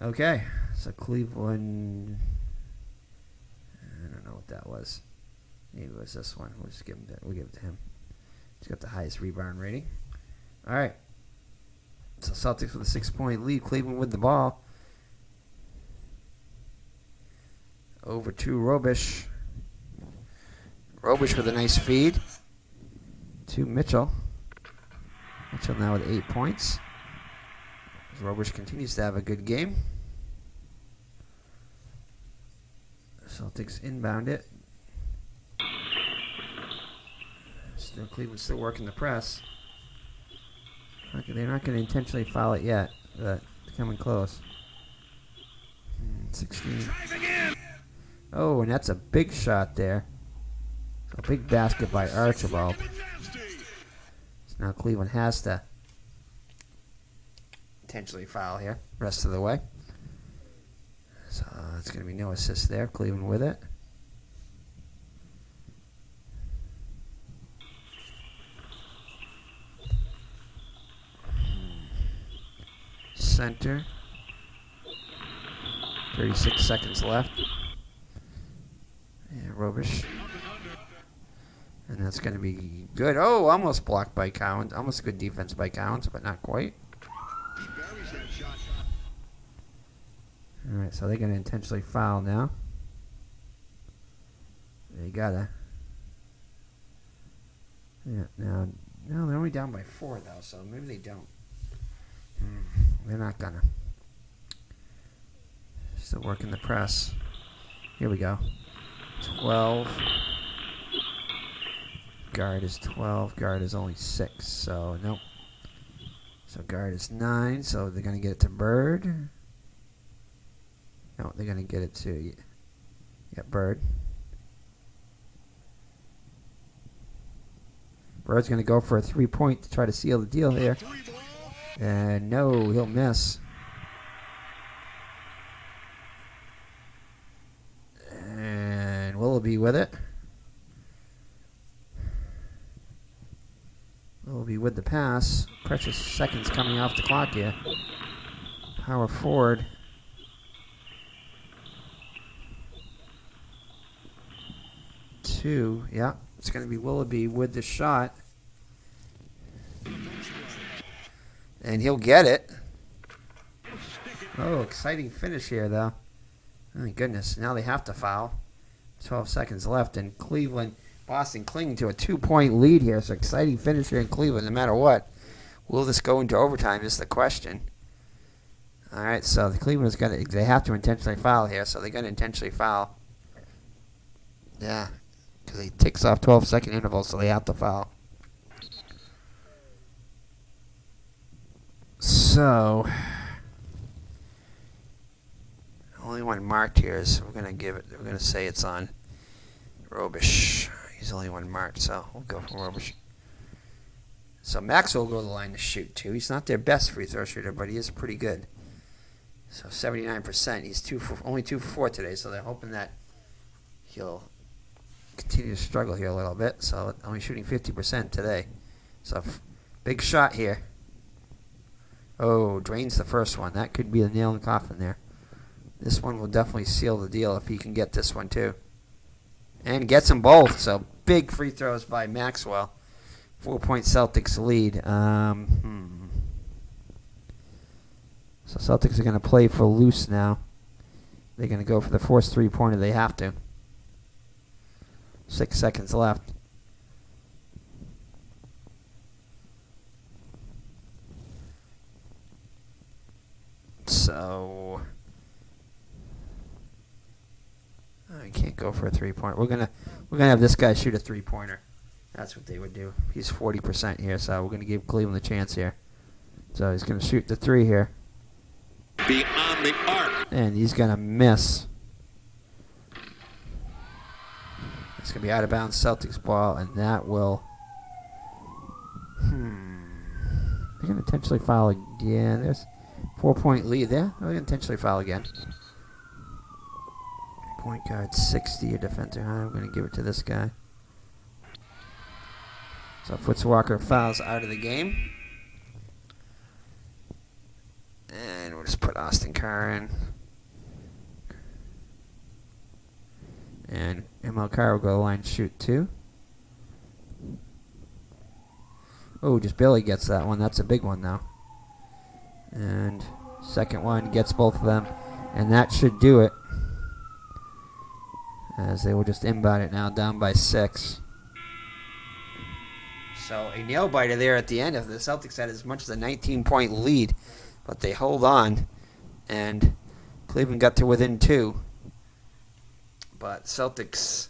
Okay. So Cleveland. I don't know what that was. Maybe it was this one. We'll just give him that. We'll give it to him. He's got the highest rebound rating. All right. So Celtics with a 6-point lead. Cleveland with the ball. Over to Robish. Robish with a nice feed. To Mitchell. Mitchell now with 8 points. Robish continues to have a good game. Celtics inbound it. Still Cleveland still working the press. They're not going to intentionally foul it yet, but they're coming close. 16. Oh, and that's a big shot there. So a big basket by Archibald. So now Cleveland has to intentionally foul here rest of the way. So it's going to be no assist there. Cleveland with it. Center. 36 seconds left. Yeah, Robish. And that's going to be good. Oh, almost blocked by Cowens. Almost good defense by Cowens, but not quite. All right, so they're going to intentionally foul now. They got to. Yeah, no, they're only down by 4, though, so maybe they don't. They're not going to. Still working the press. Here we go. 12. Guard is 12. Guard is only 6. So, nope. So, guard is 9. So, they're going to get it to Bird. No, they're going to get it to Bird. Bird's going to go for a 3-point to try to seal the deal here. And no, he'll miss. And Willoughby with it. Willoughby with the pass. Precious seconds coming off the clock here. Power forward. Two. Yeah, it's going to be Willoughby with the shot. And he'll get it. Oh, exciting finish here, though. Oh, my goodness. Now they have to foul. 12 seconds left. And Boston clinging to a 2-point lead here. So exciting finish here in Cleveland, no matter what. Will this go into overtime is the question. All right, so the Cleveland's going to, they have to intentionally foul here. So they're going to intentionally foul. Yeah, because he ticks off 12-second intervals, so they have to foul. So, only one marked here is we're gonna say it's on Robish. He's the only one marked, so we'll go for Robish. So Maxwell will go to the line to shoot too. He's not their best free throw shooter, but he is pretty good. So 79%. He's only 2 for 4 today, so they're hoping that he'll continue to struggle here a little bit. So only shooting 50% today. So big shot here. Oh, drains the first one. That could be the nail in the coffin there. This one will definitely seal the deal if he can get this one too. And gets them both. So big free throws by Maxwell. 4-point Celtics lead. So Celtics are going to play for loose now. They're going to go for the forced three-pointer. They have to. 6 seconds left. So I can't go for a three-pointer. We're gonna have this guy shoot a three-pointer. That's what they would do. He's 40% here, so we're gonna give Cleveland a chance here. So he's gonna shoot the three here. Beyond the arc. And he's gonna miss. It's gonna be out of bounds Celtics ball, and that will. They're gonna intentionally foul again. There's 4-point lead there. They're gonna intentionally foul again. Point guard 60, a defender high. I'm gonna give it to this guy. So Foots Walker fouls out of the game. And we'll just put Austin Carr in. And ML Carr will go to the line and shoot two. Oh, just barely gets that one. That's a big one now. And second one gets both of them. And that should do it. As they will just inbound it now, down by 6. So a nail biter there at the end. If the Celtics had as much as a 19-point lead, but they hold on, and Cleveland got to within 2. But Celtics,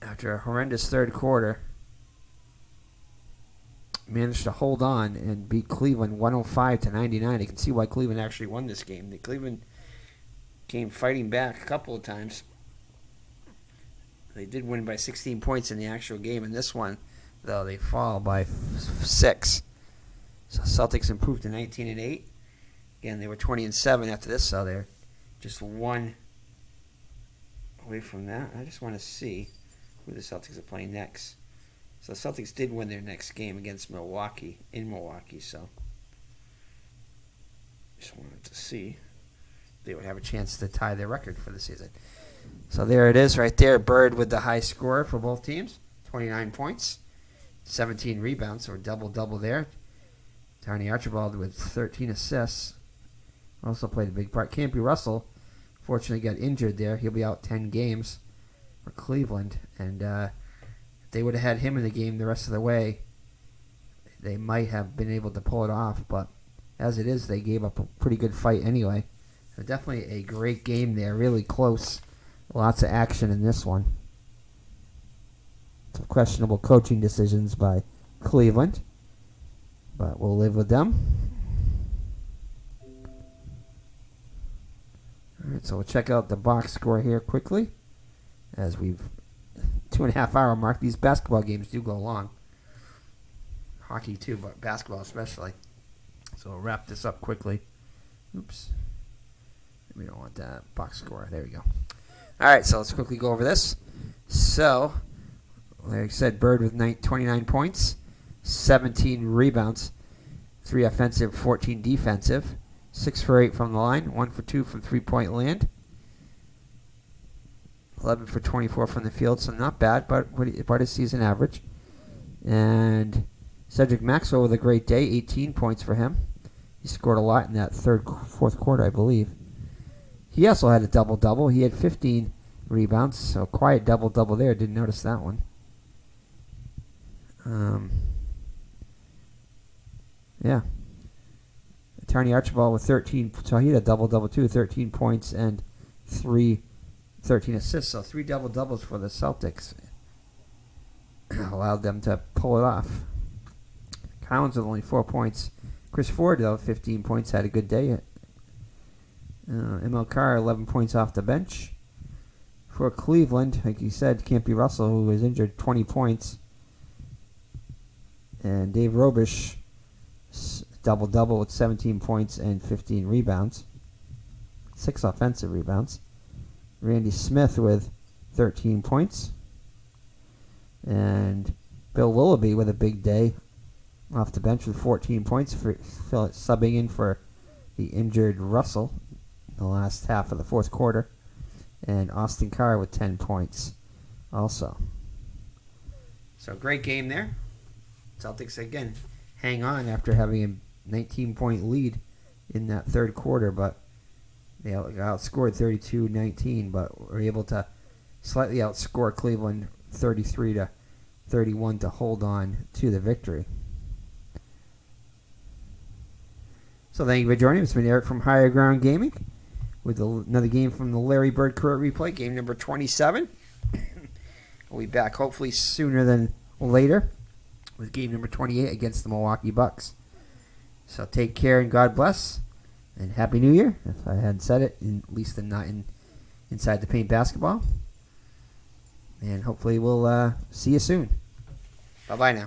after a horrendous third quarter, managed to hold on and beat Cleveland 105-99. You can see why Cleveland actually won this game. Cleveland came fighting back a couple of times. They did win by 16 points in the actual game. In this one, though, they fall by 6. So Celtics improved to 19-8. Again, they were 20-7 after this, so they're just one away from that. I just want to see who the Celtics are playing next. So the Celtics did win their next game against Milwaukee, in Milwaukee, so just wanted to see if they would have a chance to tie their record for the season. So there it is right there. Bird with the high score for both teams. 29 points, 17 rebounds, so a double-double there. Tony Archibald with 13 assists. Also played a big part. Campy Russell, fortunately, got injured there. He'll be out 10 games for Cleveland. And if they would have had him in the game the rest of the way, they might have been able to pull it off. But as it is, they gave up a pretty good fight anyway. So definitely a great game there. Really close. Lots of action in this one. Some questionable coaching decisions by Cleveland, but we'll live with them. All right, so we'll check out the box score here quickly, as we've 2.5 hour mark. These basketball games do go long. Hockey too, but basketball especially. So we'll wrap this up quickly. Oops. We don't want that box score. There we go. All right, so let's quickly go over this. So, like I said, Bird with 29 points, 17 rebounds, 3 offensive, 14 defensive, 6 for 8 from the line, 1 for 2 from three-point land, 11 for 24 from the field, so not bad, but about his season average. And Cedric Maxwell with a great day, 18 points for him. He scored a lot in that fourth quarter, I believe. He also had a double-double. He had 15 rebounds, so quiet double-double there. Didn't notice that one. Yeah. Tony Archibald with 13. So he had a double-double too, 13 points and 13 assists. So 3 double-doubles for the Celtics. Allowed them to pull it off. Collins with only 4 points. Chris Ford, though, 15 points, had a good day. ML Carr, 11 points off the bench. For Cleveland, like you said, Campy Russell, who was injured, 20 points. And Dave Robish, double-double with 17 points and 15 rebounds. 6 offensive rebounds. Randy Smith with 13 points. And Bill Willoughby with a big day off the bench with 14 points, subbing in for the injured Russell in the last half of the fourth quarter. And Austin Carr with 10 points also. So great game there. Celtics, again, hang on after having a 19-point lead in that third quarter, but they outscored 32-19, but were able to slightly outscore Cleveland 33-31 to hold on to the victory. So thank you for joining. It's been Eric from Higher Ground Gaming with another game from the Larry Bird Career Replay, game number 27. We'll be back hopefully sooner than later with game number 28 against the Milwaukee Bucks. So take care and God bless. And Happy New Year, if I hadn't said it, at least not in Inside the Paint basketball. And hopefully we'll see you soon. Bye-bye now.